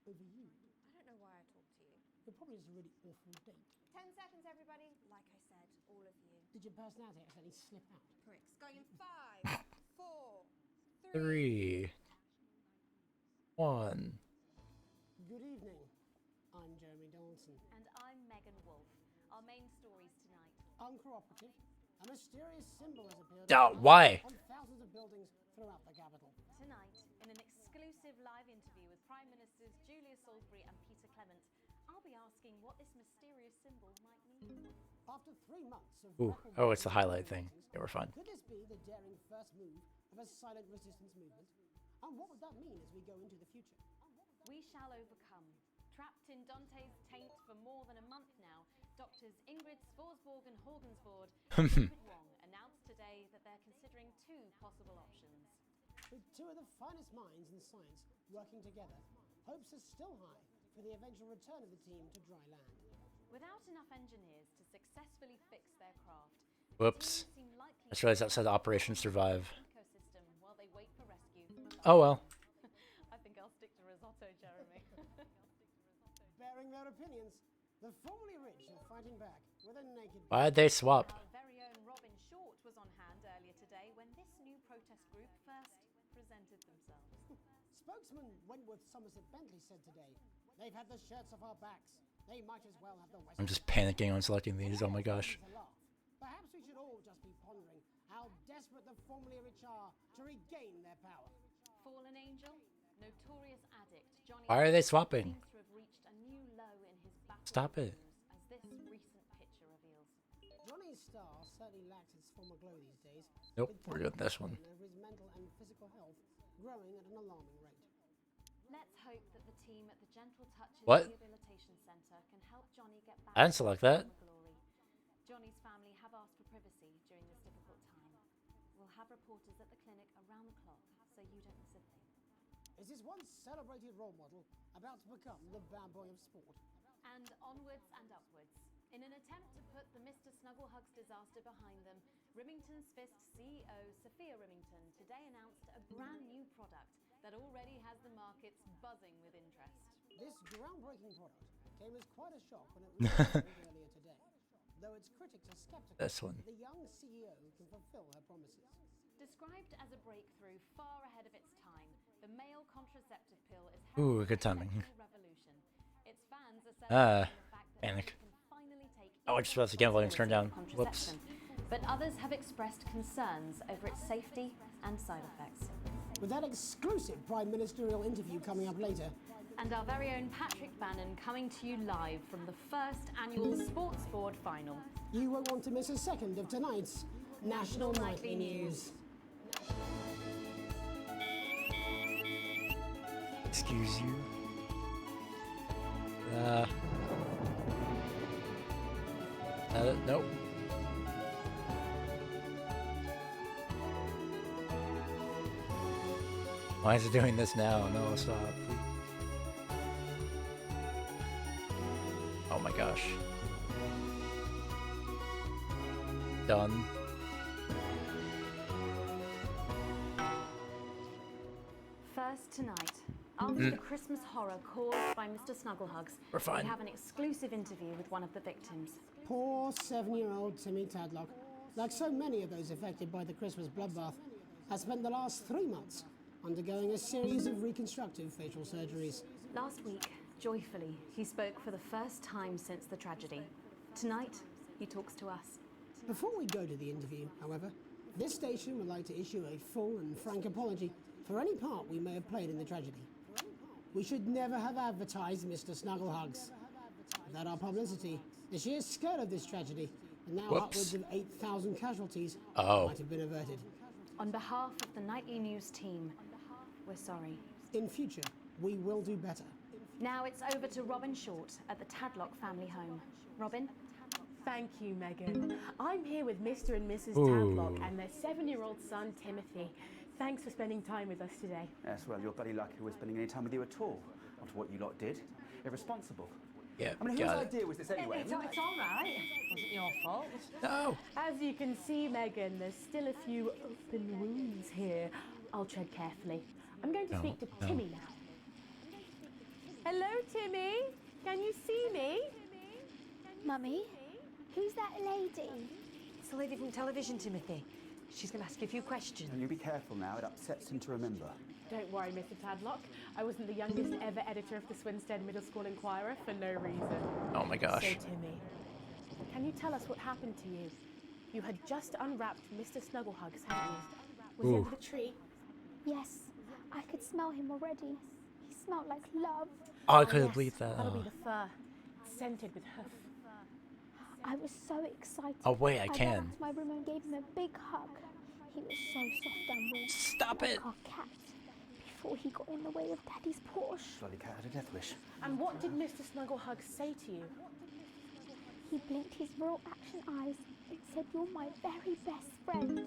over you? I don't know why I talked to you. It probably is a really awful date. 10 seconds, everybody. Like I said, all of you. Did your personality accidentally slip out? Pricks. Going in 5, 4, 3, 1. Good evening. I'm Jeremy Dawson. And I'm Megan Wolf. Our main stories tonight. Uncooperative. A mysterious symbol has appeared Why? on thousands of buildings throughout the capital. Tonight, in an exclusive live interview with Prime Ministers Julia Salisbury and Peter Clement, I'll be asking what this mysterious symbol might mean. After 3 months of Ooh. Oh, it's the highlight thing. Yeah, we're fine. Could this be the daring first move of a silent resistance movement? And what would that mean as we go into the future? We shall overcome. Trapped in Dante's taint for more than a month now, doctors Ingrid Svorsborg and Horgensvoord and David Wong announced today that they're considering 2 possible options. With 2 of the finest minds in science working together, hopes are still high for the eventual return of the team to dry land. Without enough engineers to successfully fix their craft, Whoops. I just realized that said Operation Survive. ecosystem while they wait for rescue. Oh well. I think I'll stick to risotto, Jeremy. Bearing their opinions, the formerly rich are fighting back with a naked. Why'd they swap? Our very own Robin Short was on hand earlier today when this new protest group first presented themselves. Spokesman Wentworth Somerset Bentley said today, "They've had the shirts off our backs. They might as well have the West." I'm just panicking on selecting these. Oh my gosh. Perhaps we should all just be pondering how desperate the formerly rich are to regain their power. Fallen angel, notorious addict Johnny. Why are they swapping? Seems to have reached a new low in his battle Stop it. as this recent picture reveals. Johnny's star certainly lacks its former glow these days. Nope, with we're doing this one. over his mental and physical health growing at an alarming rate. Let's hope that the team at the Gentle Touches What? Rehabilitation Centre can help Johnny get back I didn't select to that. glory. Johnny's family have asked for privacy during this difficult time. We'll have reporters at the clinic around the clock, so you don't miss a thing. Is this once celebrated role model about to become the bad boy of sport? And onwards and upwards. In an attempt to put the Mr. Snugglehugs disaster behind them, Rimington's Fist CEO Sophia Rimington today announced a brand new product that already has the markets buzzing with interest. This groundbreaking product came as quite a shock when it was revealed earlier today. Though its critics are skeptical, This one. the young CEO can fulfill her promises. Described as a breakthrough far ahead of its time, the male contraceptive pill is Ooh, good timing. revolution. Its fans are celebrating the fact that Panic. it can finally take Oh, I just realized the game volume's turned down. Whoops. contraception. But others have expressed concerns over its safety and side effects. With that exclusive prime ministerial interview coming up later, And our very own Patrick Bannon coming to you live from the first annual Sports Board final. you won't want to miss a second of tonight's National Nightly News. Excuse you. Nope. Why is it doing this now? No, stop. Please. Oh my gosh. Done. First tonight, after the Christmas horror caused by Mr. Snugglehugs, We're fine. we have an exclusive interview with one of the victims. Poor 7-year-old Timmy Tadlock, like so many of those affected by the Christmas bloodbath, has spent the last 3 months undergoing a series of reconstructive facial surgeries. Last week, joyfully, he spoke for the first time since the tragedy. Tonight, he talks to us. Before we go to the interview, however, this station would like to issue a full and frank apology for any part we may have played in the tragedy. We should never have advertised Mr. Snugglehugs. Without our publicity, the sheer scale of this tragedy, and now upwards of 8,000 casualties, might have been averted. On behalf of the Nightly News team, we're sorry. In future, we will do better. Now it's over to Robin Short at the Tadlock family home. Robin? Thank you, Megan. I'm here with Mr. and Mrs. Ooh. Tadlock and their 7-year-old son, Timothy. Thanks for spending time with us today. Yes, well, you're bloody lucky we're spending any time with you at all. After what you lot did. Irresponsible. Yeah, I mean, whose got it. idea was this anyway? It's all right. It wasn't your fault. No. As you can see, Megan, there's still a few open wounds here. I'll tread carefully. I'm going to No, speak to no. Timmy now. Hello, Timmy. Can you see me? Mummy, who's that lady? It's the lady from television, Timothy. She's going to ask you a few questions. And you be careful now, it upsets him to remember. Don't worry, Mr. Tadlock. I wasn't the youngest ever editor of the Swinstead Middle School Inquirer for no reason. Oh my gosh. So, Timmy, can you tell us what happened to you? You had just unwrapped Mr. Snugglehugs, hadn't you? Was he under the tree? Yes, I could smell him already. He smelled like love. Oh, I couldn't yes, believe that. That'll be the fur, scented with hoof. I was so excited. Oh, wait, I went can. up to my room and gave him a big hug. He was so soft and warm. Stop like it. our cat. Before he got in the way of Daddy's Porsche. Bloody cat had a death wish. And what did Mr. Snugglehugs say to you? He blinked his real action eyes and said, "You're my very best friend."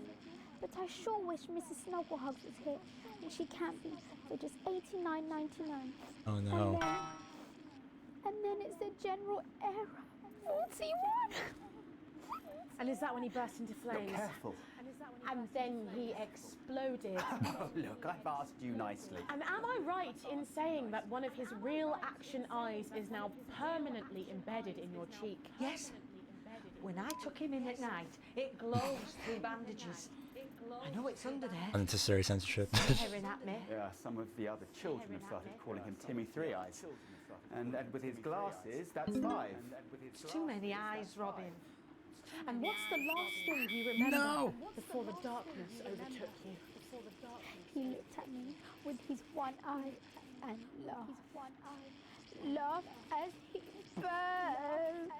But I sure wish Mrs. Snugglehugs was here, and she can't be for just $89.99. Oh no. And then it's the general error. 41. And is that when he burst into flames? Look careful. And then he exploded. Oh, look, I've asked you nicely. And am I right in saying that one of his real action eyes is now permanently embedded in your cheek? Yes. When I took him in at night, it glows through bandages. I know it's under there. Unnecessary censorship. Staring at me. Yeah, some of the other children have started calling him Timmy Three Eyes. And with his glasses, that's 5. It's too many eyes, Robin. And what's the last thing you remember No. before the darkness overtook you? He looked at me with his one eye and laughed. Laughed as he burned.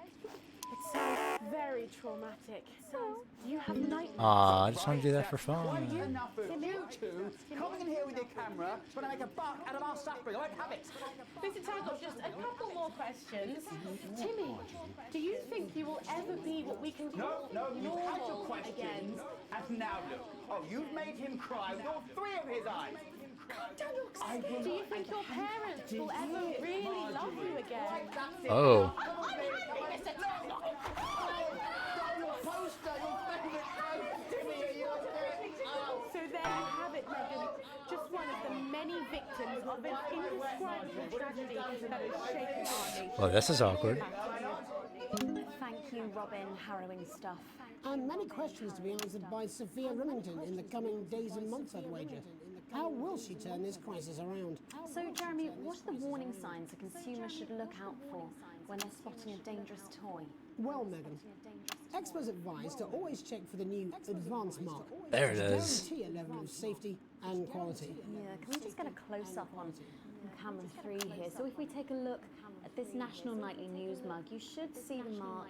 It sounds very traumatic. Do you have nightmares? Aw, I just want to do that for Why fun. enough of you two coming in here with your camera trying to make a buck out of our suffering? I won't have it. Mr. Tadlock, just a couple more questions. Timmy, do you think you will ever be what we can call No, you've had your normal questions. again? And now look. Oh, you've made him cry with all 3 of his eyes. Do you think your parents will ever really love you again? Oh. So there you have it, Megan. Just one of the many victims of an indescribable tragedy that has shaken our nation. Well, this is awkward. Thank you, Robin. Harrowing stuff. And many questions to be answered by Sophia Remington in the coming days and months, I'd wager. How will she turn this crisis around? So, Jeremy, what are the warning signs a consumer should look out for when they're spotting a dangerous toy? Well, Megan, experts advise to always check for the new advanced mark. There it to is. Guarantee a level of safety and quality. Yeah, can we just get a close-up on camera 3 here? So if we take a look at this National Nightly News mug, you should see the mark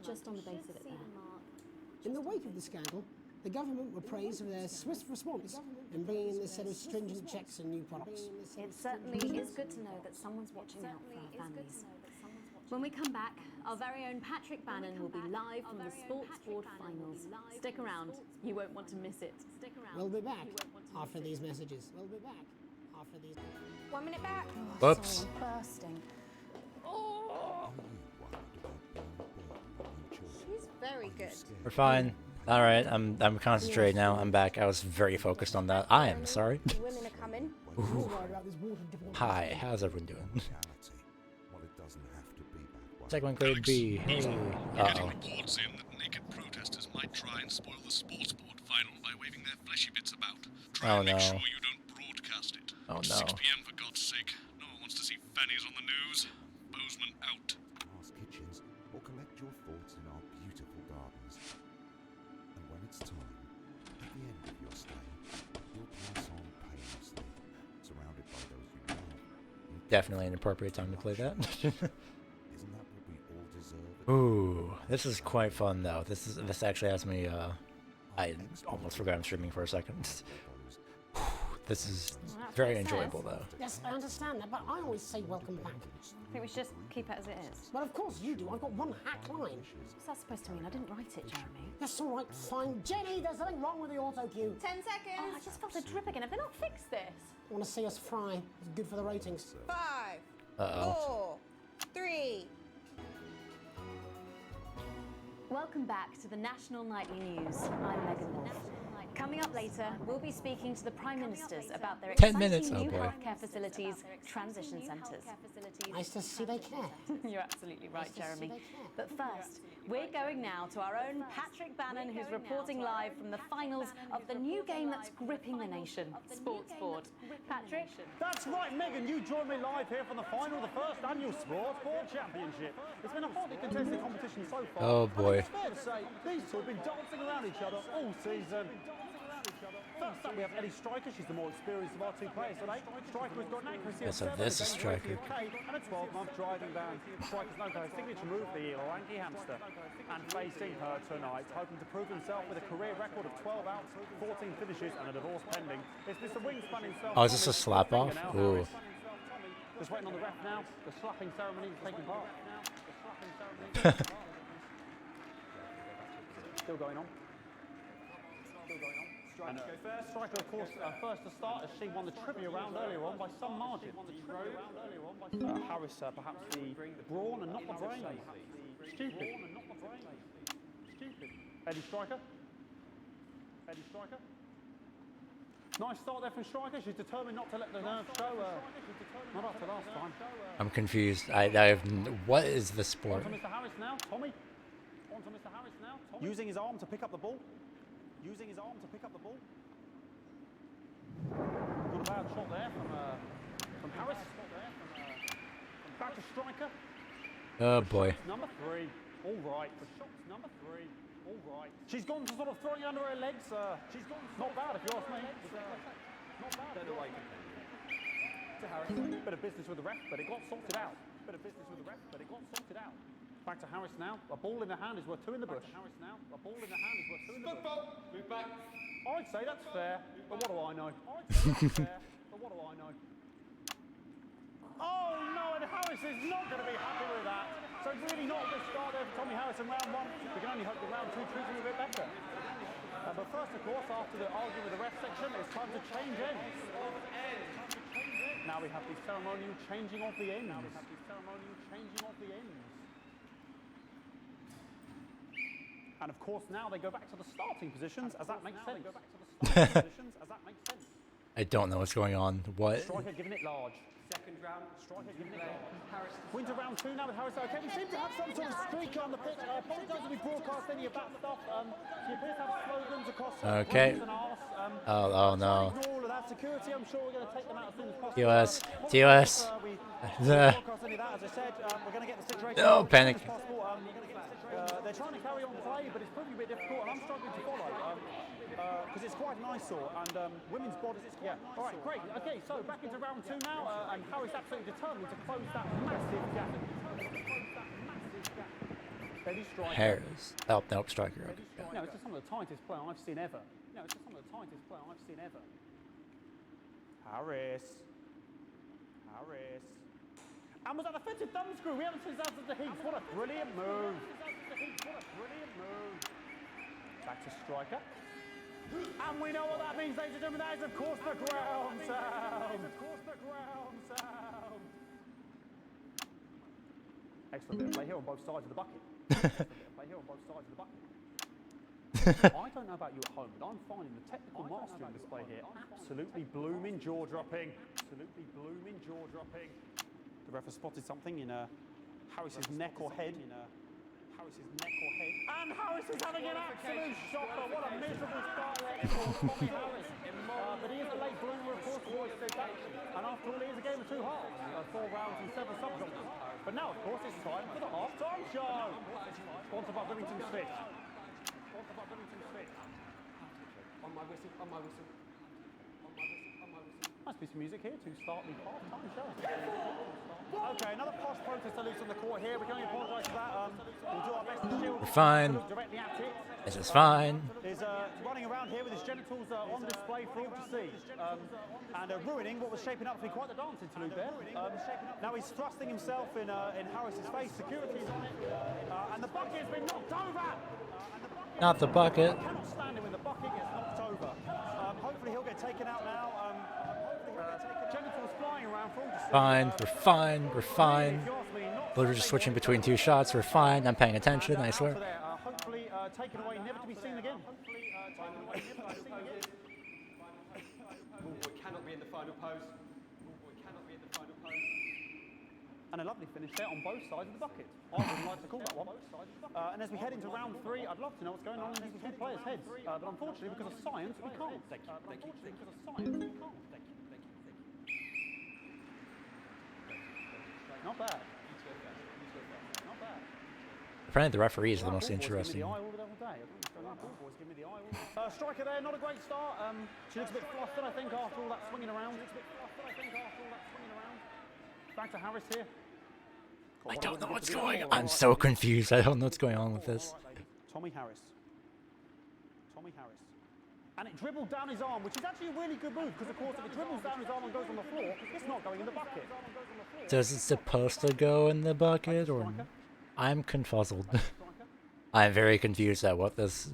just on the base of it there. In the wake of the scandal, the government were praised for their swift response in bringing in this set of stringent checks and new products. It certainly is good to know that someone's watching out for our families. When we come back, our very own Patrick Bannon will be live from the Sports Board Finals. Stick around, you won't want to miss it. Stick around. We'll be back after these messages. We'll be back after these. 1 minute back. Whoops. Sorry, bursting. She's very good. We're fine. All right, I'm concentrated now. I'm back. I was very focused on that. I am sorry. Women are coming. Ooh. Hi, how's everyone doing? Segment grade B. Hey. Uh-oh. Reports in that naked protesters might try and spoil the sports board final by waving their fleshy bits about. Try Oh and make no. sure you don't broadcast it. Oh 6 no. p.m. for God's sake. No one wants to see fannies on the news. Bozeman out. Ask kitchens or collect your thoughts in our beautiful gardens. And when it's time, at the end of your stay, you'll pass on painlessly, surrounded by those you love. Definitely an appropriate time to play that. Isn't that what we all deserve? Ooh, this is quite fun though. This actually has me. I almost forgot I'm streaming for a second. This is Well, that's very what it enjoyable, says. though. Yes, I understand that, but I always say welcome back. I think we should just keep it as it is. Well, of course you do. I've got one hack line. What's that supposed to mean? I didn't write it, Jeremy. That's all right, fine. Jenny, there's something wrong with the auto cue. 10 seconds. Oh, I just felt a drip again. Have they not fixed this? I want to see us fry. It's good for the ratings. 5, Uh-oh. 4, 3. Welcome back to the National Nightly News. I'm Megan Wolf. Coming up later, we'll be speaking to the Prime Ministers about their 10 exciting minutes, oh new boy. healthcare facilities, transition centres. Nice to see they care. You're absolutely right, Nice to see Jeremy. they care. But first, we're going now to our own Patrick Bannon, who's reporting live from the finals of the new game that's gripping the nation, Sports Board. Patrick? That's right, Megan. You join me live here from the final of the first annual Sports Board Championship. It's been a hotly contested competition so far. Oh, boy. It's fair to say these two have been dancing around each other all season. First up, we have Ellie Striker. She's the more experienced of our two players today. Striker has got an accuracy of Yeah, so 7 this is against Striker. the UK and a 12-month driving ban. Striker's known for her signature move, the Orangi hamster, and facing her tonight, hoping to prove himself with a career record of 12 outs, 14 finishes, and a divorce pending. Is this the wingspan himself? Oh, is this a slap off? Ooh. Just waiting on the ref now. The slapping ceremony is taking part. Still going on. And, Striker, of course, first to start as she won the trivia round earlier on by some margin. Harris, perhaps the brawn and not the brain. Stupid. Eddie Striker. Nice start there from Striker. She's determined not to let the nerves show. Not after last time. I'm confused. I have what is the sport? On to Mr. Harris now. Tommy. Using his arm to pick up the ball. Good bad shot there from Harris. Back to Striker. Oh boy. Number 3. All right. The shot's number 3. All right. She's gone to sort of throwing under her legs. Not bad if you ask me. Not bad. To Harris. Bit of business with the ref, but it got sorted out. Back to Harris now. A ball in the hand is worth 2 in the bush. Football. Move back. I'd say that's fair, but what do I know? Oh no, and Harris is not going to be happy with that. So really not a good start there for Tommy Harris in round 1. We can only hope that round 2 treats him a bit better. But first, of course, after the argument with the ref section, it's time to change ends. Now we have the ceremonial changing of the ends. And of course, now they go back to the starting positions, as that makes sense. I don't know what's going on. What? Striker giving it large. Second round. Striker giving it large. Wins round 2 now with Harris. Okay, we seem to have some sort of streak on the pitch. I apologise if we broadcast any of that stuff. She appears to have slogans across Okay. and arse. Oh no. Ignore all of that security. I'm sure we're going to take them out as soon as possible. TOS. Broadcast any of that, as I said. We're going to get the situation No panic. as possible. They're trying to carry on play, but it's proving a bit difficult, and I'm struggling to follow. Because it's quite an eyesore, and women's bodies, yeah. All right, great. Okay, so back into round 2 now, and Harris absolutely determined to close that massive gap. Steady Striker. Harris. Oh, nope, Striker. Okay. No, it's just some of the tightest play I've seen ever. Harris. And was that a fitted thumbscrew? We haven't seen that at the Heats. What a brilliant move. Back to Striker. And we know what that means, ladies and gentlemen. That is, of course, the ground sound. Excellent bit of play here on both sides of the bucket. I don't know about you at home, but I'm finding the technical mastering display here absolutely blooming jaw-dropping. The ref has spotted something in Harris's neck or head. And Harris is having an absolute shocker. What a miserable start there for Tommy Harris. But he is a late bloomer, of course, always said that. And after all, it is a game of 2 halves. 4 rounds and 7 subgenres. But now, of course, it's time for the half-time show. Sponsored by Remington Smith. On my whistle. Nice piece of music here to start the half-time show. Okay, another posh protester loose on the court here. We can only apologise for that. We'll do our best to shield. We're fine. Look directly at it. This is fine. Is running around here with his genitals on display for all to see, and ruining what was shaping up to be quite the dance interlude there. Now he's thrusting himself in Harris's face. Security's on it, and the bucket has been knocked over. Not the bucket. I cannot stand it when the bucket gets knocked over. Hopefully he'll get taken out now. Genitals flying around for all to see. Fine, we're fine, we're fine. We're just switching between two shots, we're fine. I'm paying attention, I swear. Hopefully taken away, never to be seen again. Cannot be in the final pose. Cannot be in the final pose. And a lovely finish there on both sides of the bucket. I wouldn't like to call that one. And as we head into round 3, I'd love to know what's going on in these two players' heads. But unfortunately, because of science, we can't. Not bad. Not bad. Apparently the referee is the most interesting. Striker there, not a great start. She looks a bit flustered, I think, after all that swinging around. Back to Harris here. I don't know what's going on. I'm so confused. I don't know what's going on with this. Tommy Harris. And it dribbled down his arm, which is actually a really good move, because of course if it dribbles down his arm and goes on the floor, it's not going in the bucket. Does it supposed to go in the bucket or? I'm confuzzled. I'm very confused at what this.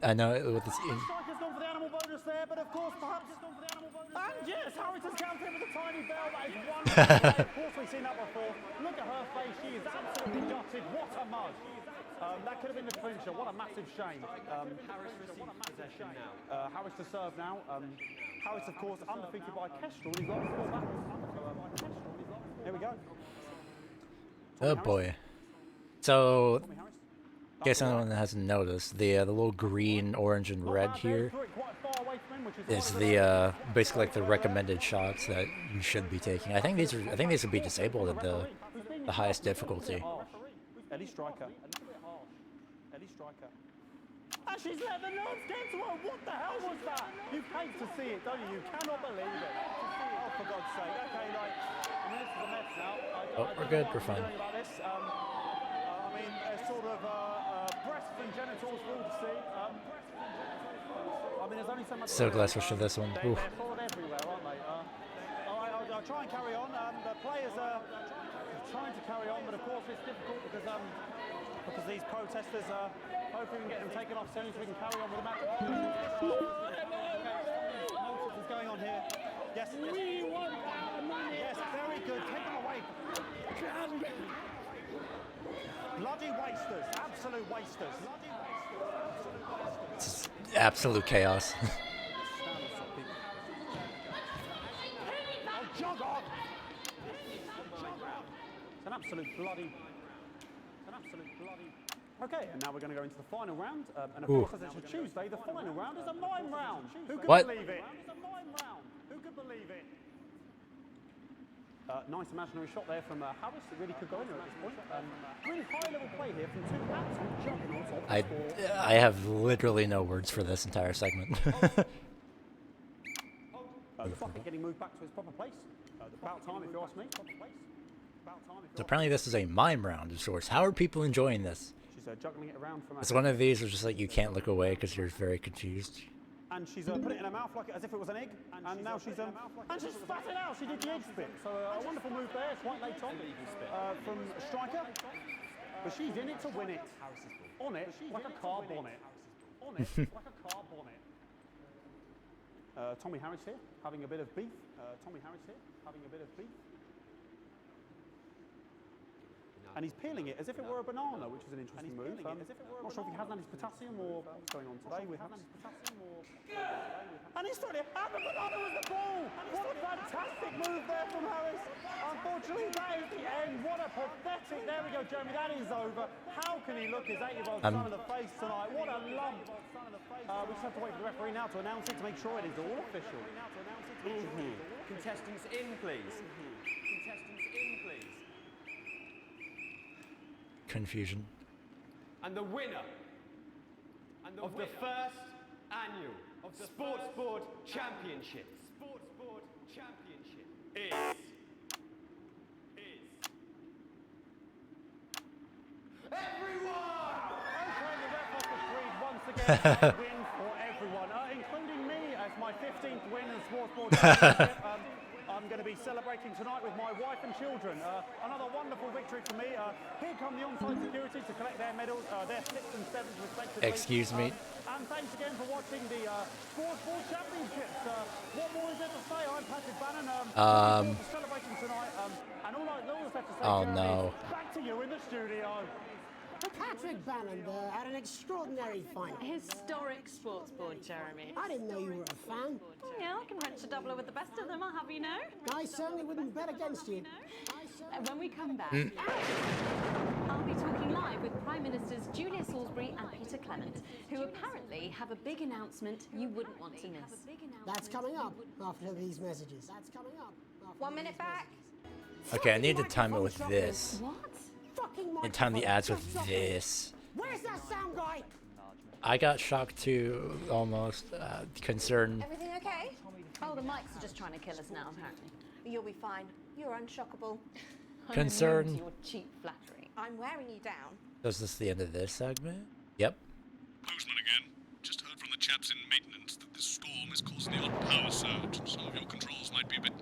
I know what this is. Striker's gone for the animal bonus there, but of course perhaps. And yes, Harris has counted with a tiny bell. That is wonderful. Of course we've seen that before. Look at her face. She is absolutely gutted. What a mug. That could have been the clincher. What a massive shame. Harris receives possession now. Harris to serve now. Harris, of course, undefeated by Kestrel. He's lost 4 battles. Here we go. Oh boy. So, in case anyone hasn't noticed, the little green, orange, and red here is the basically like the recommended shots that you should be taking. I think these would be disabled at the highest difficulty. Eddie Striker. And she's let the nerves get to her. What the hell was that? You hate to see it, don't you? You cannot believe it. Oh, for God's sake. Okay, like, I mean, this is a mess now. Oh, we're good. We're fine. About this. I mean, sort of breasts and genitals for all to see. I mean, there's only so much. So glad for this one. They're falling everywhere, aren't they? I'll try and carry on. The players are trying to carry on, but of course it's difficult because these protesters hopefully we can get them taken off soon so we can carry on with the match. What's going on here? Yes. We want our money. Yes, very good. Take them away. Bloody wasters. Absolute wasters. It's absolute chaos. Oh, jog on! It's an absolute bloody. Okay, and now we're going to go into the final round. And of course, as it's a Tuesday, the final round is a mime round. Who could believe it? It's a mime round. Who could believe it? Nice imaginary shot there from Harris. It really could go in there at this point. Really high-level play here from two absolute juggernauts of the sport. I have literally no words for this entire segment. The bucket getting moved back to its proper place. About time, if you ask me. So apparently this is a mime round of sorts. How are people enjoying this? She's juggling it around from. It's one of these where just like you can't look away because you're very confused. And she's put it in her mouth like as if it was an egg, and now she's and she's spat it out. She did the egg spit. So a wonderful move there. It's quite late on from Striker, but she's in it to win it. On it like a car bonnet. On it like a car bonnet. Tommy Harris here having a bit of beef. And he's peeling it as if it were a banana, which is an interesting move. Not sure if he hasn't had his potassium or what's going on today with Harris. And he's trying to have the banana as the ball! What a fantastic move there from Harris! Unfortunately, that is the end. What a pathetic... There we go, Jeremy, that is over. How can he look his 8-year-old son in the face tonight? What a lump! We just have to wait for the referee now to announce it to make sure it is all official. Contestants in, please. Contestants in, please. Confusion. And the winner of the first annual Sports Board Championship is everyone! Okay, the ref has agreed once again. win for everyone, including me as my 15th win in the Sports Board Championship. I'm going to be celebrating tonight with my wife and children. Another wonderful victory for me. Here come the on-site security to collect their medals, their 6th and 7th respectively. Excuse me. And thanks again for watching the Sports Board Championships. What more is there to say? I'm Patrick Bannon. Celebrating tonight. And all I have to say, Oh, Jeremy, no. is back to you in the studio. Patrick Bannon had an extraordinary final. Historic sports board, Jeremy. I didn't know you were a fan. Yeah, I can wrench a doubler with the best of them, I'll have you know. I certainly wouldn't bet against you. When we come back, I'll be talking live with Prime Ministers Julia Salisbury and Peter Clement, who apparently have a big announcement you wouldn't want to miss. That's coming up after these messages. That's coming up. 1 minute back. Okay, I need to time it with this. What? And time the ads with this. Where's that sound guy? I got shocked too, almost. Concerned. Everything okay? Oh, the mics are just trying to kill us now, apparently. You'll be fine. You're unshockable. Concerned. I'm immune to your cheap flattery. I'm wearing you down. Is this the end of this segment? Yep. Postman again. Just heard from the chaps in maintenance that this storm is causing the odd power surge, and some of your controls might be a bit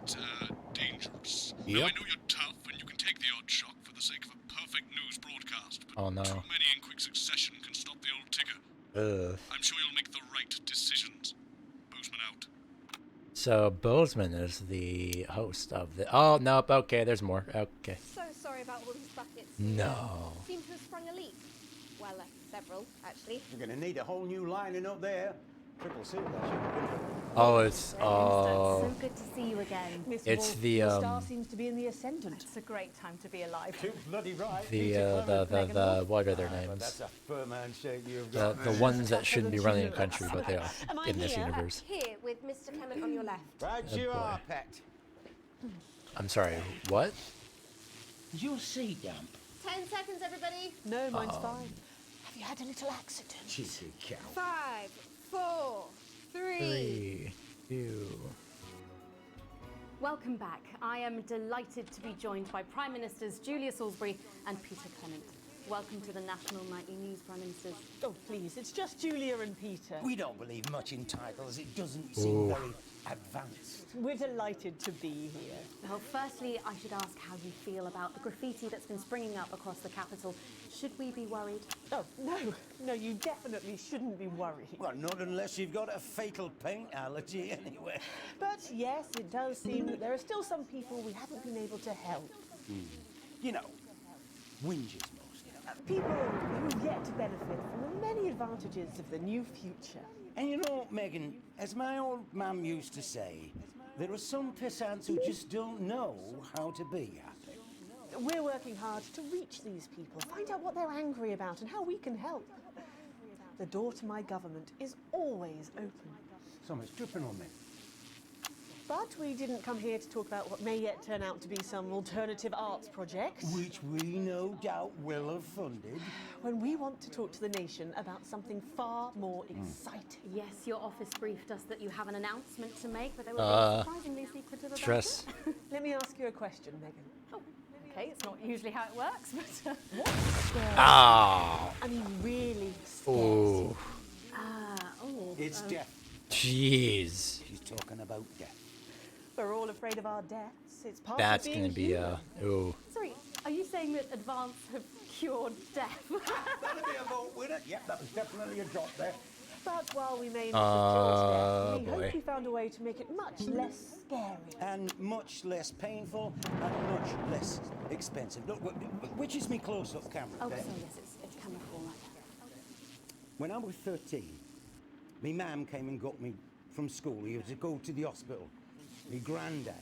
dangerous. Now, I know you're tough and you can take the odd shock for the sake of a perfect news broadcast, but Oh, no. too many in quick succession can stop the old ticker. Ugh. I'm sure you'll make the right decisions. Postman out. So Bozeman is the host of the. Oh nope. Okay, there's more. Okay. So sorry about all these buckets. No. Seem to have sprung a leak. Well, several, actually. You're going to need a whole new lining up there. Triple seal that shit. Oh, it's So good to see you again. Miss It's Wolf, the, your um, star seems to be in the ascendant. It's a great time to be alive. Too bloody right. the what are their That's names? a firm handshake you've The got. the ones that shouldn't be running a country, but they are Am I in this here? universe. Here with Mr. Clement on your left. Right Oh, you boy. are, pet. I'm sorry. What? Is your sea damp? 10 seconds, everybody. No, mine's Oh. fine. Have you had a little accident? Cheeky cow. 5, 4, 3. 3, 2. Welcome back. I am delighted to be joined by Prime Ministers Julia Salisbury and Peter Clement. Welcome to the National Nightly News, Prime Ministers. Oh, please, it's just Julia and Peter. We don't believe much in titles. It doesn't seem very advanced. We're delighted to be here. Well, firstly, I should ask how you feel about the graffiti that's been springing up across the capital. Should we be worried? Oh, no, you definitely shouldn't be worried. Well, not unless you've got a fatal paint allergy anyway. But yes, it does seem that there are still some people we haven't been able to help. You know, whinges mostly. People who've yet to benefit from the many advantages of the new future. And you know, Megan, as my old mum used to say, there are some pissants who just don't know how to be happy. We're working hard to reach these people, find out what they're angry about and how we can help. The door to my government is always open. Someone's dripping on me. But we didn't come here to talk about what may yet turn out to be some alternative arts project. Which we no doubt will have funded. When we want to talk to the nation about something far more exciting. Yes, your office briefed us that you have an announcement to make, but they were surprisingly secretive about Stress. it. Let me ask you a question, Megan. Oh, okay, it's not usually how it works, but... What scares Ow. I mean, really scares Oh. It's death. Jeez. She's talking about death. We're all afraid of our deaths. It's part That's of being gonna be human. ooh. Sorry, are you saying that Advance have cured death? That'll be a vote winner. Yep, that was definitely a drop there. But while we may not have cured death, we boy. hope we found a way to make it much less scary. And much less painful and much less expensive. Look, which is me close-up camera? Oh, there. so yes, it's camera 4 like that. When I was 13, my mum came and got me from school. He had to go to the hospital. My granddad,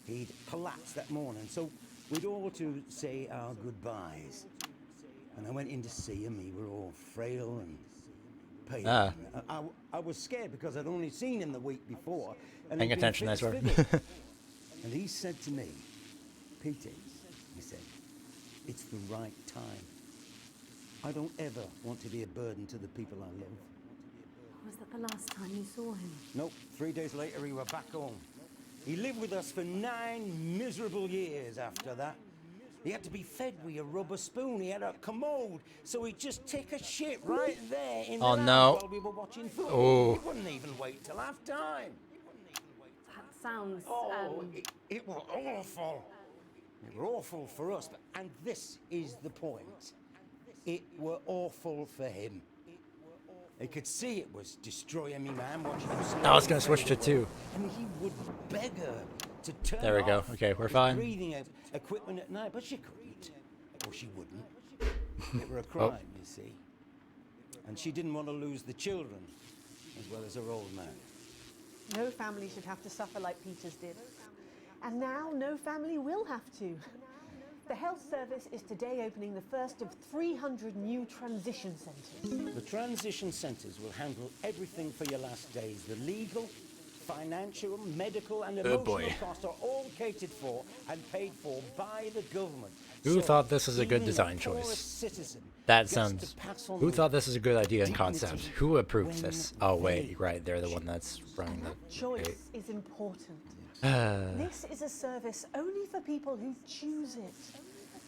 he'd collapsed that morning, so we'd all to say our goodbyes. And I went in to see him. He were all frail and pale. Ah. I was scared because I'd only seen him the week before. And Paying he'd been attention, I fit swear. as fiddle. And he said to me, Peter, he said, it's the right time. I don't ever want to be a burden to the people I love. Was that the last time you saw him? Nope, 3 days later we were back home. He lived with us for 9 miserable years after that. He had to be fed with a rubber spoon. He had a commode, so he'd just take a shit right there in the lounge while we were watching football. He wouldn't even wait till half time. That sounds. It was awful. It were awful for us, and this is the point. It were awful for him. He could see it was destroying me, man, watching him slowly. I was gonna switch to 2. And he would beg her to turn There we go. off Okay, we're his fine. breathing equipment at night, but she couldn't. Or she wouldn't. It were a crime, you see. And she didn't want to lose the children, as well as her old man. No family should have to suffer like Peter's did. And now no family will have to. The health service is today opening the first of 300 new transition centres. The transition centres will handle everything for your last days. The legal, financial, medical and emotional costs are all catered for and paid for by the government. Who So thought this was a good even design the poorest choice? citizen That gets sounds... to pass on Who the thought this was a good idea and dignity concept? Who approved when this? Oh, wait, right, they're the one that's running the... Choice is important. This is a service only for people who choose it.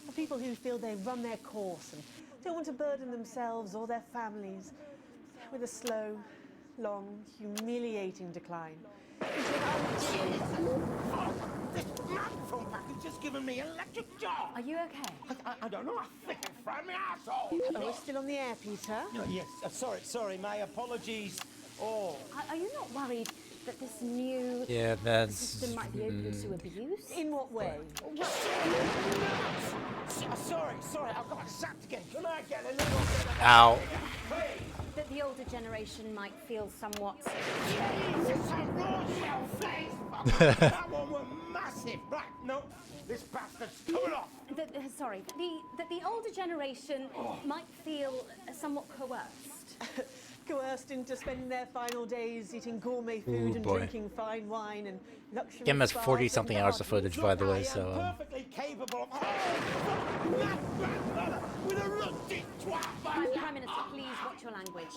For people who feel they run their course and don't want to burden themselves or their families with a slow, long, humiliating decline. This phone pack has just given me an electric shock. Are you okay? I don't know. I think it's from my asshole. Oh, we're still on the air, Peter. No, yes. Sorry. My apologies. Oh. Are you not worried that this new Yeah, that's... system might be open to abuse? In what way? Sorry. I've got sacked again. Can I get a little bit of... Ow. That the older generation might feel somewhat. Jesus, a raw shell face. That one was massive. Right, no, this bastard's coming off. That the older generation might feel somewhat coerced. Coerced into spending their final days eating gourmet food Ooh, and boy. drinking fine wine and luxury Game has spas 40-something and hours of footage, by the way, I so... am perfectly capable of... with a rusty twat. Prime Minister, please watch your language.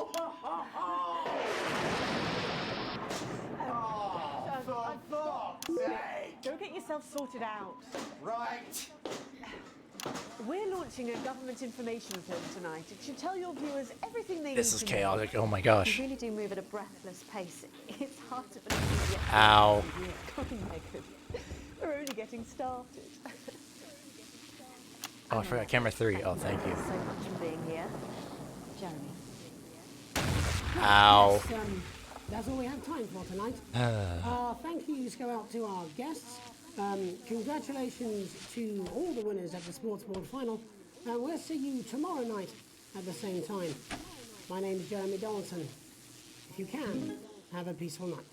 Go get yourself sorted out. Right. We're launching a government information film tonight. It should tell your viewers everything they This need is to chaotic. know. Oh my gosh. You really do move at a breathless pace. It's hard to believe yet. Ow. Come on, Megan. We're only getting started. Oh, I forgot camera 3. Oh, thank you. So much for being here, Jeremy. Ow. That's all we have time for tonight. Thank yous go out to our guests. Congratulations to all the winners at the Sports Board final. We'll see you tomorrow night at the same time. My name is Jeremy Donaldson. If you can, have a peaceful night.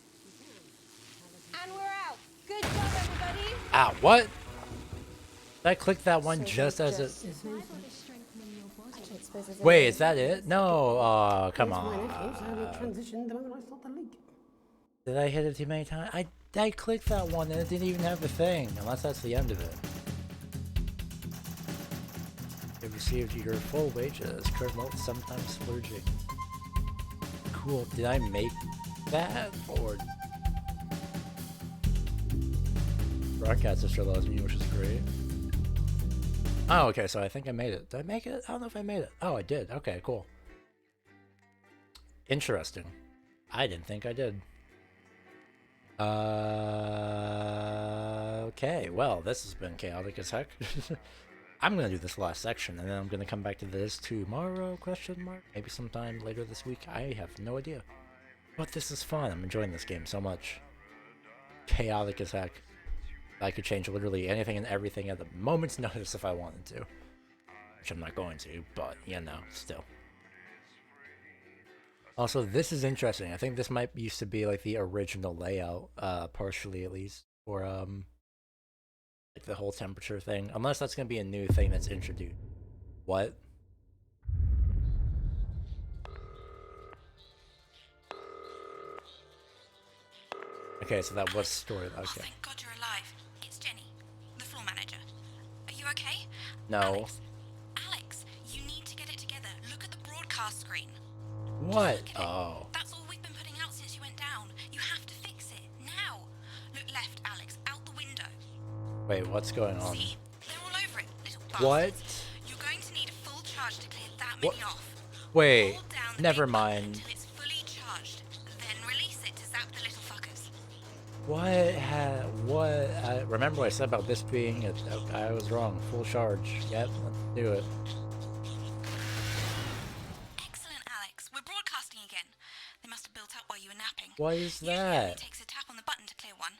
And we're out. Good job, everybody. Ow, what? Did I click that one just as it... Wait, is that it? No, come on. Transition the moment I start the leak. Did I hit it too many times? I clicked that one and it didn't even have the thing, unless that's the end of it. You received your full wages, criminal, sometimes splurging. Cool, did I make that? Or... Broadcaster still loves me, which is great. Oh, okay, so I think I made it. Did I make it? I don't know if I made it. Oh, I did. Okay, cool. Interesting. I didn't think I did. Okay, well, this has been chaotic as heck. I'm gonna do this last section, and then I'm gonna come back to this tomorrow, question mark? Maybe sometime later this week? I have no idea. But this is fun. I'm enjoying this game so much. Chaotic as heck. I could change literally anything and everything at the moment's notice if I wanted to. Which I'm not going to, but, you know, still. Also, this is interesting. I think this might used to be like the original layout, partially at least, or like the whole temperature thing. Unless that's gonna be a new thing that's introduced. What? Okay, so that was story. Okay. Oh, thank God you're alive. It's Jenny, the floor manager. Are you okay? No. Alex, you need to get it together. Look at the broadcast screen. What? Oh. That's all we've been putting out since you went down. You have to fix it now. Look left, Alex, out the window. Wait, what's going on? See? They're all over it. Little What? You're going to need a full charge to clear that many off. Wait, never mind. Until it's fully charged, then release it to zap the little fuckers. What? Remember what I said about this being I was wrong. Full charge. Yep, let's do it. Excellent, Alex. We're broadcasting again. They must have built up while you were napping. What is Usually that? it takes a tap on the button to clear one.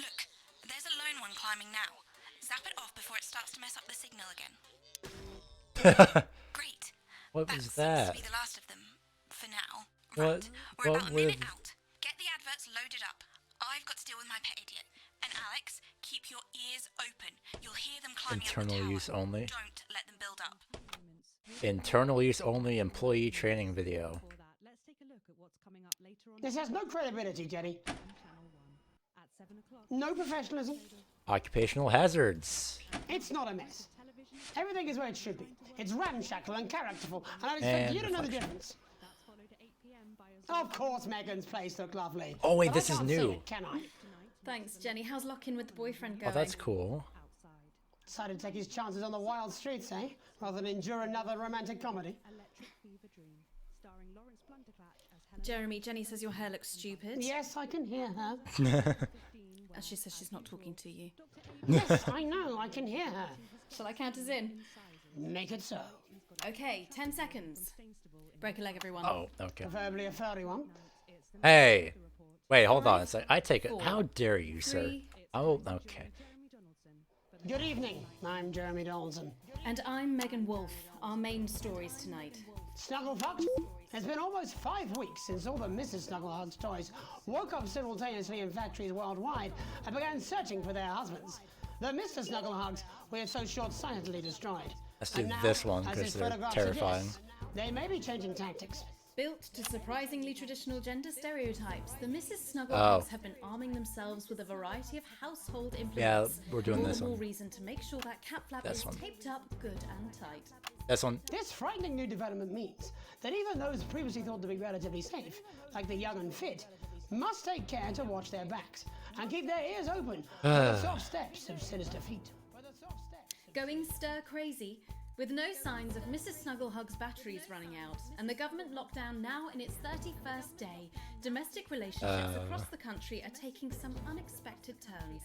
Look, there's a lone one climbing now. Zap it off before it starts to mess up the signal again. Great. What was that? Seems to be the last of them, for now. What? We're What about a with? minute out. Get the adverts loaded up. I've got to deal with my pet idiot. And Alex, keep your ears open. You'll hear them climbing up the Internal tower. use only. Don't let them build up. Internal use only employee training video. This has no credibility, Jenny. No professionalism. Occupational hazards. It's not a mess. Everything is where it should be. It's ramshackle and characterful, and I expect And you to know the reflection. difference. Of course, Megan's place looked lovely. Oh, wait, but this I is can't see new. it, can I? Thanks, Jenny. How's lock-in with the boyfriend going? Oh, that's cool. Decided to take his chances on the wild streets, eh? Rather than endure another romantic comedy. Jeremy, Jenny says your hair looks stupid. Yes, I can hear her. And she says she's not talking to you. Yes, I know, I can hear her. Shall I count us in? Make it so. Okay, 10 seconds. Break a leg, everyone. Oh, okay. Preferably a furry one. Hey, wait, hold on a sec. I take it. Four, How dare you, sir? 3, Oh, okay. Good evening, I'm Jeremy Donaldson. And I'm Megan Wolf. Our main stories tonight. Snugglefuck? It's been almost 5 weeks since all the Mrs. Snugglehugs toys woke up simultaneously in factories worldwide and began searching for their husbands. The Mr. Snugglehugs we have so short-sightedly destroyed. Let's do And now, this one as because this they're photograph terrifying. suggests, they may be changing tactics. Built to surprisingly traditional gender stereotypes, the Mrs. Snugglehugs Oh. have been arming themselves with a variety of household implements. Yeah, we're doing all this the more one. reason to make sure that cat flap This is one. taped up good and tight. This one. This frightening new development means that even those previously thought to be relatively safe, like the young and fit, must take care to watch their backs and keep their ears open for the soft steps of sinister feet. Going stir crazy, with no signs of Mrs. Snugglehug's batteries running out, and the government lockdown now in its 31st day, domestic relationships across the country are taking some unexpected turns.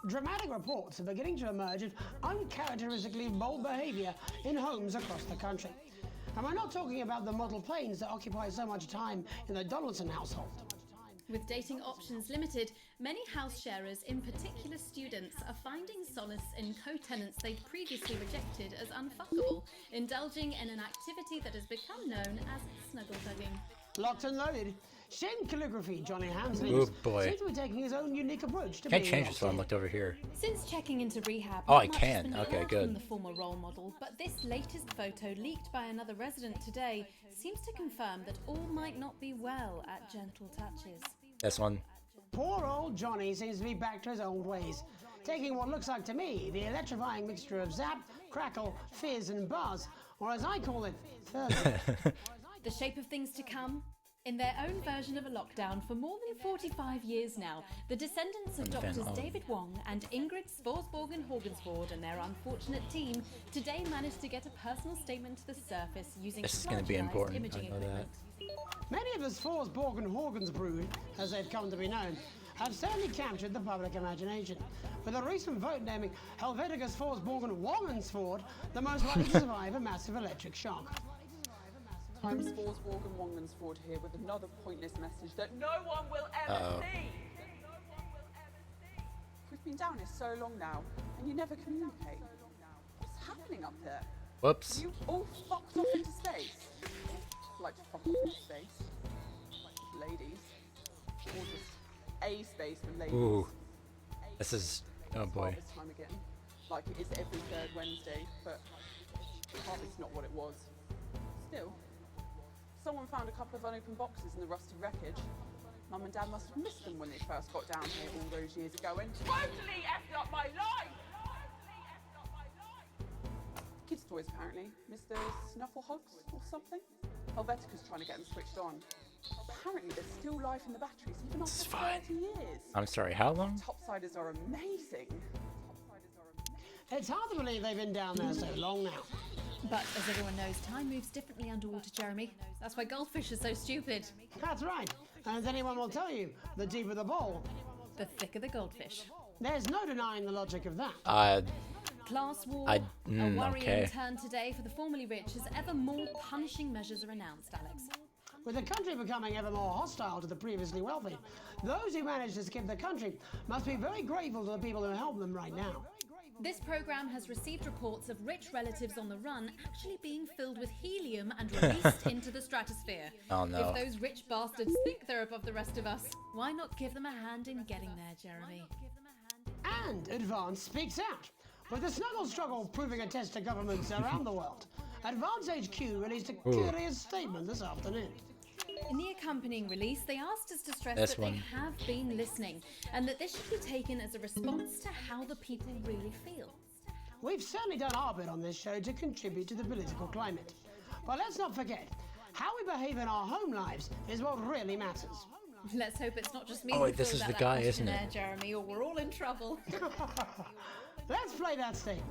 Dramatic reports are beginning to emerge of uncharacteristically bold behaviour in homes across the country. And we're not talking about the model planes that occupy so much time in the Donaldson household. With dating options limited, many house sharers, in particular students, are finding solace in co-tenants they'd previously rejected as unfuckable, indulging in an activity that has become known as snuggle-hugging. Locked and loaded. Shin Calligraphy Johnny Hamsley Oh, boy. seems to be taking his own unique approach to Can't being change this locked one. Looked over here. Since checking into rehab, Oh, not I much can. has been Okay, heard good. from the former role model, but this latest photo leaked by another resident today seems to confirm that all might not be well at Gentle Touches. This one. Poor old Johnny seems to be back to his old ways, taking what looks like to me the electrifying mixture of zap, crackle, fizz and buzz, or as I call it, fuzz. The shape of things to come? In their own version of a lockdown for more than 45 years now, the descendants of And then Doctors on. David Wong and Ingrid Svorsborg-Horgensvoord and their unfortunate team today managed to get a personal statement to the surface using This is going to be sludge-sized important. imaging I know equipment. that. Many of the Svorsborg and Horgans brood, as they've come to be known, have certainly captured the public imagination, with a recent vote naming Helvetica Svorsborg and Wongensvoord the most likely to survive a massive electric shock. I'm Sporsborg and Wongmansford here with another pointless message that no one will ever see. We've been down here so long now, and you never communicate. What's happening up there? Whoops. You all fucked off into space. Like to fuck off into space. Like ladies. Or just a space for ladies. Ooh. This is. Oh boy. Harvest time again. Like it is every third Wednesday, but harvest's not what it was. Still. Someone found a couple of unopened boxes in the rusty wreckage. Mum and Dad must have missed them when they first got down here all those years ago and totally effed up my life! Kids' toys, apparently. Mr. Snufflehugs or something? Helvetica's trying to get them switched on. Apparently there's still life in the batteries, even after 30 years. I'm sorry, how long? Topsiders are amazing. It's hard to believe they've been down there so long now. But as everyone knows, time moves differently underwater, Jeremy. That's why goldfish are so stupid. That's right. And as anyone will tell you, the deeper the bowl, the thicker the goldfish. There's no denying the logic of that. Class war, a worrying turn today for the formerly rich as ever more punishing measures are announced, Alex. With the country becoming ever more hostile to the previously wealthy, those who managed to skip the country must be very grateful to the people who help them right now. This program has received reports of rich relatives on the run actually being filled with helium and released into the stratosphere. Oh no. If those rich bastards think they're above the rest of us, why not give them a hand in getting there, Jeremy? And Advance speaks out. With the snuggle struggle proving a test to governments around the world, Advance HQ released a curious statement this afternoon. In the accompanying release, they asked us to stress This that one. they have been listening and that this should be taken as a response to how the people really feel. We've certainly done our bit on this show to contribute to the political climate. But let's not forget, how we behave in our home lives is what really matters. Let's hope it's not just me. Oh, who wait, this fills is out the that guy, isn't it? questionnaire, Jeremy, or we're all in trouble. Let's play that statement.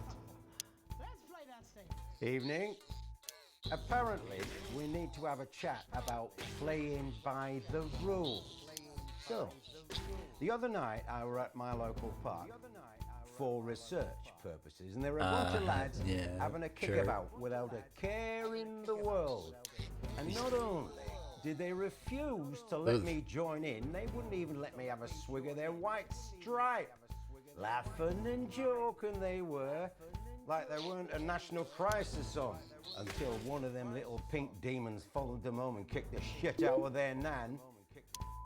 Evening. Apparently, we need to have a chat about playing by the rules. So, the other night I were at my local park for research purposes, and there were a bunch of lads having a kickabout without a care in the world. And not only did they refuse to let me join in, they wouldn't even let me have a swig of their white stripe. Laughing and joking they were, like there weren't a national crisis on, until one of them little pink demons followed them home and kicked the shit out of their nan.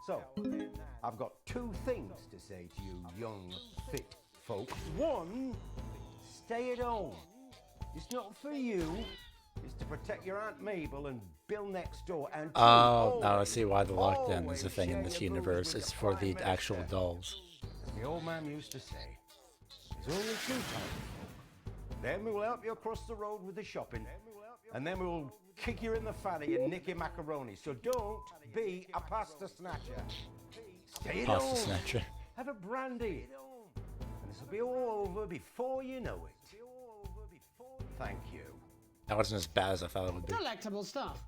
So, I've got two things to say to you young, fit folk. One, stay at home. It's not for you, it's to protect your Aunt Mabel and Bill next door. And two, Oh, now I see why the lockdown is a thing in this universe. It's for the actual dolls. the old man used to say, there's only two types. Then we will help you across the road with the shopping, and then we will kick you in the fanny and nick your macaroni. So don't be a pasta snatcher. Stay at Pasta home. snatcher. Have a brandy, and this will be all over before you know it. Thank you. That wasn't as bad as I thought it would be. Delectable stuff.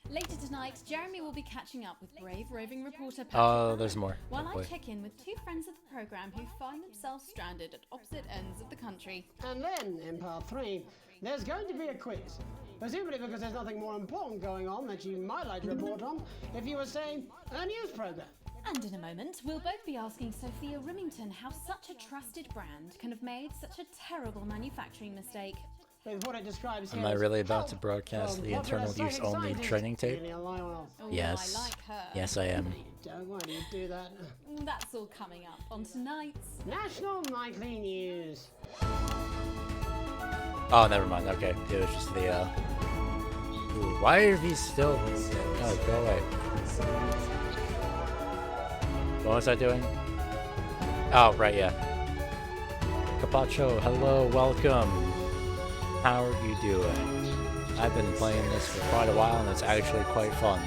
Later tonight, Jeremy will be catching up with brave roving reporter Patrick. Oh, there's more. While Hopefully. I check in with two friends of the programme who find themselves stranded at opposite ends of the country. And then, in part 3, there's going to be a quiz. Presumably because there's nothing more important going on that you might like to report on if you were, say, a news programme. And in a moment, we'll both be asking Sophia Remington how such a trusted brand can have made such a terrible manufacturing mistake. With what it describes Am here I as really about to help broadcast from the popular internal use psychic only scientist training tape? Julia Lionel. Oh, Yes. I like her. Yes, I am. Don't worry, you do that. That's all coming up on tonight's National Nightly News. Oh, never mind. Okay, it was just the. Ooh, why are these still? Oh, go away. What was I doing? Oh, right, yeah. Capacho, hello, welcome. How are you doing? I've been playing this for quite a while, and it's actually quite fun.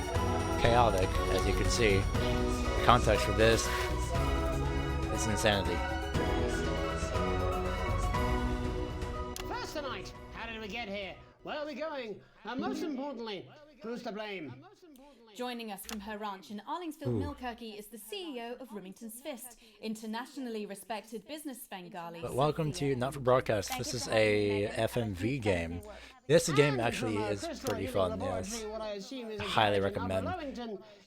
Chaotic, as you can see. The context for this is insanity. First tonight, how did we get here? Where are we going? And most importantly, who's to blame? Joining us from her ranch in Arlingsfield, Ooh. Milkirky is the CEO of Remington's Fist, internationally respected business Bengali. But welcome to Not for Broadcast. This is a FMV game. This game actually is pretty fun, yes. I highly recommend.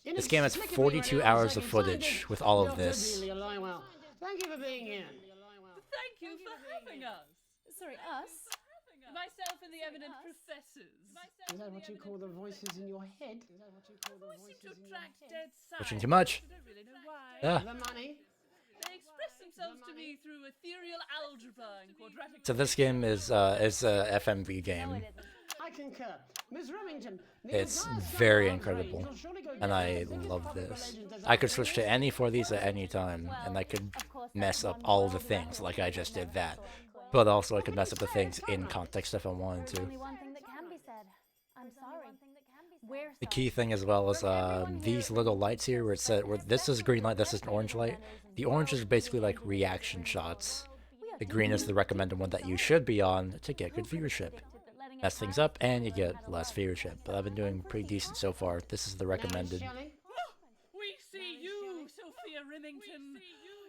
This game has 42 hours of footage with all of this. Thank you for being here. Thank you for having us. Sorry, us? Myself and the eminent professors. Is that what you call the voices in your head? Always seem to attract dead science. Pushing too much. I don't really know why. Yeah. The money. They express themselves to me through ethereal algebra and quadratic. So this game is a FMV game. I concur. Ms. Remington, It's very incredible, and I love this. I could switch to any 4 of these at any time, and I could mess up all the things, like I just did that. But also I could mess up the things in context if I wanted to. Only one thing that can be said. I'm sorry. We're The key thing as well is these little lights here where it said, where this is a green light, this is an orange light. The orange is basically like reaction shots. The green is the recommended one that you should be on to get good viewership. Mess things up and you get less viewership. But I've been doing pretty decent so far. This is the recommended. We see you, Sophia Remington.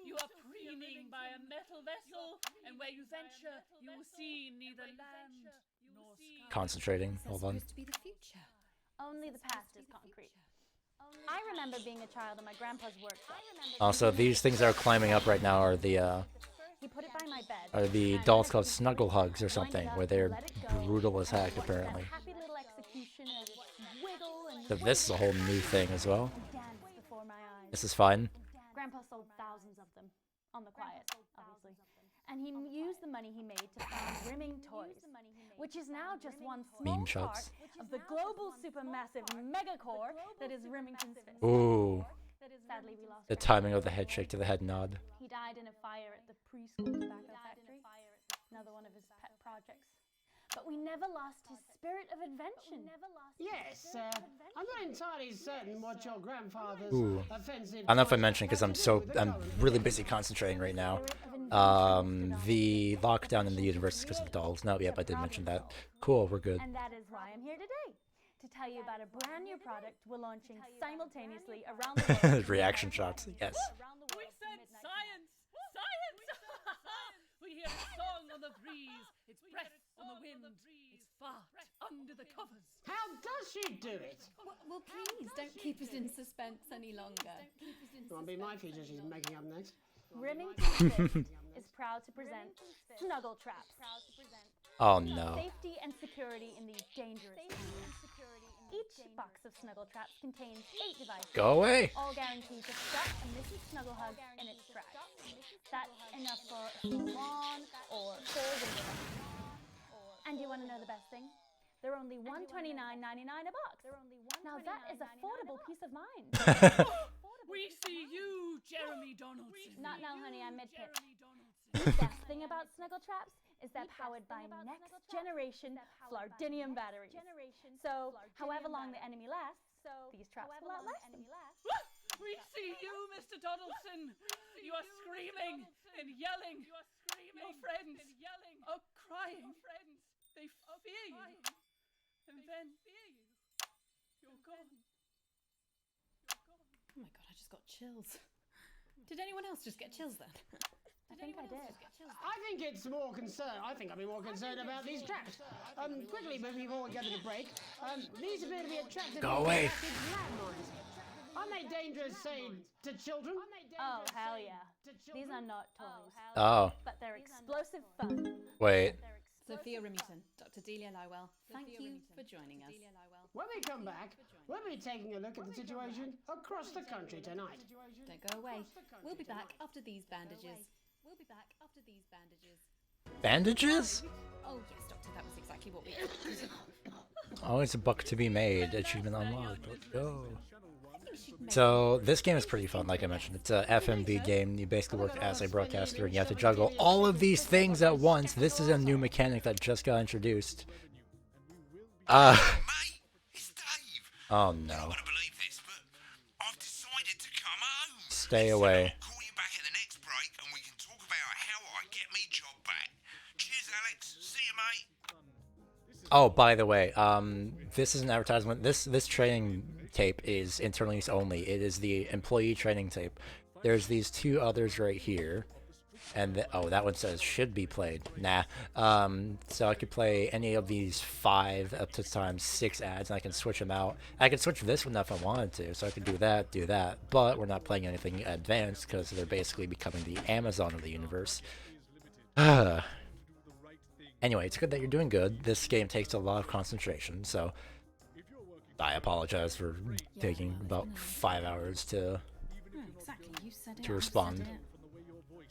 You are preening by a metal vessel, and where you venture, you will see neither land nor sky. Concentrating. Hold on. Only the past is concrete. I remember being a child in my grandpa's workshop. Also, these things that are climbing up right now are the He put it by my bed. are the dolls called Snuggle Hugs or something, where they're brutal as heck apparently. Happy little execution and wiggle and So this is a whole new thing as well. dance before my eyes. This is fun. Grandpa sold thousands of them on the quiet, obviously. And he used the money he made to found Rimming Toys, which is now just one small Meme part shots. of the global supermassive megacore that is Remington's fist. Ooh. Sadly, we lost The timing of the head shake to the head nod. He died in a fire at the preschool tobacco factory. Another one of his pet projects. But we never lost his spirit of invention. Yes, I'm not entirely certain what your grandfather's Ooh. offensive. I don't know if I mentioned because I'm really busy concentrating right now. The lockdown in the universe because of the dolls. No, yep, I did mention that. Cool, we're good. And that is why I'm here today. To tell you about a brand new product we're launching simultaneously around the world. Reaction shots, yes. We said science! Science! We hear a song on the breeze. It's breath on the wind. It's fart under the covers. How does she do it? Well, please, don't keep us in suspense any longer. Won't be my future she's making up next. Remington Fist is proud to present Snuggle Traps. Oh no. Safety and security in these dangerous times. Each box of Snuggle Traps contains 8 devices. Go away. All guaranteed to stop a missing Snuggle Hug in its tracks. That's enough for a full lawn or 4 windows. And you want to know the best thing? They're only $129.99 a box. Now that is affordable peace of mind. We see you, Jeremy Donaldson. Not now, honey, I'm mid-pitch. The best thing about Snuggle Traps is they're powered by next-generation Flardinium batteries. So, however long the enemy lasts, these traps will outlast them. We see you, Mr. Donaldson. You are screaming and yelling. Your friends are crying. They fear you. And then you're gone. Oh my god, I just got chills. Did anyone else just get chills then? I think I did. I think it's more concerned. I think I'd be more concerned about these traps. Quickly, before we go to the break, these appear to be attractive. Go away. Landmines. Are they dangerous, say, to children? Oh, hell yeah. These are not toys. Oh. But they're explosive fun. Wait. Sophia Remington, Dr. Delia Lywell, thank you for joining us. When we come back, we'll be taking a look at the situation across the country tonight. Don't go away. We'll be back after these bandages. Bandages? Oh yes, Doctor, that was exactly what we Always a buck to be made. Achievement unlocked. Let's go. So this game is pretty fun, like I mentioned. It's a FMV game. You basically work as a broadcaster, and you have to juggle all of these things at once. This is a new mechanic that just got introduced. Oh no. Stay away. Oh, by the way, this is an advertisement. This training tape is internal use only. It is the employee training tape. There's these 2 others right here, and oh, that one says should be played. Nah. So I could play any of these 5 up to times 6 ads, and I can switch them out. I can switch this one if I wanted to, so I could do that. But we're not playing anything advanced because they're basically becoming the Amazon of the universe. Anyway, it's good that you're doing good. This game takes a lot of concentration, so I apologize for taking about 5 hours to respond.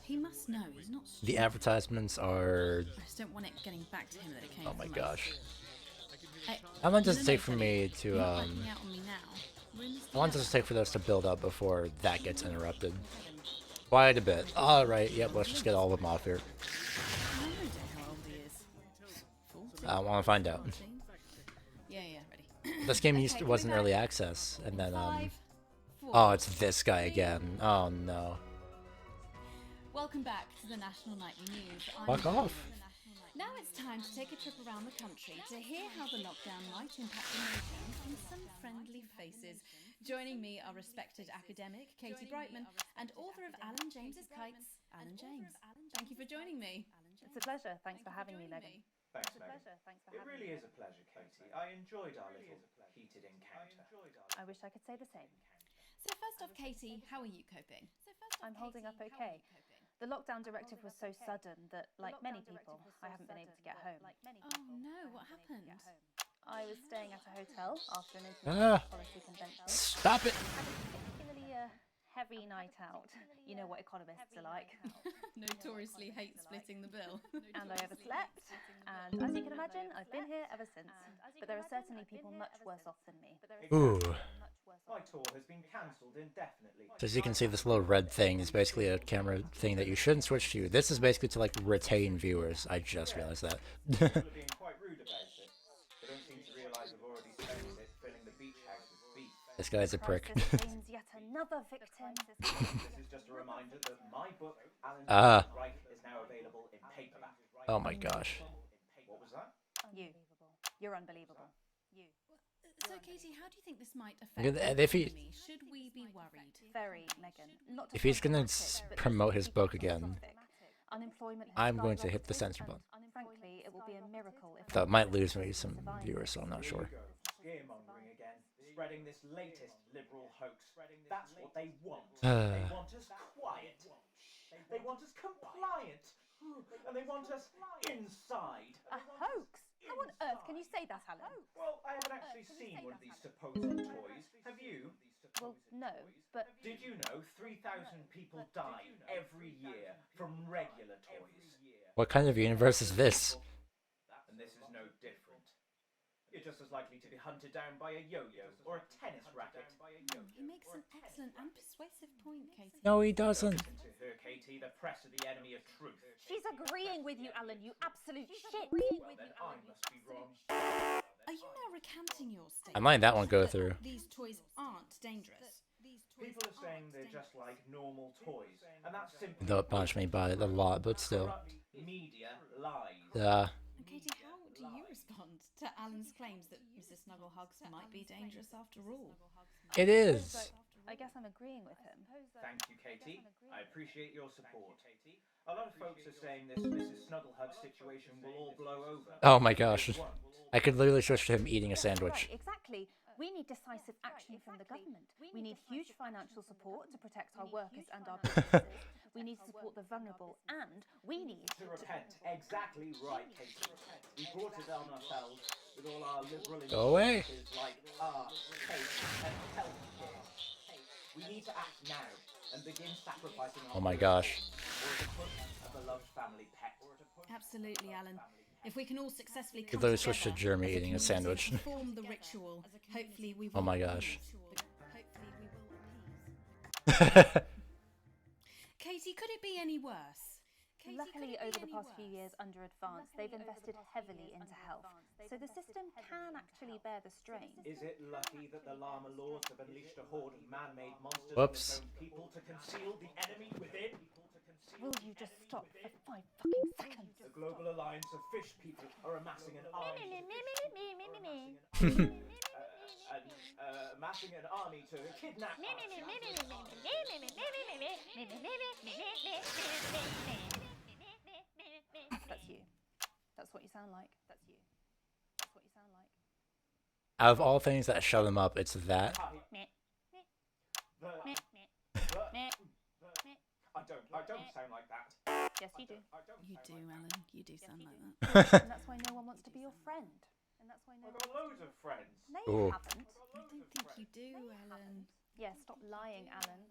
He must know. He's not stupid. The advertisements are... I just don't want it getting back to him that it came Oh my from gosh. us. How long does it take for me to, You're not working out on me now. how long does it take for this to build up before that gets interrupted? Quite a bit. Alright, yep, let's just get all of them off here. I want to find out. Yeah, ready. This game wasn't early access, and then, oh, it's this guy again. Oh no. Welcome back to the National Nightly News. Fuck off. Now it's time to take a trip around the country to hear how the lockdown might impact the nation from some friendly faces. Joining me are respected academic Katie Brightman and author of Alan James's Kites, Alan James. Thank you for joining me. It's a pleasure. Thanks for having me, Megan. Thanks, Megan. It really is a pleasure, Katie. I enjoyed our little heated encounter. I wish I could say the same. So first off, Katie, how are you coping? I'm holding up okay. The lockdown directive was so sudden that, like many people, I haven't been able to get home. Oh no, what happened? I was staying at a hotel after an Ah. international policy convention. Stop it. Had a particularly heavy night out. You know what economists are like. Notoriously hate splitting the bill. And I overslept. And as you can imagine, I've been here ever since. But there are certainly people much worse off than me. Ooh. My tour has been cancelled indefinitely. So as you can see, this little red thing is basically a camera thing that you shouldn't switch to. This is basically to like retain viewers. I just realized that. People are being quite rude about it. They don't seem to realise we've already spent it filling the beach house with beef. This guy's a prick. Claims yet another victim. This is just a reminder that my book, Alan Ah. Right, is now available in paperback. Oh my gosh. What was that? You're unbelievable. So Katie, how do you think this might Look affect at the that. If he- economy? Should we be worried? Very, Megan. Not to If he's sound gonna dramatic, but promote his people book are again, catastrophic. Unemployment has I'm going to hit the skyrocketed, censor button. and frankly, it will be a miracle if That might lose me some viewers, so I'm not sure. Scaremongering again, spreading this latest liberal hoax. That's what they want. They want us quiet. They want us compliant. And they want us inside. A hoax? How on earth can you say that, Alan? Well, I haven't actually seen one of these supposed toys. Have you? Well, no, but... Did you know 3,000 people die every year from regular toys? What kind of universe is this? And this is no different. You're just as likely to be hunted down by a yo-yo or a tennis racket. He makes an excellent and persuasive point, Katie. No, he doesn't. Listen to her, Katie. The press are the enemy of truth. She's agreeing with you, Alan, you absolute shit. Well, then I must be wrong. Are you now recanting your statement? I'm letting that one go through. These toys aren't dangerous. People are saying they're just like normal toys, and that's simply They'll punch me by it a lot, but still. media lies. And Katie, how do you respond to Alan's claims that Mrs. Snugglehugs might be dangerous after all? It is. I guess I'm agreeing with him. Thank you, Katie. I appreciate your support. A lot of folks are saying this Mrs. Snugglehug situation will all blow over. Oh my gosh. I could literally switch to him eating a sandwich. Right, exactly. We need decisive action from the government. We need huge financial support to protect our workers and our businesses. We need to support the vulnerable, and we need to repent. Exactly right, Katie. We brought it on ourselves with all our liberal Go away. initiatives like art, faith, and healthcare. We need to act now and begin sacrificing our Oh my gosh. or to put a beloved family pet. Absolutely, Alan. If we can all successfully Could come literally switch to together Jeremy as a eating a community sandwich. to perform the ritual, hopefully we will. Oh my gosh. Katie, could it be any worse? Luckily, over the past few years under Advance, they've invested heavily into health, so the system can actually bear the strain. Is it lucky that the Llama Lords have unleashed a horde of man-made monsters Whoops. on its own people to conceal the enemy within? Will you just stop for 5 fucking seconds? The Global Alliance of Fish People are amassing an army. Amassing an army to kidnap us. That's you. That's what you sound like. That's you. That's what you sound like. Out of all things that shut him up, it's that. I don't sound like that. Yes, you do. You do, Alan. You do sound like that. And that's why no one wants to be your friend. And that's why no I've got loads of friends. No, Ooh. you haven't. I don't think you do, Alan. Yeah, stop lying, Alan.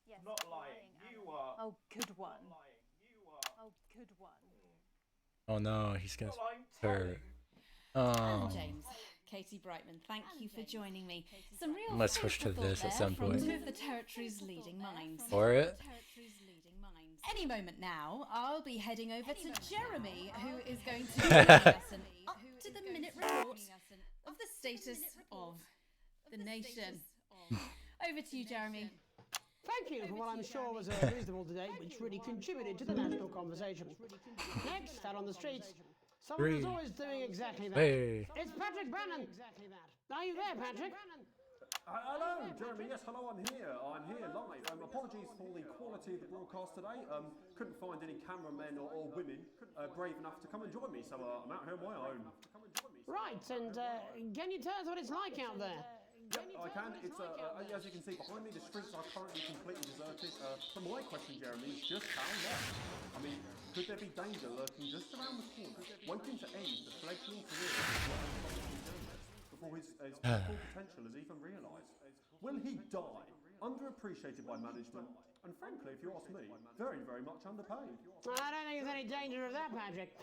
Yes, Not stop lying. You Alan. are. Oh, good one. Lying. You are. Oh, good one. Oh no, he's gonna Well, I'm hurt. Alan Oh. James, Katie Brightman, thank you for joining me. Some real Let's switch to food for this thought at there some from point. two of the territory's leading minds. Or it. Any moment now, I'll be heading over to Jeremy, who is going to bring us an up-to-the-minute report of the status of the nation. Over to you, Jeremy. Thank you for what I'm sure was a reasonable debate, which really contributed to the national conversation. Next, out on the streets, someone who's always doing exactly that. Hey. It's Patrick Bannon. Are you there, Patrick? Hello, Jeremy. Yes, hello. I'm here. I'm here live. Apologies for the quality of the broadcast today. Couldn't find any cameramen or women brave enough to come and join me, so I'm out here on my own. Right, and can you tell us what it's like out there? Yep, I can. It's as you can see behind me, the streets are currently completely deserted. So my question, Jeremy, is just how long? I mean, could there be danger lurking just around the corner, waiting to end the fledgling career before his full potential is even realised? Will he die, underappreciated by management, and frankly, if you ask me, very, very much underpaid? I don't think there's any danger of that, Patrick.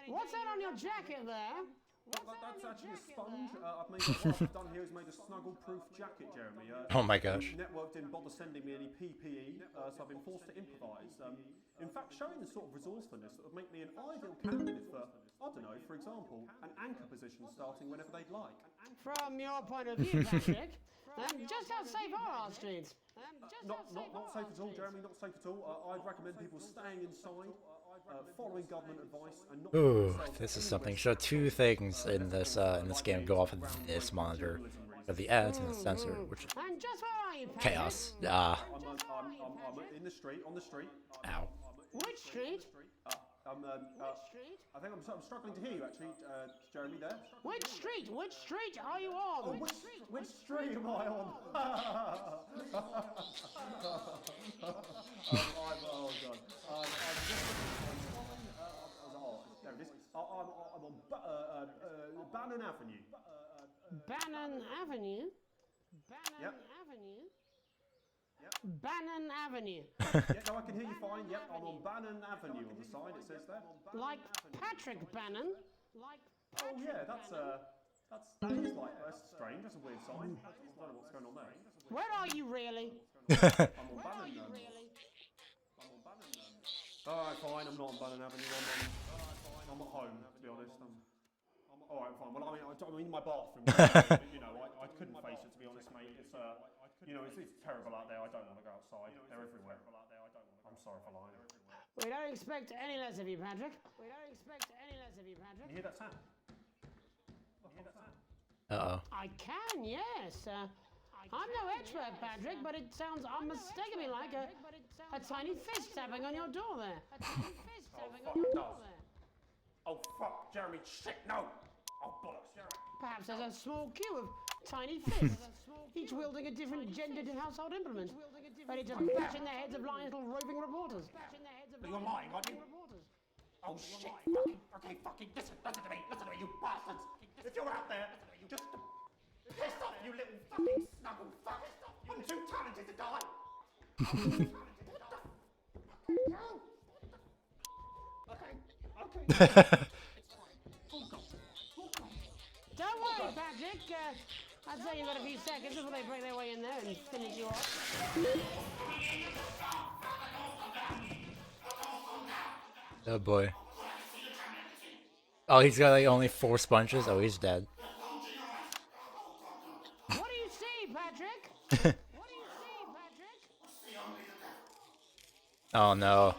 What's that on your jacket there? That's actually a sponge. What I've done here is made a snuggle-proof jacket, Jeremy. Oh my gosh. Network didn't bother sending me any PPE, so I've been forced to improvise. In fact, showing the sort of resourcefulness that would make me an ideal candidate for, I don't know, for example, an anchor position starting whenever they'd like. From your point of view, Patrick, just how safe are our streets? Not safe at all, Jeremy, not safe at all. I'd recommend people staying inside, following government advice, and not... Ooh, this is something. So two things in this game go off of this monitor. The ads and the sensor, which And just where are you, Patrick? chaos. I'm in the street, on the street. Ow. Which street? I think I'm struggling to hear you, actually, Jeremy, there. Which street? Which street are you on? Oh, which street am I on? Oh, God. There it is. I'm on Bannon Avenue. Bannon Avenue? Yep. Avenue? Bannon Avenue. Yeah, no, I can hear you fine. Yep, I'm on Bannon Avenue on the side, it says there. Like Patrick Bannon? Oh, yeah, that is like, that's strange, that's a weird sign. I don't know what's going on there. Where are you really? I'm on Bannon. Alright, fine, I'm not on Bannon Avenue, I'm at home, to be honest. Alright, fine, well, I'm in my bathroom, you know, I couldn't face it, to be honest, mate. It's, you know, it's terrible out there, I don't want to go outside, they're everywhere. I'm sorry for lying. We don't expect any less of you, Patrick. We don't expect any less of you, Patrick. You hear that sound? Uh-oh. I can, yes. I'm no expert, Patrick, but it sounds unmistakably like a tiny fist tapping on your door there. A tiny fist tapping on your door there. Oh, fuck, Jeremy, shit, no! Oh, bollocks, Jeremy. Perhaps there's a small queue of tiny fists, each wielding a different gendered household implement, ready to bash in the heads of lying little roving reporters. You're lying, aren't you? Oh, shit, fucking, listen to me, you bastards! If you're out there, just piss off, you little fucking snuggle fuck! I'm too talented to die! Okay. Don't worry, Patrick. I'd say you've got a few seconds before they break their way in there and finish you off. Oh boy. Oh, he's got like only 4 sponges. Oh, he's dead. What do you see, Patrick? What do you see, Patrick? Oh no.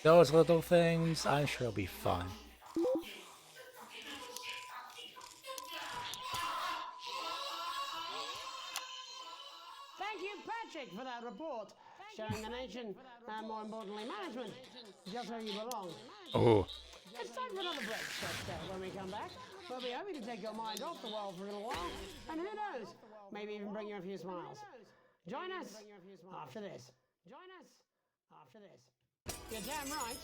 Those little things, I'm sure will be fun. Thank you, Patrick, for that report, showing the nation, and more importantly, management, just where you belong. Oh. It's time for another break, but when we come back, we'll be hoping to take your mind off the world for a little while, and who knows, maybe even bring you a few smiles. Join us after this. Join us after this. You're damn right.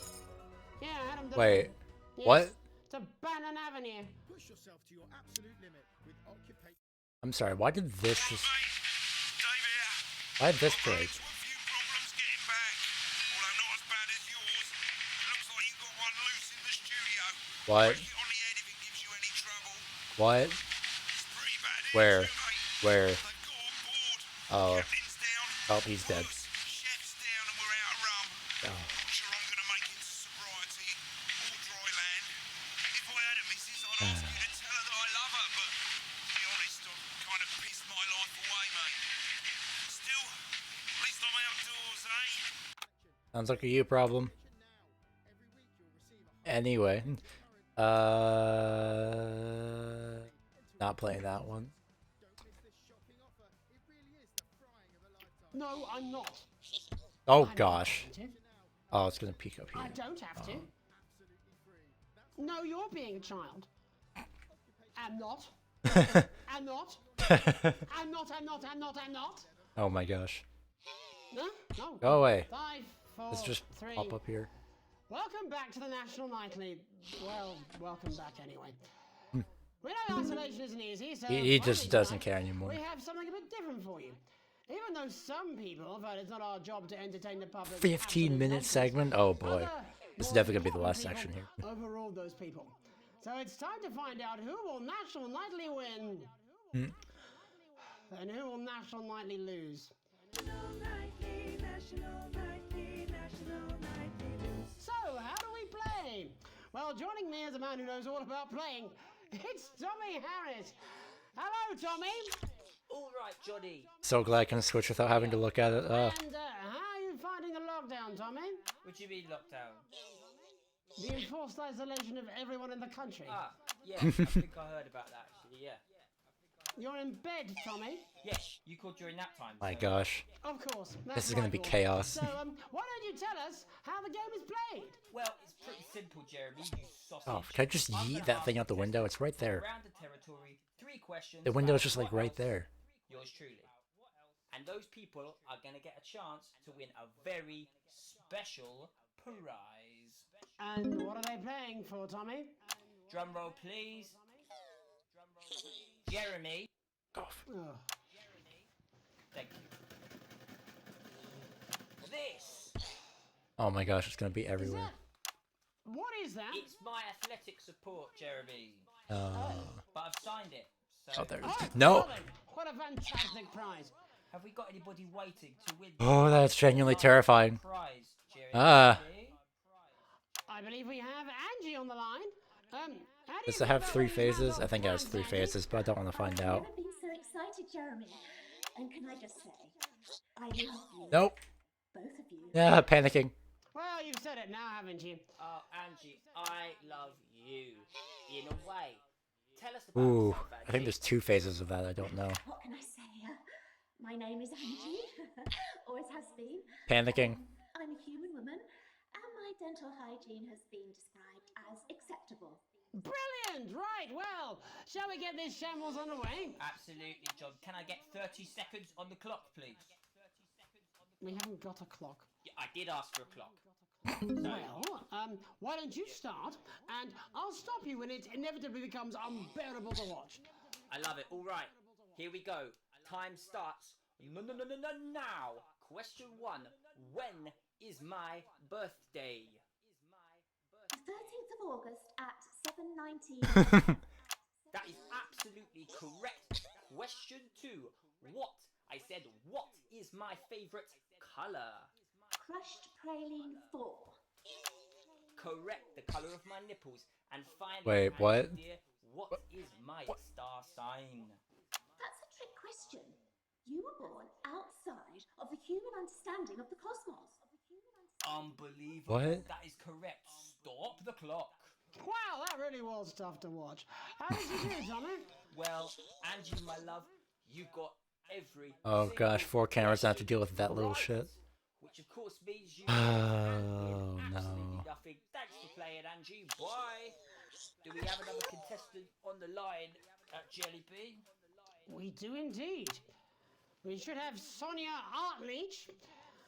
Yeah, I had him delivered. Wait. Yes, What? to Bannon Avenue. Push yourself to your absolute limit with occupation. I'm sorry, why did this just... Why did this break? What? What? Where? Where? Oh. Oh, he's dead. Oh. Sounds like a you problem. Anyway, not playing that one. No, I'm not. Oh gosh. Oh, it's gonna peek up here. I don't have to. No, you're being a child. I'm not. I'm not. I'm not. I'm not. Oh my gosh. No, no. Go away. 5, 4, Let's just 3. pop up here. Welcome back to the National Nightly. Well, welcome back anyway. Hmm. We know isolation isn't easy, so He just doesn't care anymore. we have something a bit different for you. Even though some people felt it's not our job to entertain the public. 15-minute segment? Oh boy. This is definitely gonna be the last section here. Overruled those people. So it's time to find out who will National Nightly win. And who will National Nightly lose. So, how do we play? Well, joining me is a man who knows all about playing. It's Tommy Harris. Hello, Tommy. All right, Johnny. So glad I can switch without having to look at it. And how are you finding the lockdown, Tommy? What do you mean lockdown? The enforced isolation of everyone in the country. Ah, yeah, I think I heard about that actually, yeah. You're in bed, Tommy? Yes, you called during nap time. My gosh. Of course. This is gonna be chaos. So, why don't you tell us how the game is played? Well, it's pretty simple, Jeremy, you sausage. Oh, can I just yeet that thing out the window? It's right there. Around the territory, 3 questions. The window's just like right there. Yours truly. And those people are going to get a chance to win a very special prize. And what are they playing for, Tommy? Drum roll, please. Jeremy. Off. Oh. Thank you. This. Oh my gosh, it's gonna be everywhere. What is that? It's my athletic support, Jeremy. But I've signed it. So Oh, there it is. No! What a fantastic prize. Have we got anybody waiting to win? Oh, that's genuinely terrifying. Prize, Jeremy. Ah. I believe we have Angie on the line. Does it have 3 phases? I think it has 3 phases, but I don't want to find out. I've never been so excited, Jeremy. And can I just say, I love you. Nope. Both of you. Yeah, panicking. Well, you've said it now, haven't you? Oh, Angie, I love you. In a way. Tell us about Ooh, yourself, Angie. I think there's 2 phases of that. I don't know. What can I say? My name is Angie. Always has been. Panicking. I'm a human woman, and my dental hygiene has been described as acceptable. Brilliant! Right, well, shall we get this shambles underway? Absolutely, John. Can I get 30 seconds on the clock, please? We haven't got a clock. Yeah, I did ask for a clock. Well, why don't you start, and I'll stop you when it inevitably becomes unbearable to watch. I love it. All right, here we go. Time starts now. Question 1. When is my birthday? The 13th of August at 7:19. That is absolutely correct. Question 2. What? I said, what is my favorite color? Crushed praline 4. Correct. The color of my nipples. And finally, Wait, what? Dear, what is my star sign? That's a trick question. You were born outside of the human understanding of the cosmos. Unbelievable. What? That is correct. Stop the clock. Wow, that really was tough to watch. How did you do, Tommy? Well, Angie, my love, you got every. Oh gosh, 4 cameras have to deal with that little shit. Which of course means you. Oh absolutely no. nothing. Thanks for playing, Angie. Bye. Do we have another contestant on the line at Jelly Bean? We do indeed. We should have Sonia Artleach.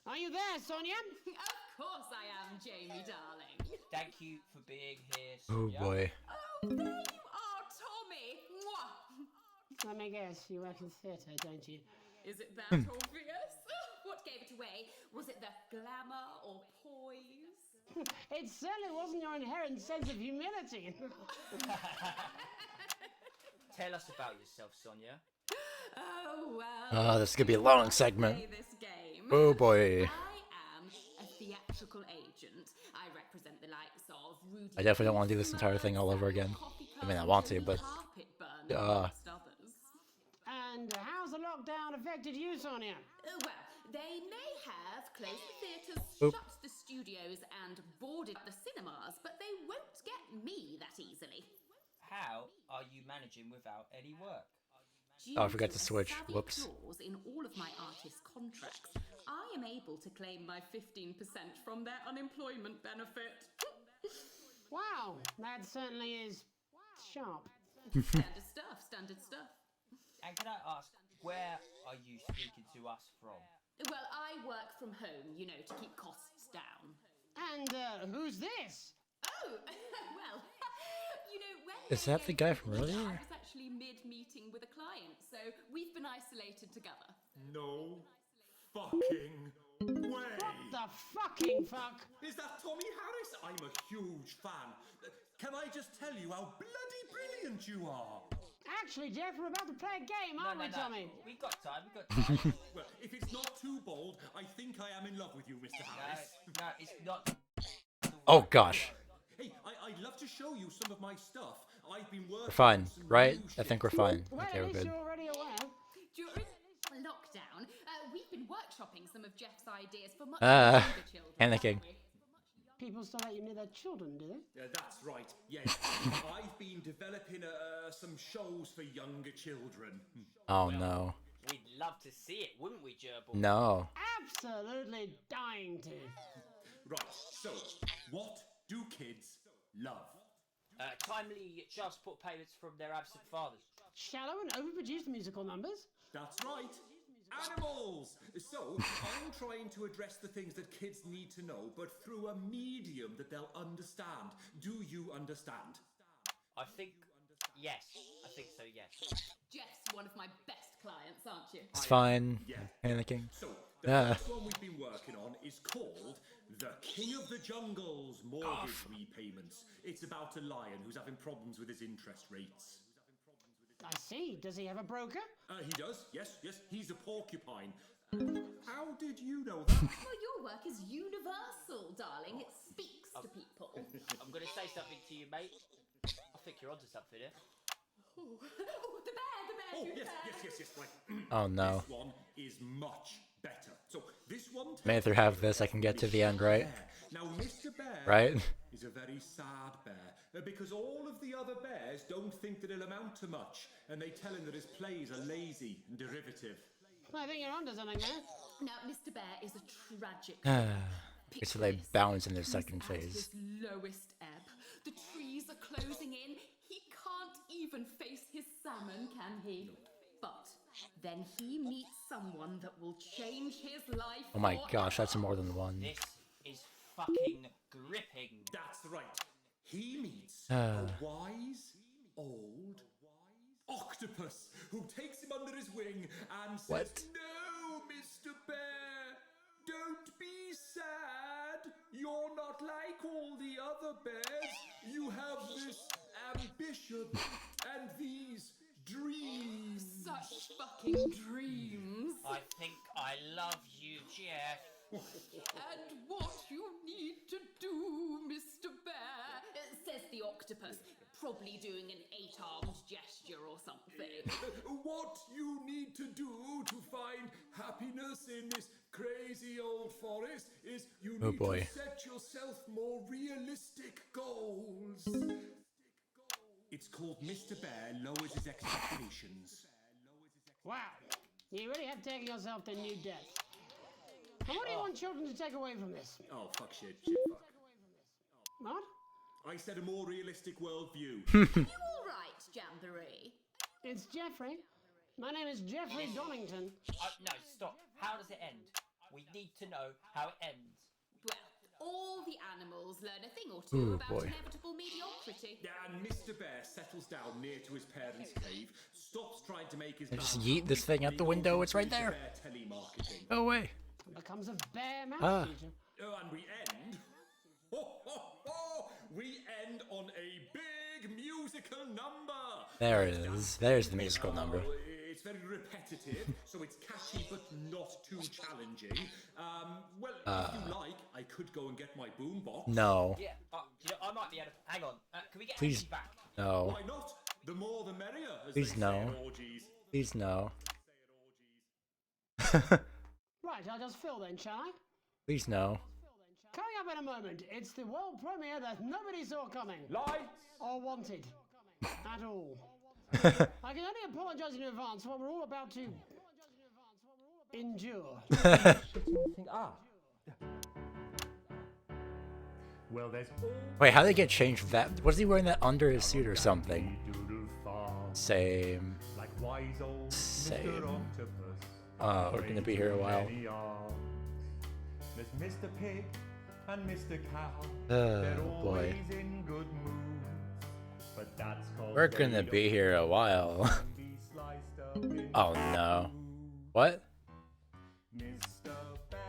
Are you there, Sonia? Of course I am, Jamie, darling. Thank you for being here, Oh Sonia. boy. Oh, there you are, Tommy. Mwah. Let me guess, you work in theatre, don't you? Is it that obvious? What gave it away? Was it the glamour or poise? It certainly wasn't your inherent sense of humility. Tell us about yourself, Sonia. Oh, well. Oh, this is gonna be a long segment. Play this game. Oh boy. I am a theatrical agent. I represent the likes of Rudy. I definitely don't want to do this entire thing all over again. I mean, I want to, but amongst others. And how's the lockdown affected you, Sonia? Well, They may have closed the theatres, Oop. shut the studios, and boarded the cinemas, but they won't get me that easily. How are you managing without any work? Oh, I forgot to switch. Savvy Whoops. clause in all of my artist contracts, I am able to claim my 15% from their unemployment benefit. Wow, that certainly is sharp. Standard stuff, standard stuff. And can I ask, where are you speaking to us from? Well, I work from home, you know, to keep costs down. And who's this? Oh, well, you know, when Is that the guy from earlier? I was actually mid-meeting with a client, so we've been isolated together. No fucking way! What the fucking fuck? Is that Tommy Harris? I'm a huge fan. Can I just tell you how bloody brilliant you are? Actually, Jeff, we're about to play a game, aren't we, Tommy? We got time, we got time. Well, if it's not too bold, I think I am in love with you, Mr. Harris. No, it's not. Oh gosh. Hey, I'd love to show you some of my stuff. I've been working. We're fine, on some right? new I think shit. we're fine. Well, Okay, at we're least good. you're already aware. During lockdown, we've been workshopping some of Jeff's ideas for much Ah, younger children. panicking. People still let you near their children, do they? That's right, yes. I've been developing some shows for younger children. Oh no. We'd love to see it, wouldn't we, Gerbil? No. Absolutely dying to. Right, so, what do kids love? Timely child support payments from their absent fathers. Shallow and overproduced musical numbers? That's right. Animals! So, I'm trying to address the things that kids need to know, but through a medium that they'll understand. Do you understand? I think, yes. I think so, yes. Jeff's one of my best clients, aren't you? It's fine. Yeah. Panicking. So, the Ah. first one we've been working on is called The King of the Jungle's Mortgage Repayments. It's about a lion who's having problems with his interest rates. I see. Does he have a broker? He does, yes. He's a porcupine. How did you know that? Well, your work is universal, darling. It speaks to people. I'm going to say something to you, mate. I think you're onto something here. Oh, the bear, Oh, do the yes, bear. right. Oh no. This one is much better. So, this one... May either have this, I can get to the end, right? Now, Mr. Bear Right? is a very sad bear, because all of the other bears don't think that he'll amount to much, and they tell him that his plays are lazy and derivative. I think you're onto something there. Now, Mr. Bear is a tragic. Okay, so they bounce in their second At phase. his lowest ebb. The trees are closing in. He can't even face his salmon, can he? But then he meets someone that will change his life. Oh my gosh, that's more than one. This is fucking gripping. That's right. He meets Ah. a wise, old octopus who takes him under his wing and says, What? No, Mr. Bear, don't be sad. You're not like all the other bears. You have this ambition and these dreams. Such fucking dreams. I think I love you, Jeff. And what you need to do, Mr. Bear, says the octopus, probably doing an 8-armed gesture or something. What you need to do to find happiness in this crazy old forest is you Oh need boy. to set yourself more realistic goals. It's called Mr. Bear Lowers His Expectations. Wow. You really have taken yourself to new depths. And what do you want children to take away from this? Oh, fuck shit, fuck. What? I said a more realistic worldview. You all right, Jamboree? It's Jeffrey. My name is Jeffrey Donington. No, stop. How does it end? We need to know how it ends. Well, all the animals learn a thing or two Ooh, about boy. inevitable mediocrity. And Mr. Bear settles down near to his parents' cave, stops trying to make his... I just yeet this thing out the window, it's right Mr. there. Bear telemarketing. Go away. Becomes a bear mouse Ah. feature. Oh, and we end... We end on a big musical number. There it is. There's the musical number. It's very repetitive, so it's catchy but not too challenging. Well, if you like, I could go and get my boombox. No. Yeah, you know, I might be able to... Hang on. Can we get Please. Andy back? No. Why not? The more the merrier, as Please they say no. at orgies. Please no. Right, Right, I'll just fill then, shall I? Please no. Coming up in a moment, it's the world premiere that nobody saw coming. Lights! Or wanted. At all. I can only apologise in advance for what we're all about to endure. Well, there's Wait, how did they get changed from that? Was he wearing that under his suit or something? Same. Same. We're gonna be here a while. There's Mr. Pig and Mr. Cow. Oh boy. In good moods, but that's We're gonna be here a while. Oh no. What? Mr. Bear,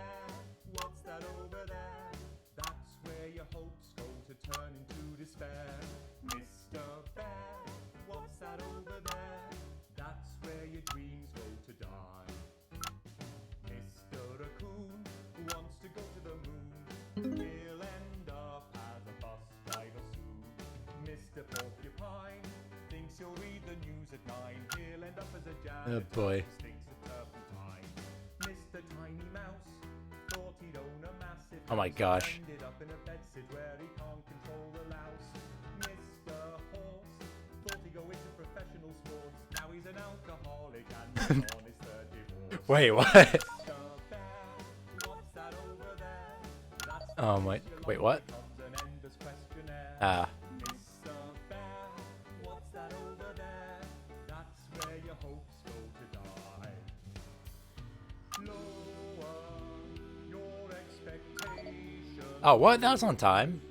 what's that over there? That's where your hopes go to turn into despair. Mr. Bear, what's that over there? That's where your dreams go to die. Mr. Raccoon wants to go to the moon. He'll end up as a bus driver soon. Mr. Porcupine thinks he'll read the news at 9. He'll end up as a janitor. Oh boy. Mr. Tiny Mouse thought he'd own a massive Oh my gosh. ended up in a bedsit where he can't control the louse. Mr. Horse thought he'd go into professional sports. Now he's an alcoholic and he's on his third divorce. Wait, what? Mr. Bear, what's that over there? That's Oh my. Wait, what? becomes an endless questionnaire. Ah. Mr. Bear, what's that over there? That's where your hopes go to die. Lower your expectations. Oh, what? That was on time.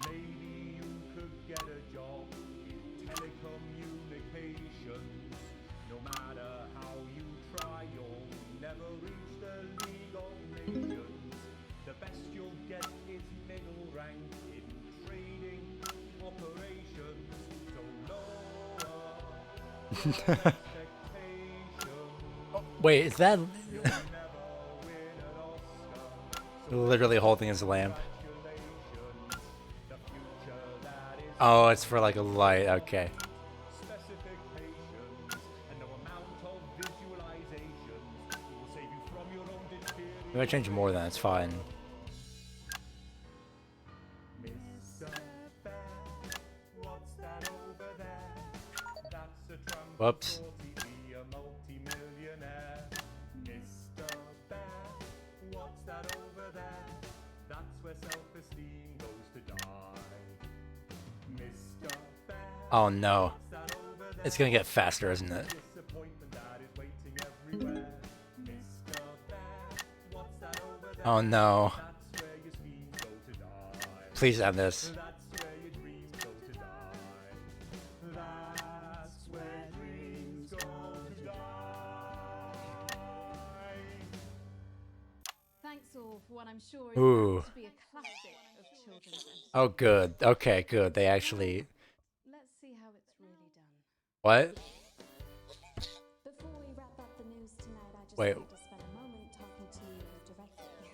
Maybe you could get a job in telecommunications. No matter how you try, you'll never reach the League of Nations. The best you'll get is middle rank in trading operations. So lower Wait, is that literally holding his lamp? Oh, it's for like a light. Okay. If I change more, then it's fine. Whoops. Oh no. It's gonna get faster, isn't it? Oh no. Please end this. Thanks all for what I'm sure is Ooh. going to be a classic of children's entertainment. Oh good. Okay, good. They actually. Let's see how it's really done. What? Before we wrap up the news tonight, I just Wait. want to spend a moment talking to you directly.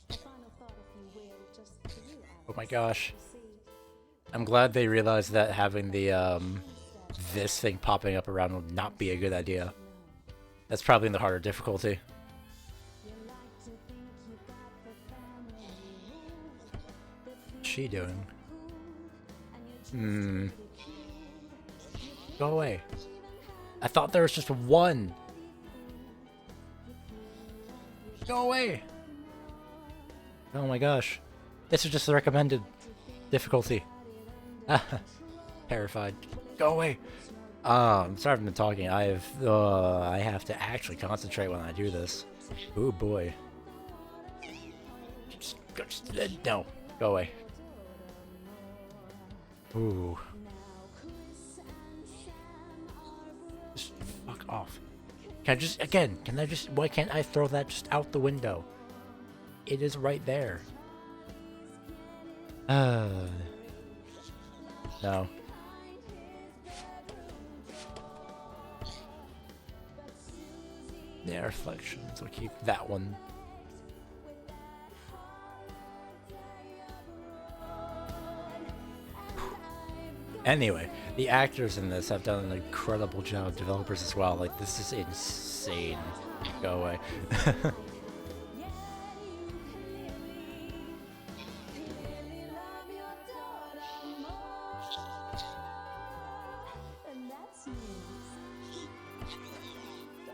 A final thought, if you will, just for you, Alex. Oh my gosh. I'm glad they realized that having the this thing popping up around would not be a good idea. That's probably in the harder difficulty. What's she doing? Hmm. Go away. I thought there was just one. Go away. Oh my gosh. This is just the recommended difficulty. Terrified. Go away. I'm sorry for the talking. I have to actually concentrate when I do this. Ooh boy. No. Go away. Ooh. Just fuck off. Can I just, again, why can't I throw that just out the window? It is right there. No. Yeah, reflections. We'll keep that one. Anyway, the actors in this have done an incredible job. Developers as well. Like, this is insane. Go away.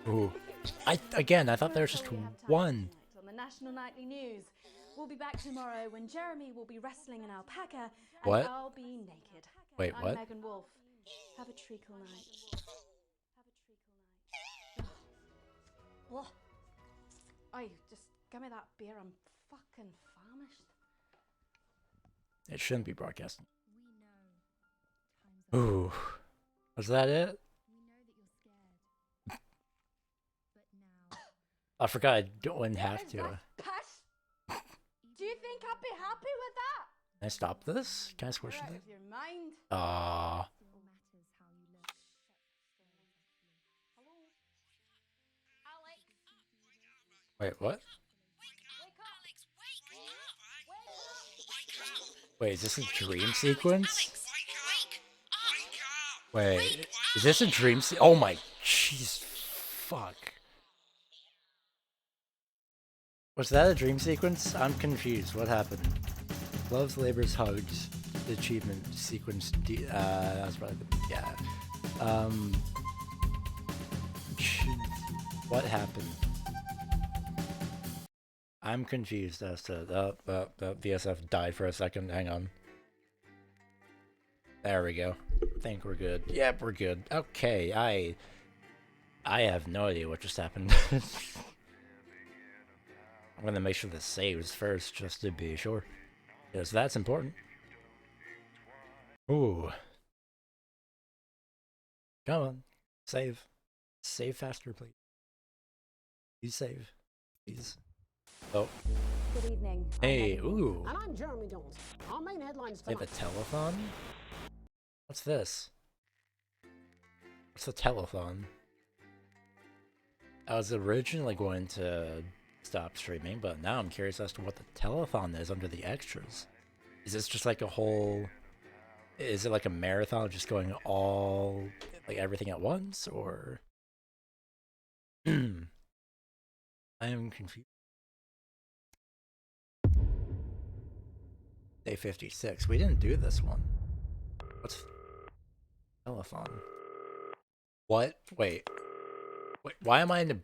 Ooh. I thought there was just one. On the National Nightly News. We'll be back tomorrow when Jeremy will be wrestling an alpaca and What? I'll be naked. Wait, I'm what? Megan Wolf. Have a treacle night. Oh, just give me that beer. I'm fucking famished. It shouldn't be broadcasting. Ooh. Was that it? I forgot I don't have to. Piss? Do you think I'd be happy with that? Can I stop this? Can I squish You're out this? of your mind. Aww. Wait, what? Wait, is this a dream sequence? Wait, is this a dream oh my, jeez, fuck. Was that a dream sequence? I'm confused. What happened? Loves, labors, hugs, achievement sequence. That's probably yeah. What happened? I'm confused as to VSF died for a second. Hang on. There we go. Think we're good. Yep, we're good. Okay, I have no idea what just happened. I'm gonna make sure this saves first, just to be sure. Because that's important. Ooh. Come on. Save. Save faster, please. Please save. Please. Oh. Good evening. Hey, ooh. And I'm Jeremy Jones. Our main headlines Hey, tonight. the telethon? What's this? What's the telethon? I was originally going to stop streaming, but now I'm curious as to what the telethon is under the extras. Is this just like a whole... Is it like a marathon just going all... like everything at once, or... I am confused. Day 56. We didn't do this one. What's... telethon? What? Wait. Wait, why am I in the...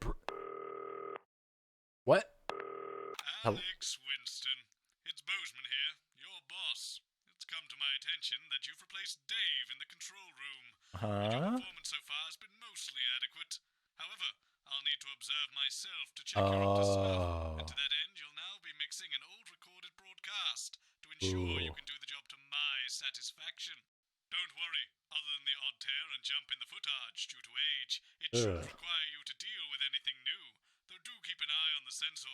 What? Alex Winston, it's Bozeman here, your boss. It's come to my attention that you've replaced Dave in the control room. Your performance so far has been mostly adequate. However, I'll need to observe myself to check you're up to snuff, and to that end you'll now be mixing an old recorded broadcast to ensure you can do the job to my satisfaction. Don't worry, other than the odd tear and jump in the footage due to age, it shouldn't require you to deal with anything new, though do keep an eye on the censor.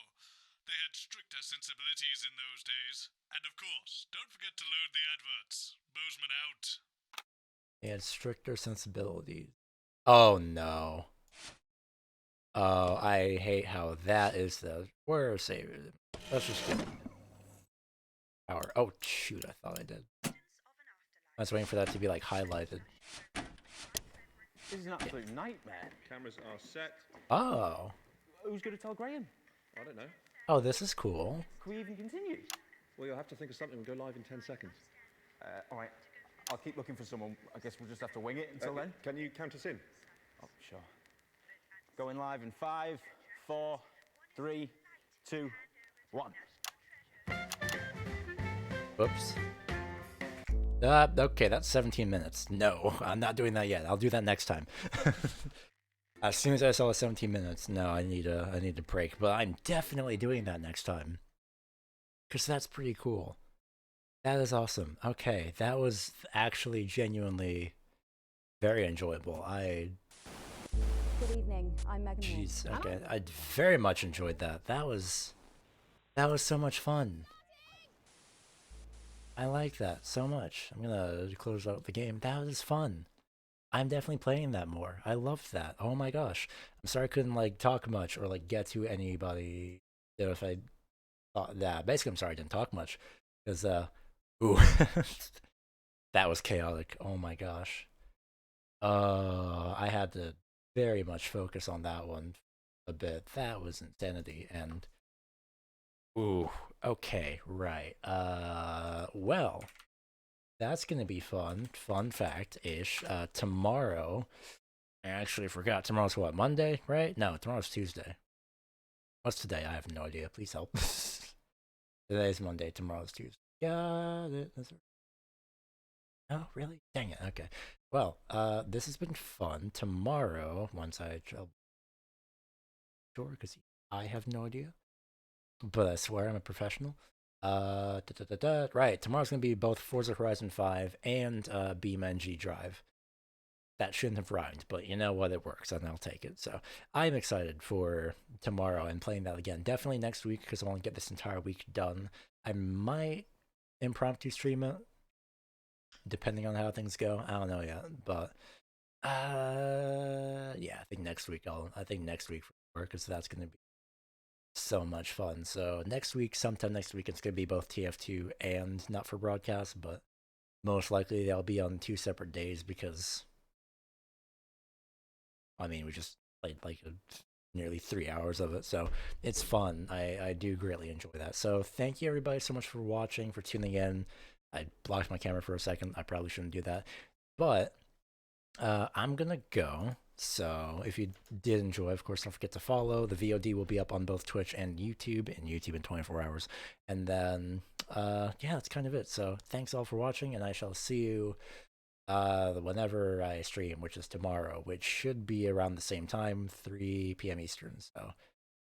They had stricter sensibilities in those days. And of course, don't forget to load the adverts. Bozeman out. They had stricter sensibilities. Oh no. Oh, I hate how that is the... Where save it? Let's just get power. Oh shoot, I thought I did. I was waiting for that to be like highlighted. This is an absolute nightmare. Cameras are set. Oh. Who's going to tell Graham? I don't know. Oh, this is cool. Can we even continue? Well, you'll have to think of something. We'll go live in 10 seconds. All right. I'll keep looking for someone. I guess we'll just have to wing it until then. Can you count us in? Oh, sure. Going live in 5, 4, 3, 2, 1. Whoops. Okay, that's 17 minutes. No, I'm not doing that yet. I'll do that next time. As soon as I saw 17 minutes, no, I need a break. But I'm definitely doing that next time. Because that's pretty cool. That is awesome. Okay, that was actually genuinely very enjoyable. Good evening. I'm Megan. Jeez, okay. I very much enjoyed that. That was so much fun. I like that so much. I'm gonna close out the game. That was fun. I'm definitely playing that more. I loved that. Oh my gosh. I'm sorry I couldn't like talk much or like get to anybody if I thought that. Basically, I'm sorry I didn't talk much. Because ooh. That was chaotic. Oh my gosh. I had to very much focus on that one a bit. That was insanity. And ooh, okay, right. Well, that's gonna be fun. Fun fact-ish. Tomorrow, I actually forgot. Tomorrow's what, Monday, right? No, tomorrow's Tuesday. What's today? I have no idea. Please help. Today's Monday, tomorrow's Tuesday. Got it. Oh, really? Dang it. Okay. Well, this has been fun. Tomorrow, once I sure, because I have no idea. But I swear I'm a professional. Right, tomorrow's gonna be both Forza Horizon 5 and BeamNG Drive. That shouldn't have rhymed, but you know what, it works, and I'll take it. So I'm excited for tomorrow and playing that again. Definitely next week, because I want to get this entire week done. I might impromptu stream it, depending on how things go. I don't know yet, but yeah, I think next week for sure, because that's gonna be so much fun. So sometime next week, it's gonna be both TF2 and not for broadcast, but most likely they'll be on 2 separate days because I mean we just played like nearly 3 hours of it, so it's fun. I do greatly enjoy that. So thank you everybody so much for watching, for tuning in. I blocked my camera for a second. I probably shouldn't do that, but I'm gonna go. So if you did enjoy, of course, don't forget to follow. The VOD will be up on both Twitch and YouTube in 24 hours. And then, yeah, that's kind of it. So thanks all for watching, and I shall see you whenever I stream, which is tomorrow, which should be around the same time, 3 p.m. Eastern. So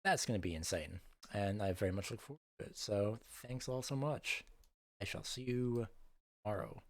that's going to be insane, and I very much look forward to it. So thanks all so much. I shall see you tomorrow.